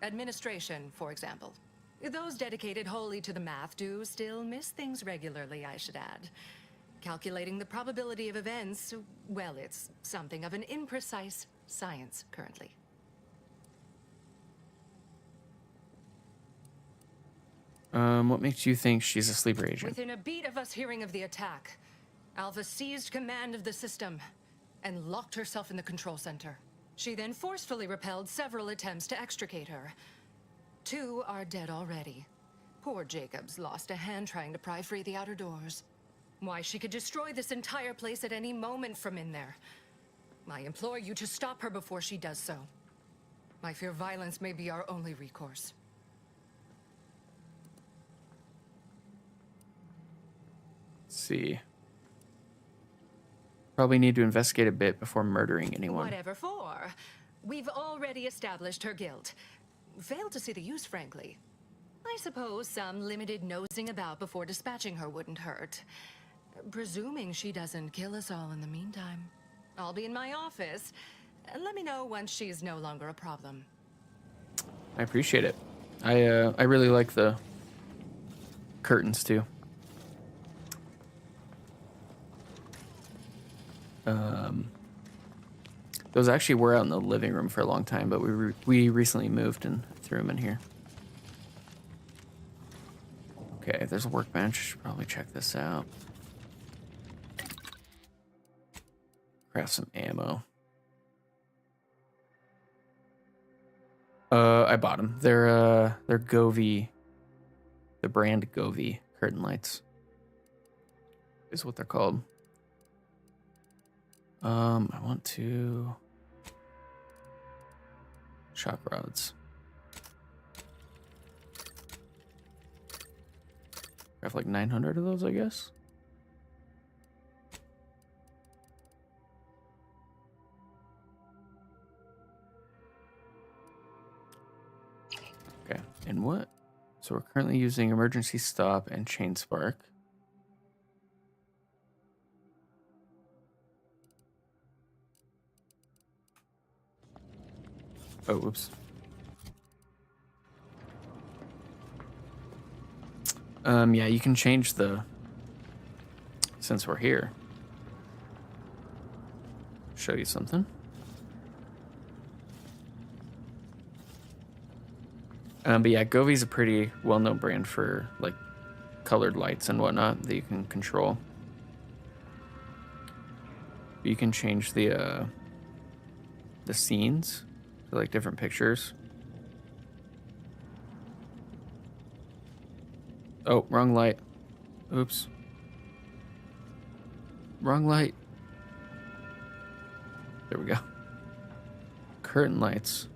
Administration, for example. Those dedicated wholly to the math do still miss things regularly, I should add. Calculating the probability of events, well, it's something of an imprecise science currently. What makes you think she's a sleeper agent? Within a beat of us hearing of the attack, Alpha seized command of the system and locked herself in the control center. She then forcefully repelled several attempts to extricate her. 2 are dead already. Poor Jacobs lost a hand trying to pry free the outer doors. Why, she could destroy this entire place at any moment from in there. I implore you to stop her before she does so. I fear violence may be our only recourse. Let's see. Probably need to investigate a bit before murdering anyone. Whatever for. We've already established her guilt. Failed to see the use, frankly. I suppose some limited nosing about before dispatching her wouldn't hurt. Presuming she doesn't kill us all in the meantime. I'll be in my office. Let me know once she's no longer a problem. I appreciate it. I really like the curtains too. Those actually were out in the living room for a long time, but we recently moved and threw them in here. Okay, there's a workbench. Should probably check this out. Craft some ammo. I bought them. They're Govee, the brand Govee curtain lights is what they're called. I want to shock rods. I have like 900 of those, I guess. Okay, and what? So we're currently using emergency stop and chain spark. Oh, whoops. Yeah, you can change the, since we're here, show you something. But yeah, Govee's a pretty well-known brand for like colored lights and whatnot that you can control. You can change the scenes to like different pictures. Oh, wrong light. Oops. Wrong light. There we go. Curtain lights.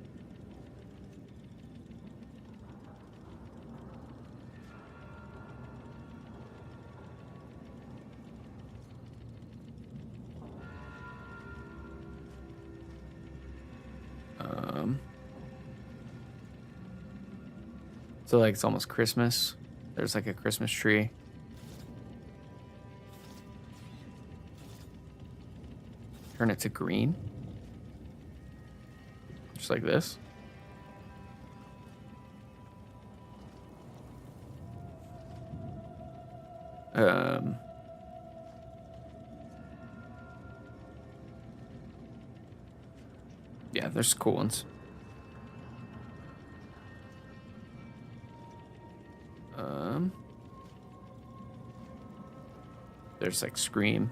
So like it's almost Christmas. There's like a Christmas tree. Turn it to green. Just like this. Yeah, there's cool ones. There's like Scream.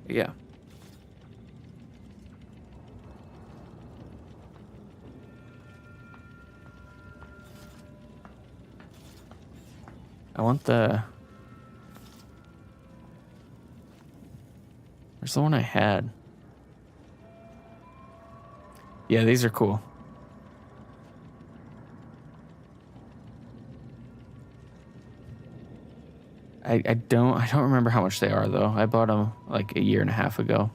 Yeah. I want the... Where's the one I had? Yeah, these are cool. I don't remember how much they are though. I bought them like a year and a half ago.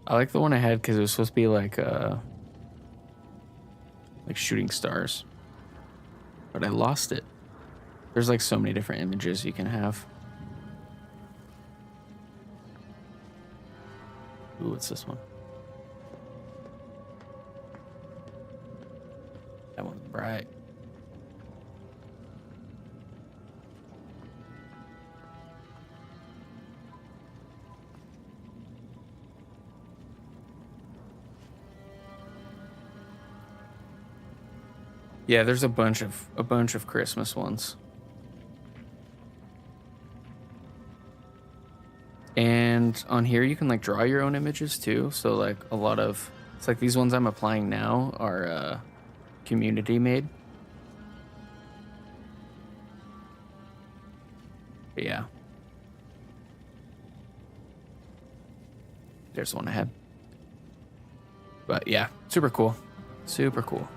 I like the one I had because it was supposed to be like shooting stars, but I lost it. There's like so many different images you can have. Ooh, what's this one? That one's bright. Yeah, there's a bunch of Christmas ones. And on here you can like draw your own images too. So like a lot of it's like these ones I'm applying now are community made. But yeah. There's the one I had. But yeah, super cool. Super cool.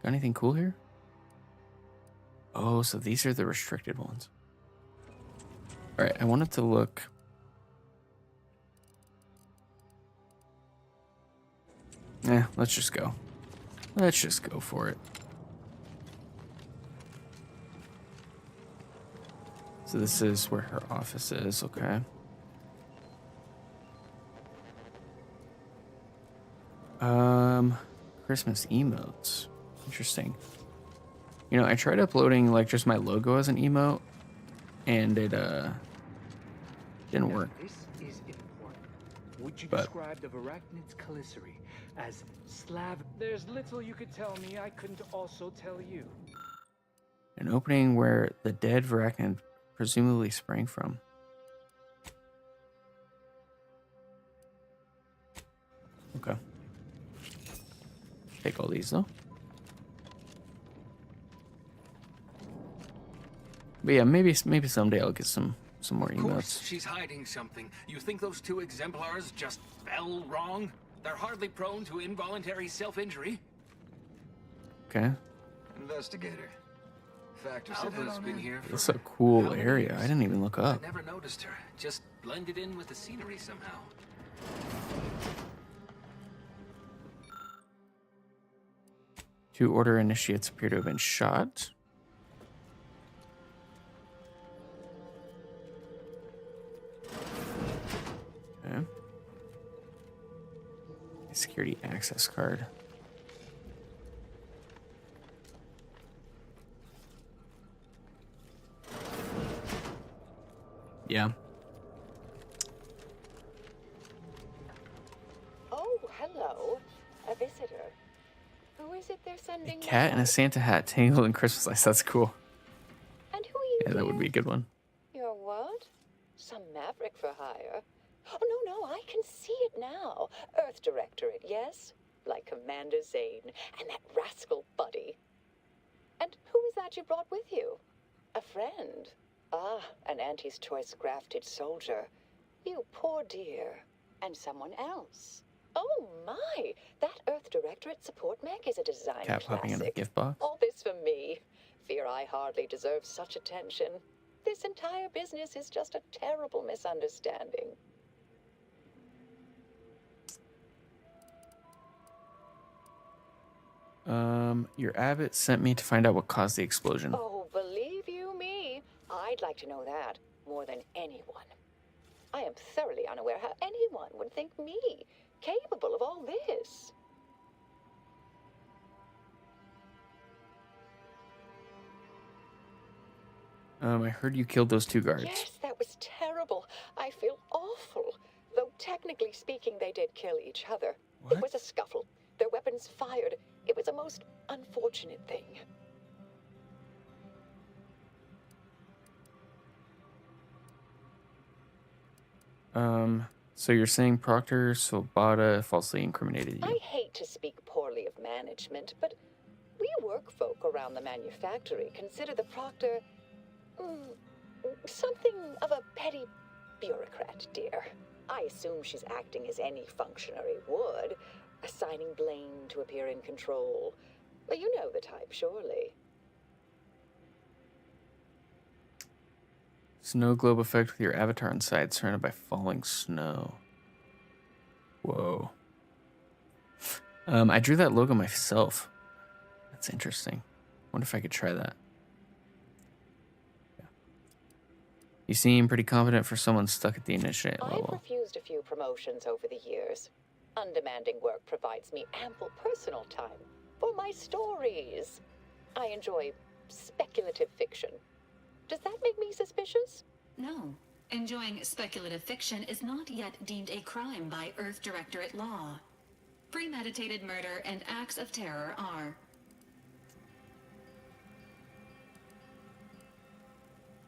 Got anything cool here? Oh, so these are the restricted ones. All right, I wanted to look. Let's just go. Let's just go for it. So this is where her office is, okay. Christmas emotes. Interesting. You know, I tried uploading like just my logo as an emote and it didn't work. This is important. Would you But describe the Varachnid's Caliceri as Slav? There's little you could tell me I couldn't also tell you. an opening where the dead Varachnid presumably sprang from. Okay. Take all these though. But yeah, maybe someday I'll get some more Of course, emotes. she's hiding something. You think those two exemplars just fell wrong? They're hardly prone to involuntary self-injury. Okay. Investigator. Factor said Alva's been here It's for a cool how many area. years? I didn't even look up. I never noticed her. Just blended in with the scenery somehow. Two Order initiates appear to have been shot. Okay. Security access card. Yeah. Oh, hello. A visitor. Who is it they're sending? Cat in a Santa hat tangled in Christmas lights. That's cool. And who are you? Yeah, that would be a good one. You're what? Some maverick for hire? Oh, no, I can see it now. Earth Directorate, yes? like Commander Zane and that rascal Buddy. And who is that you brought with you? A friend. Ah, an Auntie's choice grafted soldier. You poor dear. And someone else. Oh my! That Earth Directorate support mech is a design Cat popping out of the classic. gift box. All this for me. Fear I hardly deserve such attention. This entire business is just a terrible misunderstanding. Your abbot sent me to find out what caused the explosion. Oh, believe you me, I'd like to know that more than anyone. I am thoroughly unaware how anyone would think me capable of all this. I heard you killed those 2 guards. Yes, that was terrible. I feel awful. Though technically speaking, they did kill each other. What? It was a scuffle. Their weapons fired. It was a most unfortunate thing. So you're saying Proctor Svoboda falsely incriminated you? I hate to speak poorly of management, but we work folk around the manufactory consider the proctor something of a petty bureaucrat, dear. I assume she's acting as any functionary would, assigning blame to appear in control. Well, you know the type, surely. Snow globe effect with your avatar inside, surrounded by falling snow. Whoa. I drew that logo myself. That's interesting. Wonder if I could try that. Yeah. You seem pretty confident for someone stuck at the initiate I've level. refused a few promotions over the years. Undemanding work provides me ample personal time for my stories. I enjoy speculative fiction. Does that make me suspicious? No. Enjoying speculative fiction is not yet deemed a crime by Earth Directorate law. Premeditated murder and acts of terror are.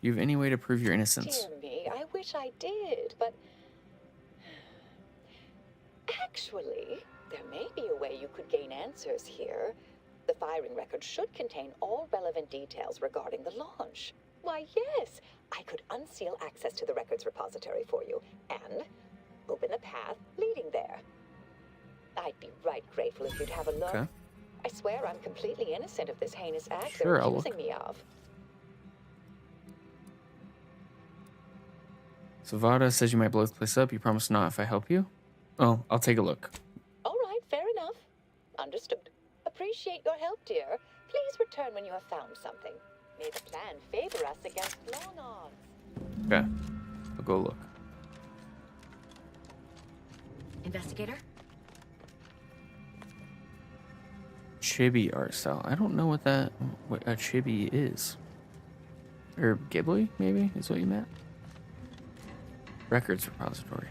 You have any way to prove your innocence? Dear me, I wish I did, but... Actually, there may be a way you could gain answers here. The firing record should contain all relevant details regarding the launch. Why, yes, I could unseal access to the records repository for you and open a path leading there. I'd be right grateful if you'd have a look. Okay. I swear I'm completely innocent of this heinous act Sure, they're I'll accusing look. me of. Savada says you might blow this place up. You promise not if I help you? Oh, I'll take a look. All right, fair enough. Understood. Appreciate your help, dear. Please return when you have found something. May the plan favor us against long odds. Okay. I'll go look. Investigator? Chibi art style. I don't know what a chibi is. Or Ghibli, maybe, is what you meant? Records repository.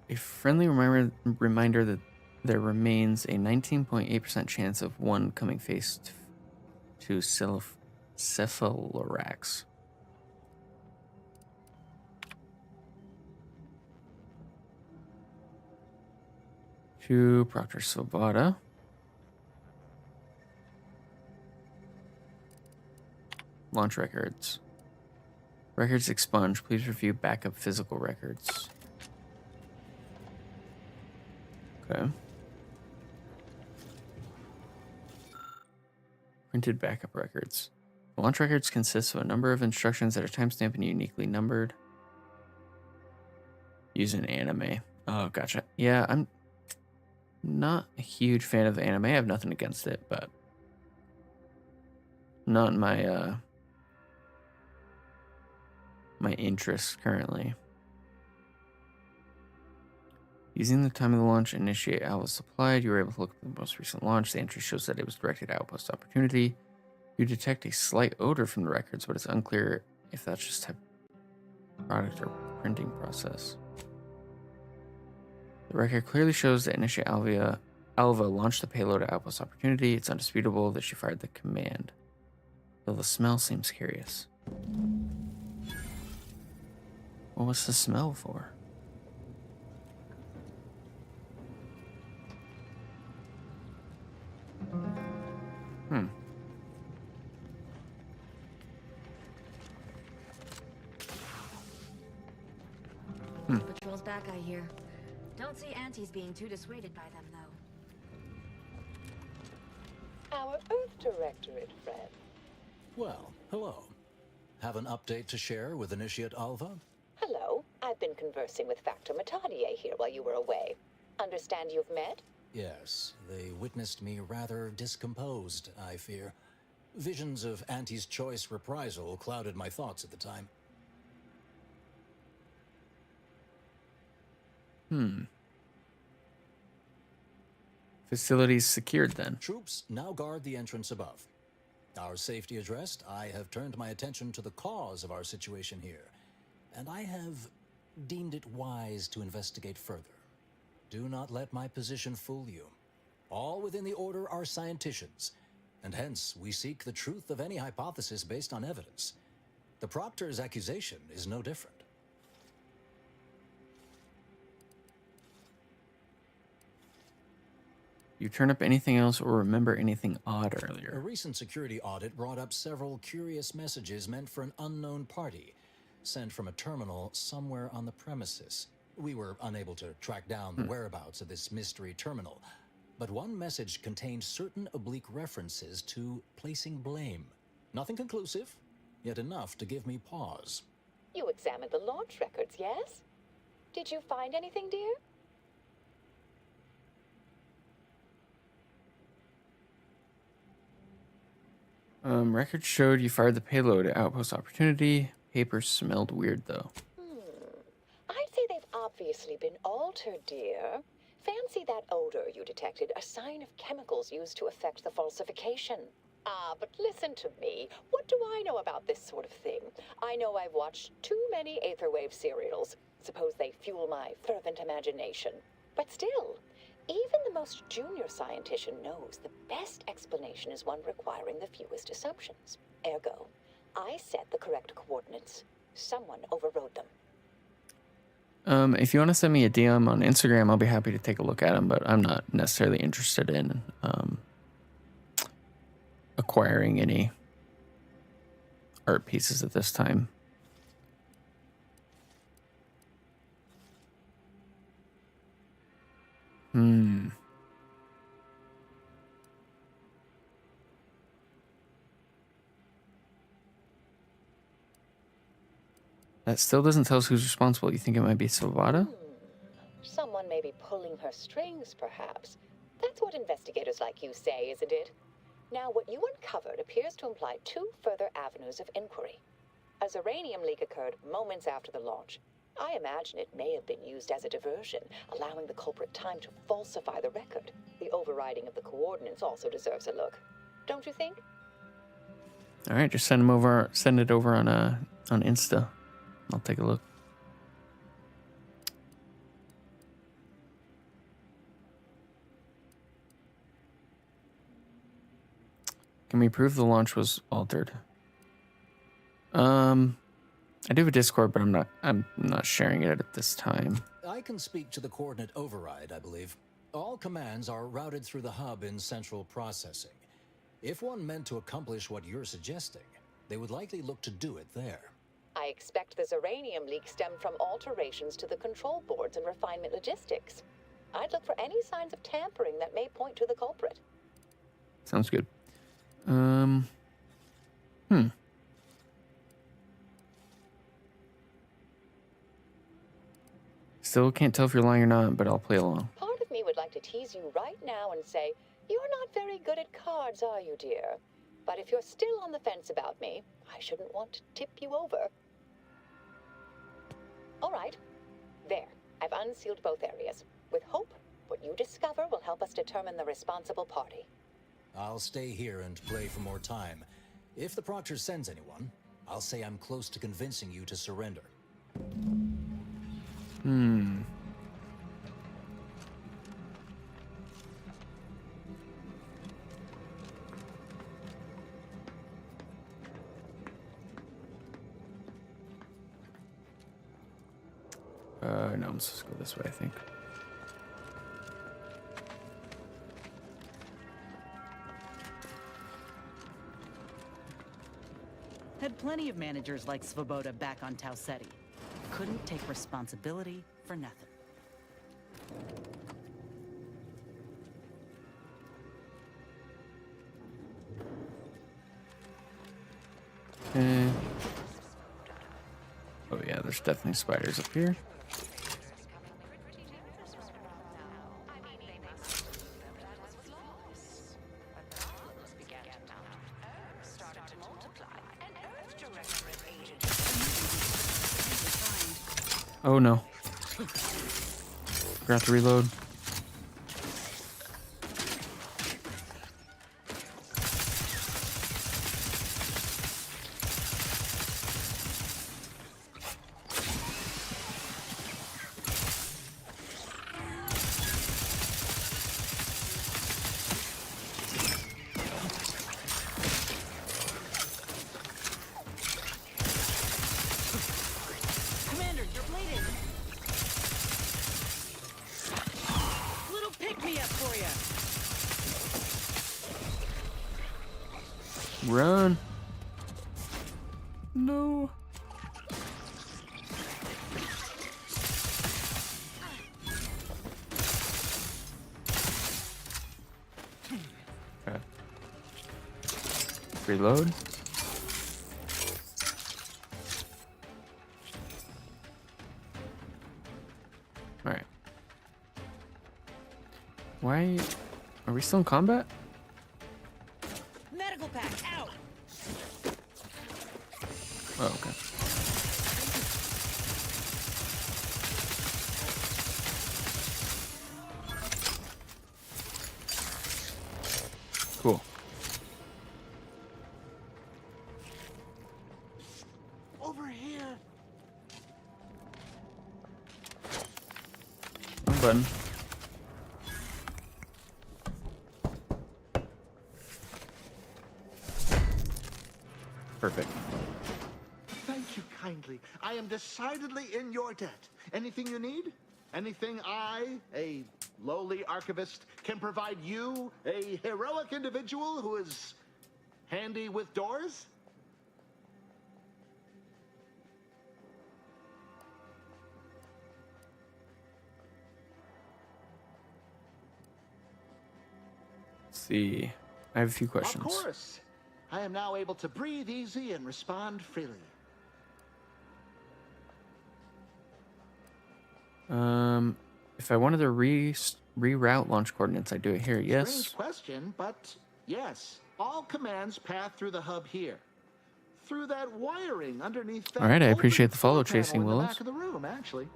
A friendly reminder that there remains a 19.8% chance of one coming face to Cephalorax. To Proctor Svoboda. Launch records. Records expunged. Please review backup physical records. Okay. Printed backup records. Launch records consist of a number of instructions that are timestamped and uniquely numbered. Use an anime. Oh, gotcha. Yeah, I'm not a huge fan of the anime. I have nothing against it, but not in my my interests currently. Using the time of the launch, initiate out was supplied. You were able to look at the most recent launch. The entry shows that it was directed at Outpost Opportunity. You detect a slight odor from the records, but it's unclear if that's just a product or printing process. The record clearly shows that Initiate Alvia Alva launched the payload at Outpost Opportunity. It's undisputable that she fired the command, though the smell seems curious. What was the smell for? Patrol's back, I hear. Don't see Auntie's being too dissuaded by them, though. Our Earth Directorate friend. Well, hello. Have an update to share with Initiate Alva? Hello. I've been conversing with Factor Matadier here while you were away. Understand you've met? Yes, they witnessed me rather discomposed, I fear. Visions of Auntie's choice reprisal clouded my thoughts at the time. Facilities secured then. Troops now guard the entrance above. Our safety addressed, I have turned my attention to the cause of our situation here, and I have deemed it wise to investigate further. Do not let my position fool you. All within the Order are scienticians, and hence we seek the truth of any hypothesis based on evidence. The Proctor's accusation is no different. You turn up anything else or remember anything odd earlier? A recent security audit brought up several curious messages meant for an unknown party, sent from a terminal somewhere on the premises. We were unable to track down the whereabouts of this mystery terminal, but one message contained certain oblique references to placing blame. Nothing conclusive, yet enough to give me pause. You examined the launch records, yes? Did you find anything, dear? Records showed you fired the payload at Outpost Opportunity. Papers smelled weird, though. I'd say they've obviously been altered, dear. Fancy that odor you detected, a sign of chemicals used to affect the falsification. Ah, but listen to me. What do I know about this sort of thing? I know I've watched too many Aetherwave serials. Suppose they fuel my fervent imagination. But still, even the most junior scientician knows the best explanation is one requiring the fewest assumptions. Ergo, I set the correct coordinates. Someone overrode them. If you want to send me a DM on Instagram, I'll be happy to take a look at them, but I'm not necessarily interested in acquiring any art pieces at this time. That still doesn't tell us who's responsible. You think it might be Savada? Someone may be pulling her strings, perhaps. That's what investigators like you say, isn't it? Now, what you uncovered appears to imply two further avenues of inquiry. A Zeranium leak occurred moments after the launch. I imagine it may have been used as a diversion, allowing the culprit time to falsify the record. The overriding of the coordinates also deserves a look. Don't you think? All right, just send it over on Insta. I'll take a look. Can we prove the launch was altered? I do have a Discord, but I'm not sharing it at this time. I can speak to the coordinate override, I believe. All commands are routed through the hub in central processing. If one meant to accomplish what you're suggesting, they would likely look to do it there. I expect the Zeranium leak stemmed from alterations to the control boards and refinement logistics. I'd look for any signs of tampering that may point to the culprit. Sounds good. Still can't tell if you're lying or not, but I'll play along. Part of me would like to tease you right now and say, you're not very good at cards, are you, dear? But if you're still on the fence about me, I shouldn't want to tip you over. All right. There. I've unsealed both areas. With hope, what you discover will help us determine the responsible party. I'll stay here and play for more time. If the Proctor sends anyone, I'll say I'm close to convincing you to surrender. no, I'm supposed to go this way, I think. Had plenty of managers like Svoboda back on Tau Ceti. Couldn't take responsibility for nothing. Okay. Oh yeah, there's definitely spiders up here. Oh no. Forgot to reload. Commander, you're bleeding. Little pick-me-up for you. Run. No. Okay. Reload. All right. Why are we still in combat? Medical pack out. Oh, okay. Cool. Over here. One button. Perfect. Thank you kindly. I am decidedly in your debt. Anything you need? Anything I, a lowly archivist, can provide you, a heroic individual who is handy with doors? Let's see. I have a few questions. Of course. I am now able to breathe easy and respond freely. If I wanted to reroute launch coordinates, I do it here. Yes. Strange question, but yes. All commands pass through the hub here. Through that wiring underneath that All right, I open appreciate the follow, floor panel Chasing in the Willows. back of the room, actually.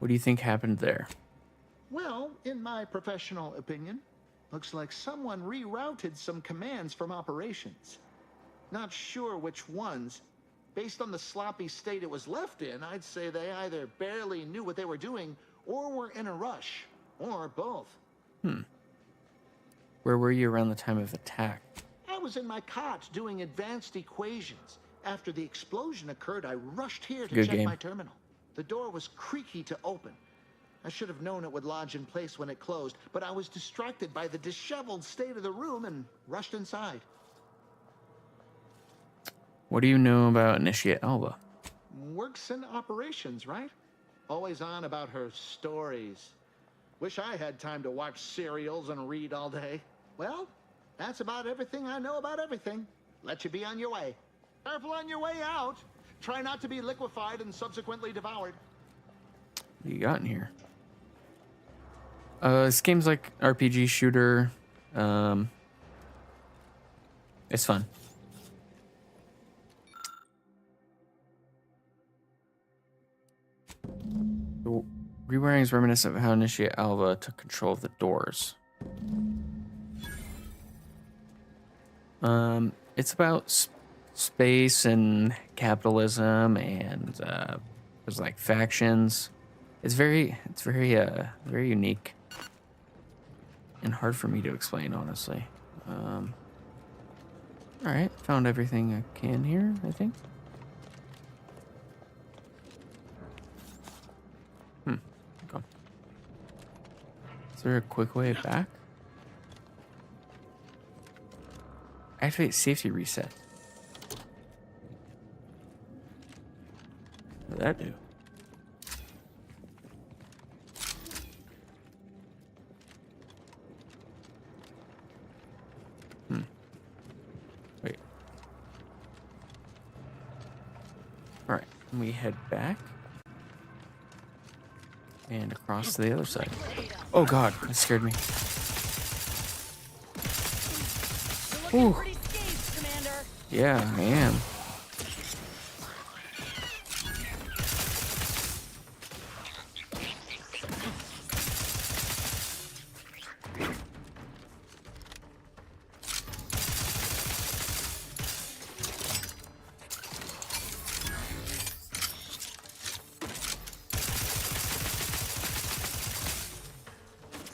What do you think happened there? Well, in my professional opinion, looks like someone rerouted some commands from operations. Not sure which ones. Based on the sloppy state it was left in, I'd say they either barely knew what they were doing or were in a rush, or both. Where were you around the time of attack? I was in my cot doing advanced equations. After the explosion occurred, I rushed here to Good check game. my terminal. The door was creaky to open. I should have known it would lodge in place when it closed, but I was distracted by the disheveled state of the room and rushed inside. What do you know about Initiate Alba? Works in operations, right? Always on about her stories. Wish I had time to watch serials and read all day. Well, that's about everything I know about everything. Let you be on your way. Careful on your way out. Try not to be liquefied and subsequently devoured. What do you got in here? This game's like RPG shooter. It's fun. The rewiring is reminiscent of how Initiate Alba took control of the doors. It's about space and capitalism, and there's like factions. It's very unique and hard for me to explain, honestly. Alright, found everything I can here, I think. Okay. Is there a quick way back? Activate safety reset. What did that do? Wait. Alright, we head back. And across to the other side. Oh god, that scared me. Ooh. Yeah, I am.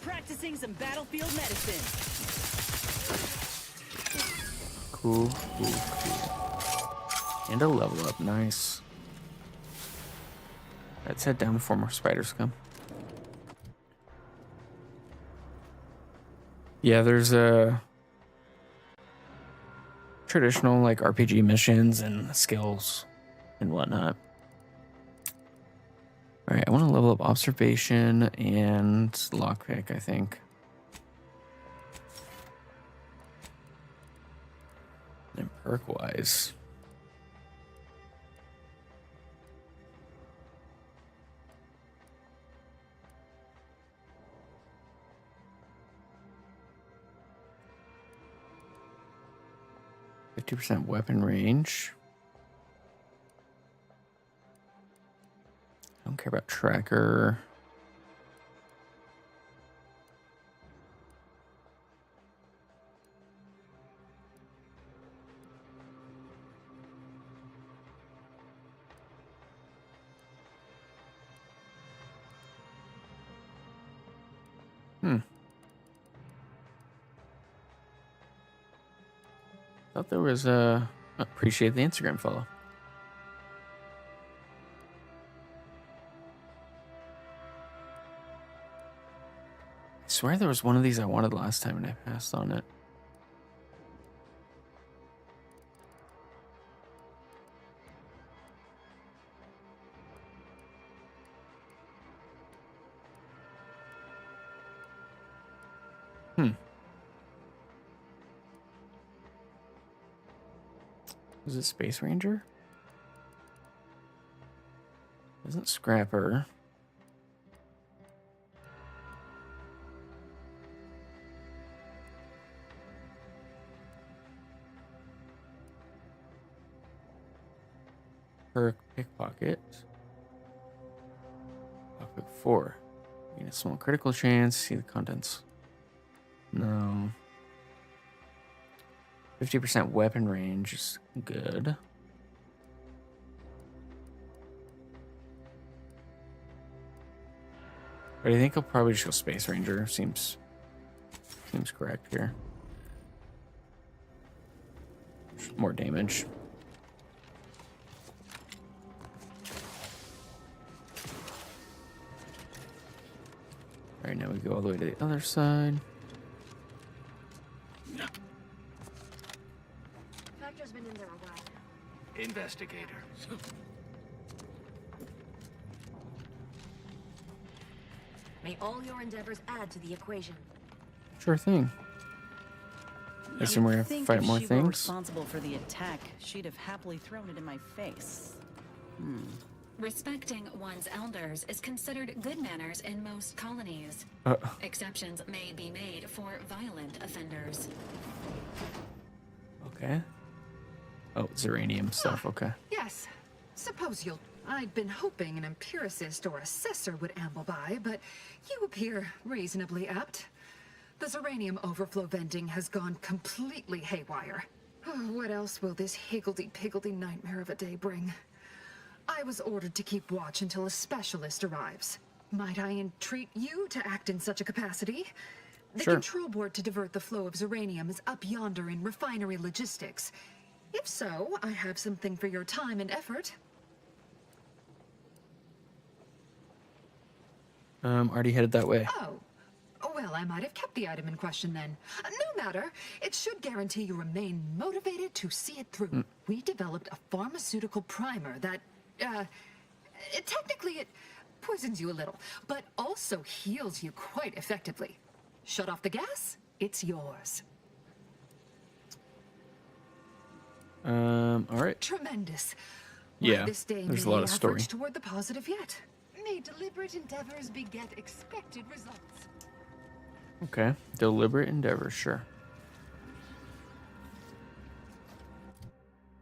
Practicing some battlefield medicine. Cool. And a level up, nice. Let's head down before more spiders come. Yeah, there's traditional like RPG missions and skills and whatnot. Alright, I want to level up observation and lockpick, I think. And perk-wise. %50 weapon range. I don't care about tracker. Thought there was a appreciate the Instagram follow. I swear there was one of these I wanted last time and I passed on it. Was it Space Ranger? Isn't Scrapper? Perk Pickpocket. Lockpick 4. Gain a small critical chance. See the contents. No. 50% weapon range is good. But I think I'll probably just go Space Ranger. Seems correct here. More damage. Alright, now we go all the way to the other side. Factor's been in there a while. Investigator. May all your endeavors add to the equation. Sure thing. I assume we're gonna have to fight more If she were things. responsible for the attack, she'd have happily thrown it in my face. Respecting one's elders is considered good manners in most colonies. Exceptions may be made for violent offenders. Okay. Oh, Zeranium stuff, okay. Yes. Suppose you'll... I'd been hoping an empiricist or assessor would amble by, but you appear reasonably apt. The Zeranium overflow vending has gone completely haywire. Oh, what else will this higgledy-piggledy nightmare of a day bring? I was ordered to keep watch until a specialist arrives. Might I entreat you to act in such a capacity? The Sure. control board to divert the flow of Zeranium is up yonder in refinery logistics. If so, I have something for your time and effort. Already headed that way. Oh. Well, I might have kept the item in question then. No matter. It should guarantee you remain motivated to see it through. We developed a pharmaceutical primer that, technically it poisons you a little, but also heals you quite effectively. Shut off the gas, it's yours. All right. Tremendous. Yeah, Why this day there's a may lot of story. average toward the positive yet. May deliberate endeavors beget expected results. Okay. Deliberate endeavor, sure.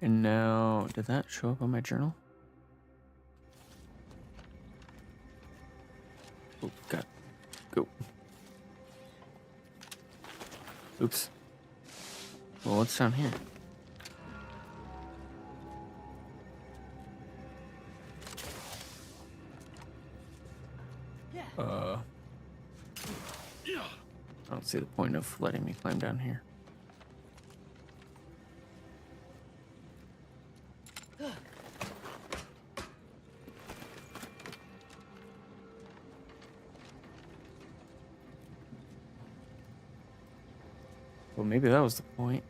And now, did that show up on my journal? Oh, God. Go. Oops. Well, what's down here? I don't see the point of letting me climb down here. Well, maybe that was the point.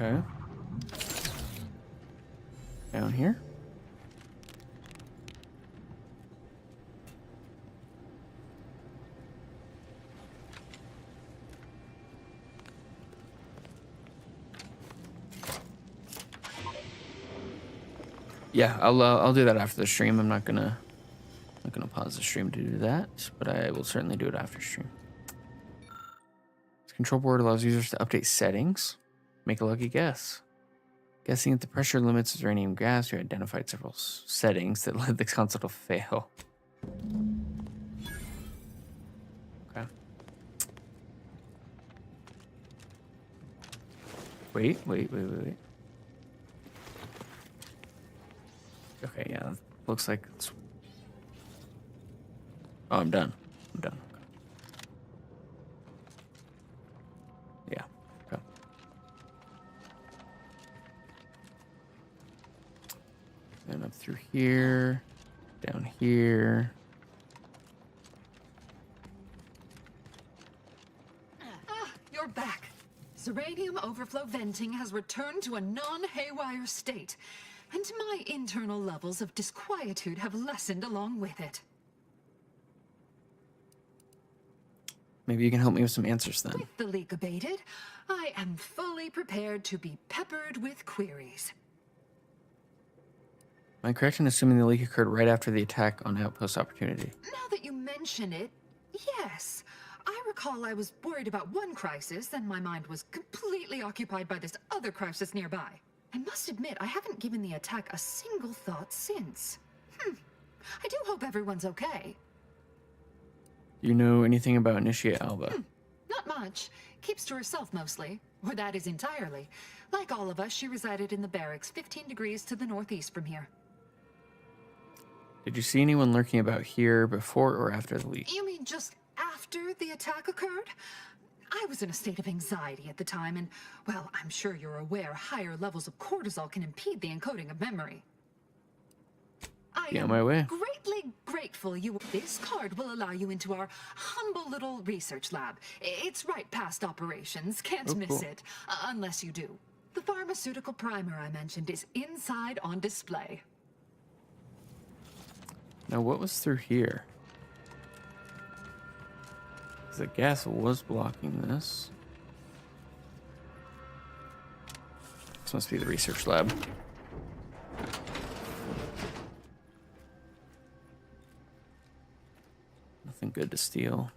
Okay. Down here. Yeah, I'll do that after the stream. I'm not gonna pause the stream to do that, but I will certainly do it after stream. This control board allows users to update settings. Make a lucky guess. Guessing at the pressure limits of uranium gas, you identified several settings that led the console to fail. Okay. Wait. Okay, yeah, looks like it's... Oh, I'm done. Okay. Yeah, okay. Then up through here, down here. You're back. Zeranium overflow venting has returned to a non-haywire state, and my internal levels of disquietude have lessened along with it. Maybe you can help me with some answers then. With the leak abated, I am fully prepared to be peppered with queries. Am I correct in assuming the leak occurred right after the attack on Outpost Opportunity? Now that you mention it, yes. I recall I was worried about one crisis, and my mind was completely occupied by this other crisis nearby. I must admit, I haven't given the attack a single thought since. I do hope everyone's okay. Do you know anything about Initiate Alba? Not much. Keeps to herself mostly. Or that is entirely. Like all of us, she resided in the barracks 15 degrees to the northeast from here. Did you see anyone lurking about here before or after the leak? You mean just after the attack occurred? I was in a state of anxiety at the time, and, well, I'm sure you're aware higher levels of cortisol can impede the encoding of memory. I Be on my way. Greatly grateful you... This card will allow you into our humble little research lab. It's right past operations. Can't miss cool. it. Unless you do. The pharmaceutical primer I mentioned is inside on display. Now, what was through here? The gas was blocking this. This must be the research lab. Nothing good to steal.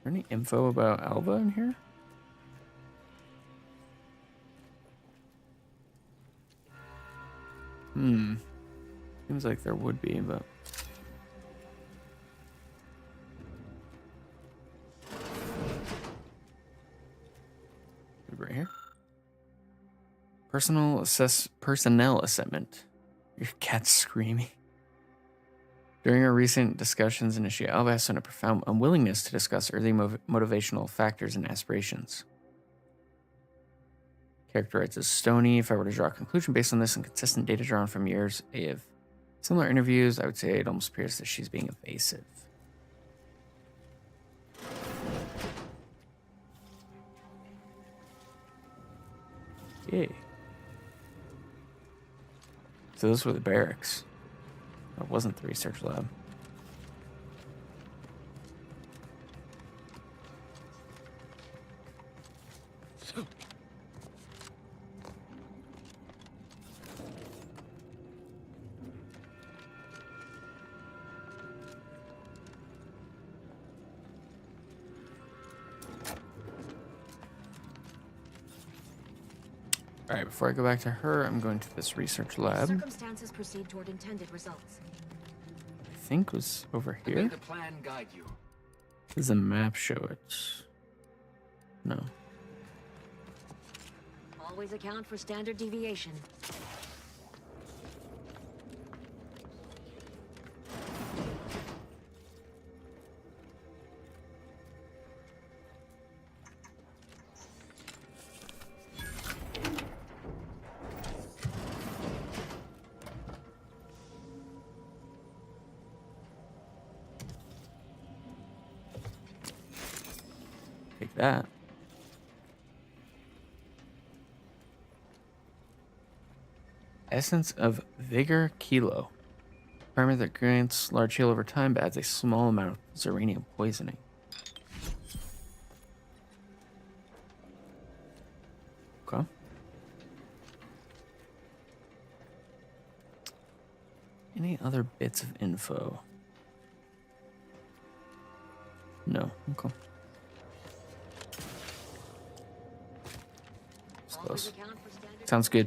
there any info about Alva in here? Seems like there would be, but... Right here. Personnel assessment. Your cat's screaming. During our recent discussions, Initiate Alva has shown a profound unwillingness to discuss early motivational factors and aspirations. Characterized as stony. If I were to draw a conclusion based on this and consistent data drawn from years of similar interviews, I would say it almost appears that she's being evasive. Yay. So those were the barracks. It wasn't the research lab. All right, before I go back to her, I'm going to this research lab. Circumstances proceed toward intended results. I think was over here. May the plan guide you. Does the map show it? No. Always account for standard deviation. Take that. Essence of Vigor Kilo. Primer that grants large heal over time but adds a small amount of Zeranium poisoning. Okay. Any other bits of info? No. Okay. Close. Sounds good.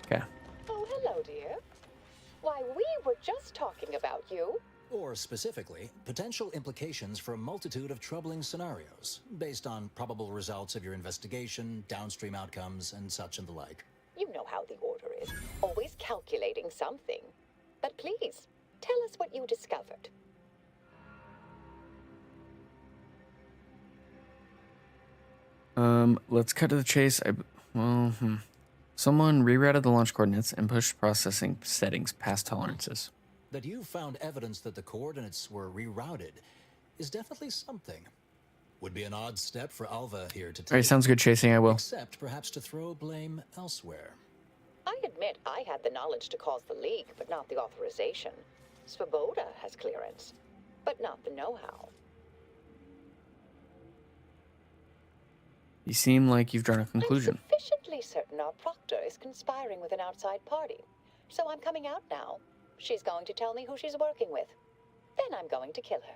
Okay. Oh, hello, dear. Why, we were just talking about you. Or specifically, potential implications for a multitude of troubling scenarios, based on probable results of your investigation, downstream outcomes, and such and the like. You know how the Order is, always calculating something. But please, tell us what you discovered. Let's cut to the chase. Someone rerouted the launch coordinates and pushed processing settings past tolerances. That you found evidence that the coordinates were rerouted is definitely something. Would be an odd step for Alva here to take. All right, sounds good, Chasing. I will. Except perhaps to throw blame elsewhere. I admit I had the knowledge to cause the leak, but not the authorization. Svoboda has clearance, but not the know-how. You seem like you've drawn a conclusion. I'm sufficiently certain our proctor is conspiring with an outside party. So I'm coming out now. She's going to tell me who she's working with. Then I'm going to kill her.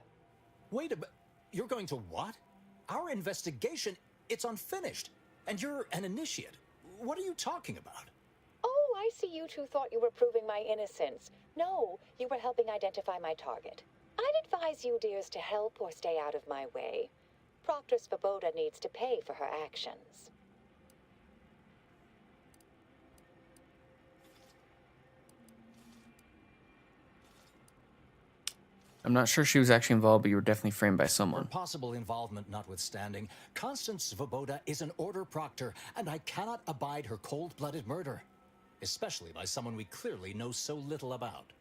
Wait a minute. You're going to what? Our investigation, it's unfinished. And you're an initiate. What are you talking about? Oh, I see you two thought you were proving my innocence. No, you were helping identify my target. I'd advise you dears to help or stay out of my way. Proctor Svoboda needs to pay for her actions. I'm not sure she was actually involved, but you were definitely framed by someone. Her possible involvement notwithstanding, Constance Svoboda is an Order Proctor, and I cannot abide her cold-blooded murder. Especially by someone we clearly know so little about.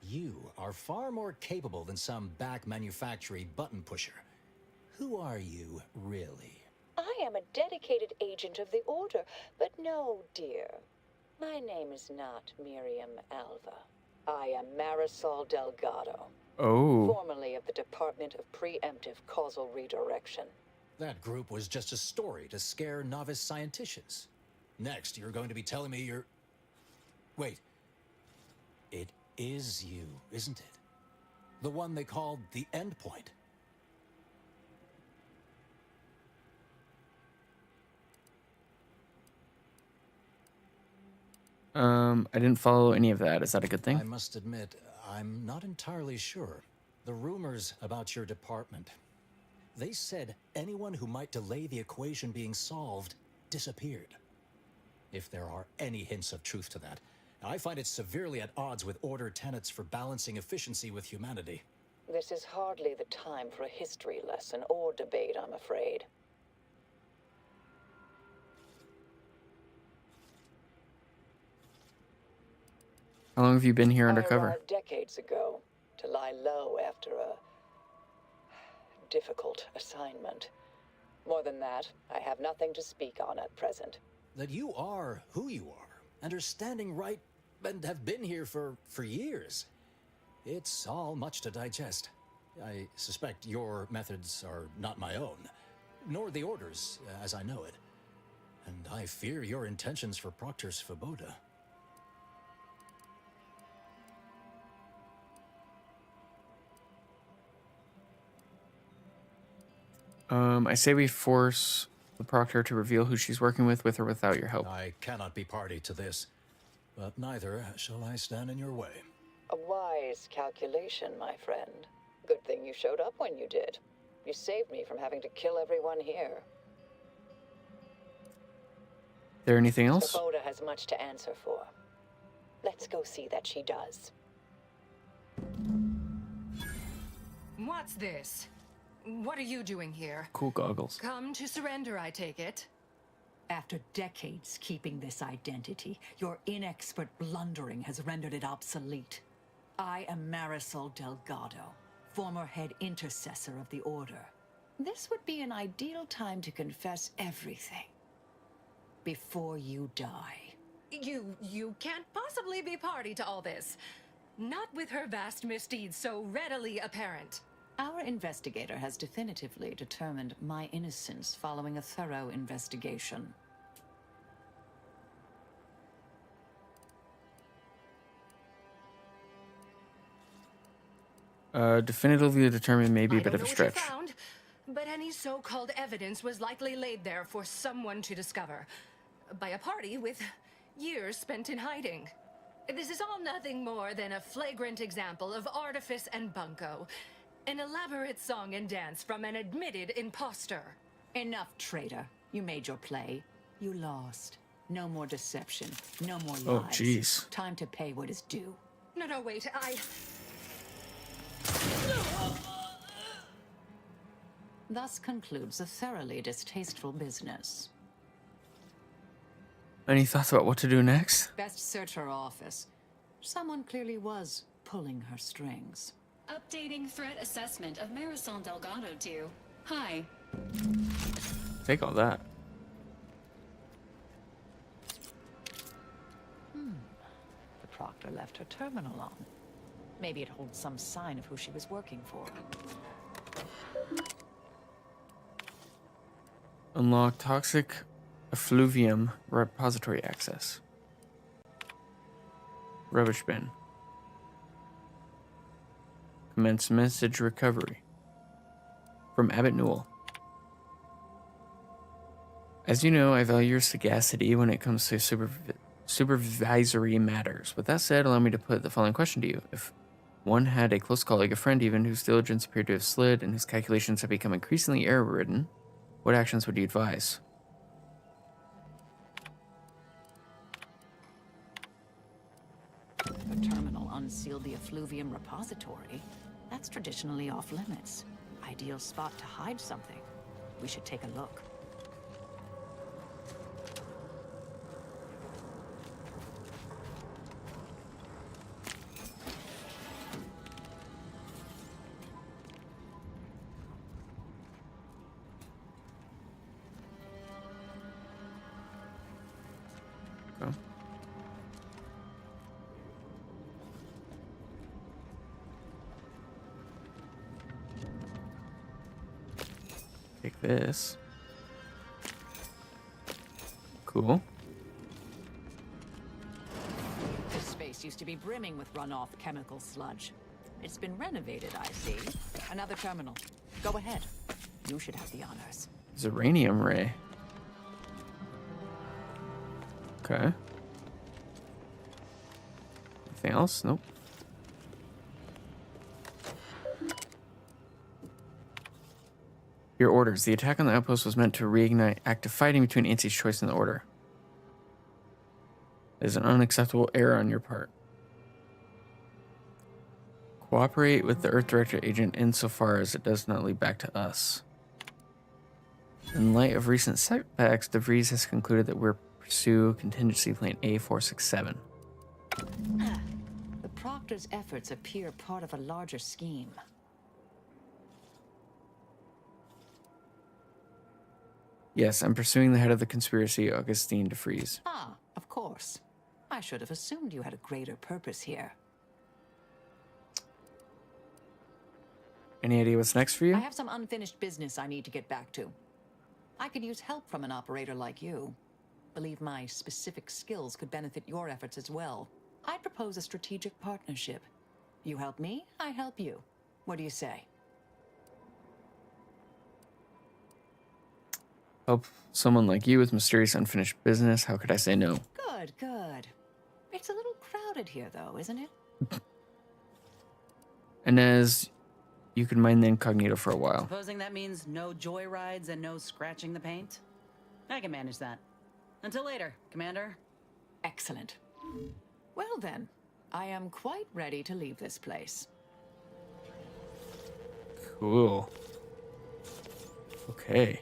You are far more capable than some back-manufactory button pusher. Who are you, really? I am a dedicated agent of the Order, but no, dear. My name is not Miriam Alva. I am Marisol Delgado. Oh. Formerly of the Department of Preemptive Causal Redirection. That group was just a story to scare novice scienticians. Next, you're going to be telling me you're... Wait. It is you, isn't it? The one they called the Endpoint. I didn't follow any of that. Is that a good thing? I must admit, I'm not entirely sure. The rumors about your department. They said anyone who might delay the equation being solved disappeared. If there are any hints of truth to that, I find it severely at odds with Order tenets for balancing efficiency with humanity. This is hardly the time for a history lesson or debate, I'm afraid. How long have you been here I undercover? arrived decades ago to lie low after a difficult assignment. More than that, I have nothing to speak on at present. That you are who you are, and are standing right, and have been here for years. It's all much to digest. I suspect your methods are not my own, nor the Order's, as I know it. And I fear your intentions for Proctor Svoboda. I say we force the Proctor to reveal who she's working with or without your help. I cannot be party to this, but neither shall I stand in your way. A wise calculation, my friend. Good thing you showed up when you did. You saved me from having to kill everyone here. There anything else? Svoboda has much to answer for. Let's go see that she does. What's this? What are you doing here? Cool goggles. Come to surrender, I take it. After decades keeping this identity, your inexpert blundering has rendered it obsolete. I am Marisol Delgado, former head intercessor of the Order. This would be an ideal time to confess everything before you die. You can't possibly be party to all this. Not with her vast misdeeds so readily apparent. Our investigator has definitively determined my innocence following a thorough investigation. Definitively determined may be a bit of a I don't know stretch. what you found, but any so-called evidence was likely laid there for someone to discover. By a party with years spent in hiding. This is all nothing more than a flagrant example of artifice and bunco. An elaborate song and dance from an admitted imposter. Enough, traitor. You made your play. You lost. No more deception. No more lies. Oh, jeez. Time to pay what is due. No, wait, Thus concludes a thoroughly distasteful business. Any thoughts about what to do next? Best search her office. Someone clearly was pulling her strings. Updating threat assessment of Marisol Delgado to hi. Take all that. The Proctor left her terminal on. Maybe it holds some sign of who she was working for. Unlock toxic effluvium repository access. Rubbish bin. Commence message recovery. From Abbott Newell. As you know, I value your sagacity when it comes to supervisory matters. With that said, allow me to put the following question to you. If one had a close colleague, a friend even, whose diligence appeared to have slid and whose calculations have become increasingly error-ridden, what actions would you advise? The terminal unsealed the effluvium repository. That's traditionally off limits. Ideal spot to hide something. We should take a look. Okay. Take this. Cool. This space used to be brimming with runoff chemical sludge. It's been renovated, I see. Another terminal. Go ahead. You should have the honors. Zeranium ray. Okay. Anything else? Nope. Your orders. The attack on the outpost was meant to reignite active fighting between Ansie's choice and the Order. It is an unacceptable error on your part. Cooperate with the Earth Director agent insofar as it does not lead back to us. In light of recent setbacks, DeVries has concluded that we're pursue contingency plan A467. The Proctor's efforts appear part of a larger scheme. Yes, I'm pursuing the head of the conspiracy, Augustine DeVries. Ah, of course. I should have assumed you had a greater purpose here. Any idea what's next for you? I have some unfinished business I need to get back to. I could use help from an operator like you. Believe my specific skills could benefit your efforts as well. I'd propose a strategic partnership. You help me, I help you. What do you say? Help someone like you with mysterious unfinished business. How could I say no? Good, good. It's a little crowded here, though, isn't it? Inez, you can mind the incognito for a while. Supposing that means no joyrides and no scratching the paint? I can manage that. Until later, Commander. Excellent. Well then, I am quite ready to leave this place. Cool. Okay.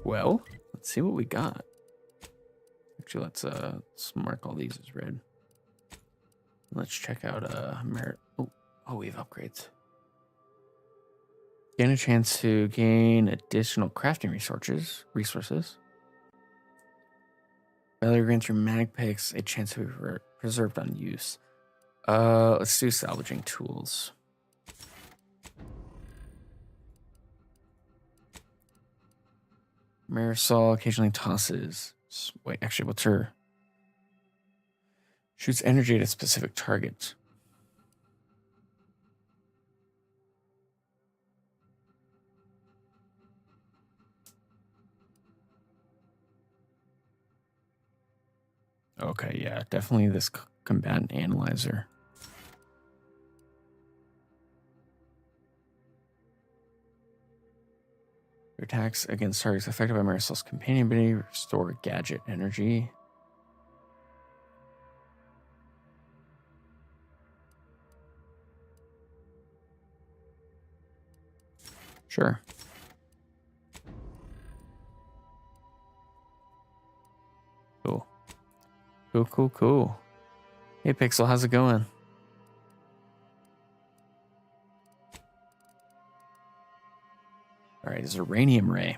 Well, let's see what we got. Actually, let's mark all these as red. Let's check out merit. Oh, we have upgrades. Gain a chance to gain additional crafting resources. Value grants your mag picks a chance to be preserved on use. Let's do salvaging tools. Marisol occasionally tosses. Wait, actually, what's her? Shoots energy at a specific target. Okay, yeah, definitely this combatant analyzer. Your attacks against targets affected by Marisol's companion ability restore gadget energy. Sure. Cool. Cool. Hey, Pixel, how's it going? All right, it's a uranium ray.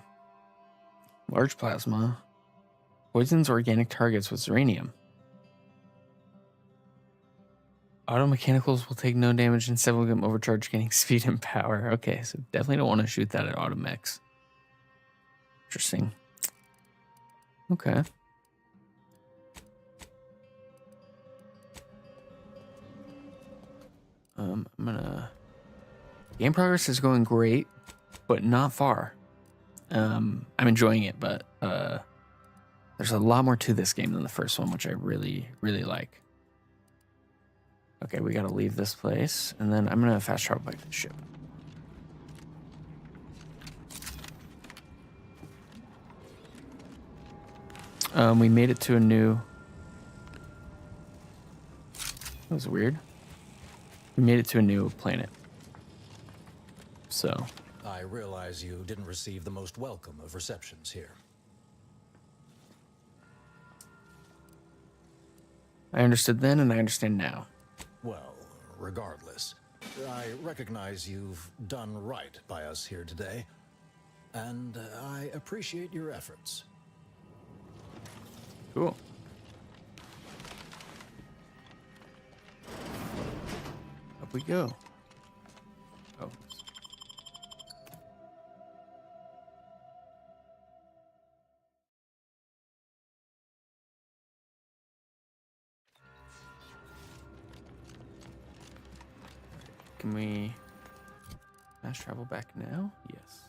Large plasma. Poisons organic targets with uranium. Auto mechanicals will take no damage and several get overcharged, gaining speed and power. Okay, so definitely don't want to shoot that at auto mechs. Interesting. Okay. I'm gonna... Game progress is going great, but not far. I'm enjoying it, but there's a lot more to this game than the first one, which I really, really like. Okay, we gotta leave this place, and then I'm gonna fast travel back to the ship. We made it to a new... That was weird. We made it to a new planet. So... I realize you didn't receive the most welcome of receptions here. I understood then, and I understand now. Well, regardless, I recognize you've done right by us here today, and I appreciate your efforts. Cool. Up we go. Oh. Can we fast travel back now? Yes.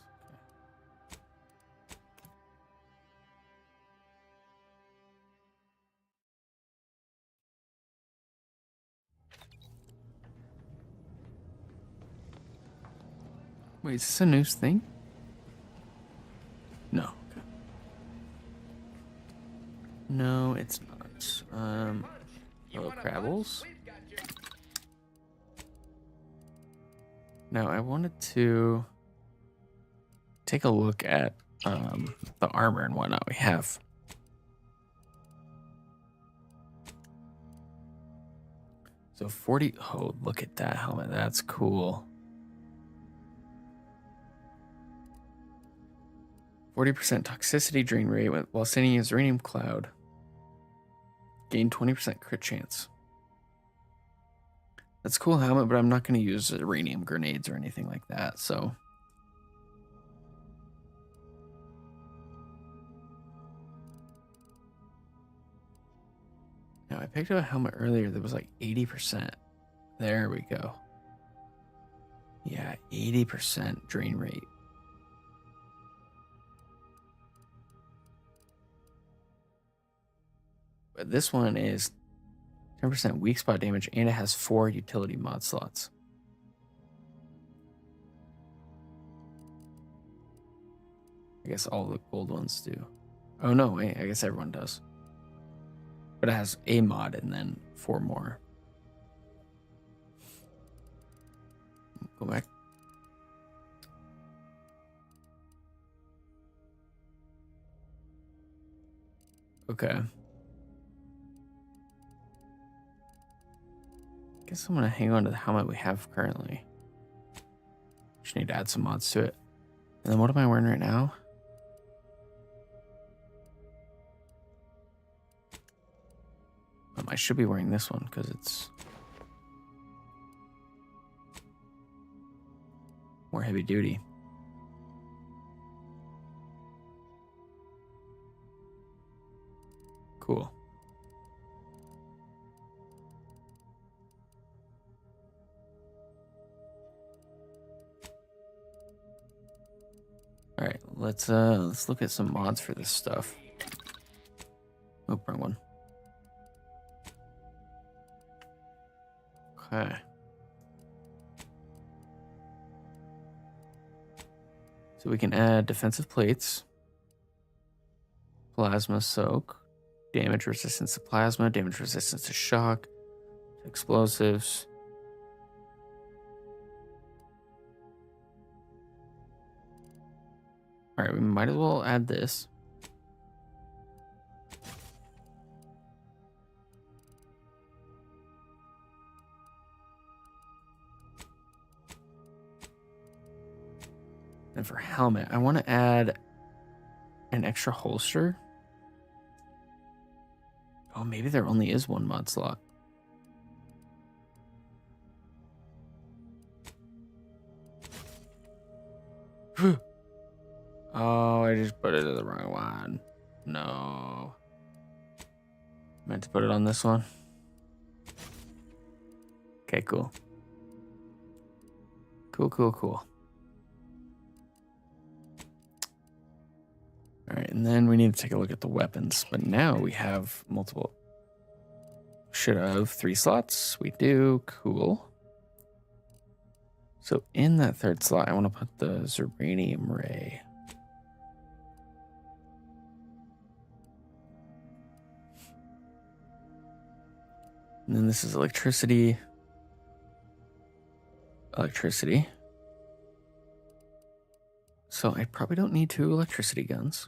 Wait, is this a news thing? No. Okay. No, it's not. Hello, Crabbles. Now, I wanted to take a look at the armor and whatnot we have. So 40, oh, look at that helmet. That's cool. 40% toxicity drain rate while sending a uranium cloud. Gain 20% crit chance. That's a cool helmet, but I'm not going to use uranium grenades or anything like that, so. Now, I picked up a helmet earlier that was like 80%. There we go. Yeah, 80% drain rate. But this one is 10% weak spot damage, and it has 4 utility mod slots. I guess all the gold ones do. Oh no, wait, I guess everyone does. But it has a mod and then 4 more. Go back. Okay. Guess I'm gonna hang on to the helmet we have currently. Just need to add some mods to it. And then what am I wearing right now? I should be wearing this one because it's more heavy duty. Cool. All right, let's look at some mods for this stuff. Oh, wrong one. Okay. So we can add defensive plates, plasma soak, damage resistance to plasma, damage resistance to shock, to explosives. All right, we might as well add this. And for helmet, I want to add an extra holster. Oh, maybe there only is 1 mod slot. Oh, I just put it in the wrong one. No. Meant to put it on this one. Okay, cool. Cool. All right, and then we need to take a look at the weapons. But now we have multiple. Should have 3 slots. We do. Cool. So in that 3rd slot, I want to put the Zeranium Ray. And then this is electricity. So I probably don't need 2 electricity guns.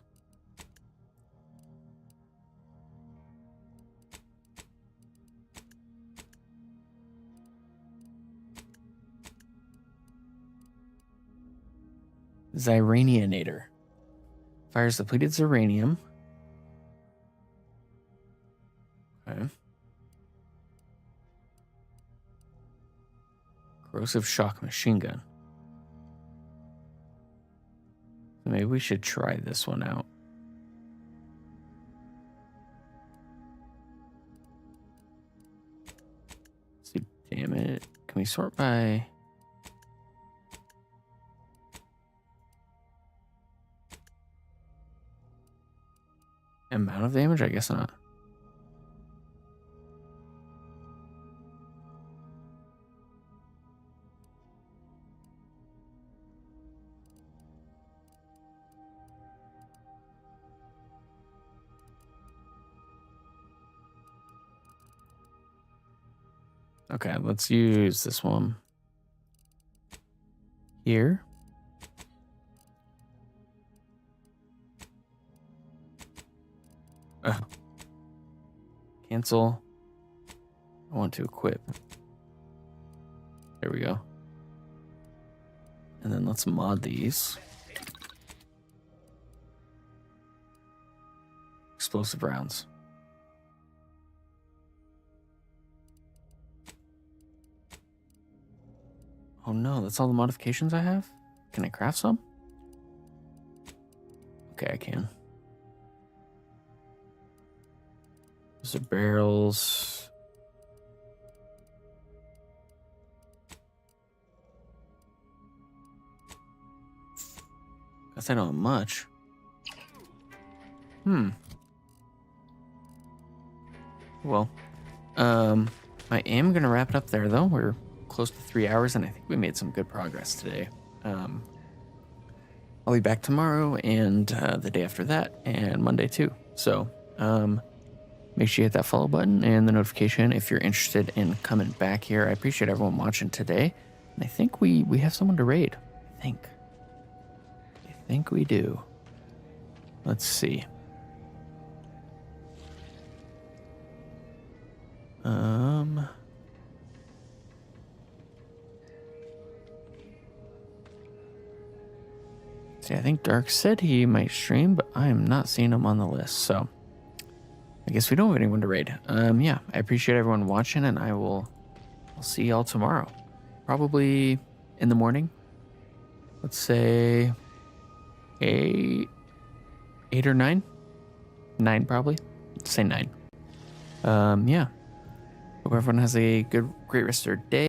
Ziranianator. Fires depleted Zeranium. Okay. Corrosive shock machine gun. So maybe we should try this one out. Let's see, damn it. Can we sort by... amount of damage? I guess not. Okay, let's use this one here. Cancel. I want to equip. There we go. And then let's mod these. Explosive rounds. Oh no, that's all the modifications I have? Can I craft some? Okay, I can. Those are barrels. Guess I don't have much. Well, I am gonna wrap it up there though. We're close to 3 hours, and I think we made some good progress today. I'll be back tomorrow and the day after that, and Monday too. So make sure you hit that follow button and the notification if you're interested in coming back here. I appreciate everyone watching today, and I think we have someone to raid. I think we do. Let's see. See, I think Dark said he might stream, but I am not seeing him on the list, so I guess we don't have anyone to raid. Yeah, I appreciate everyone watching, and I'll see y'all tomorrow. Probably in the morning. Let's say 8 or 9. 9 probably. Let's say 9. Yeah. Hope everyone has a great rest of their day.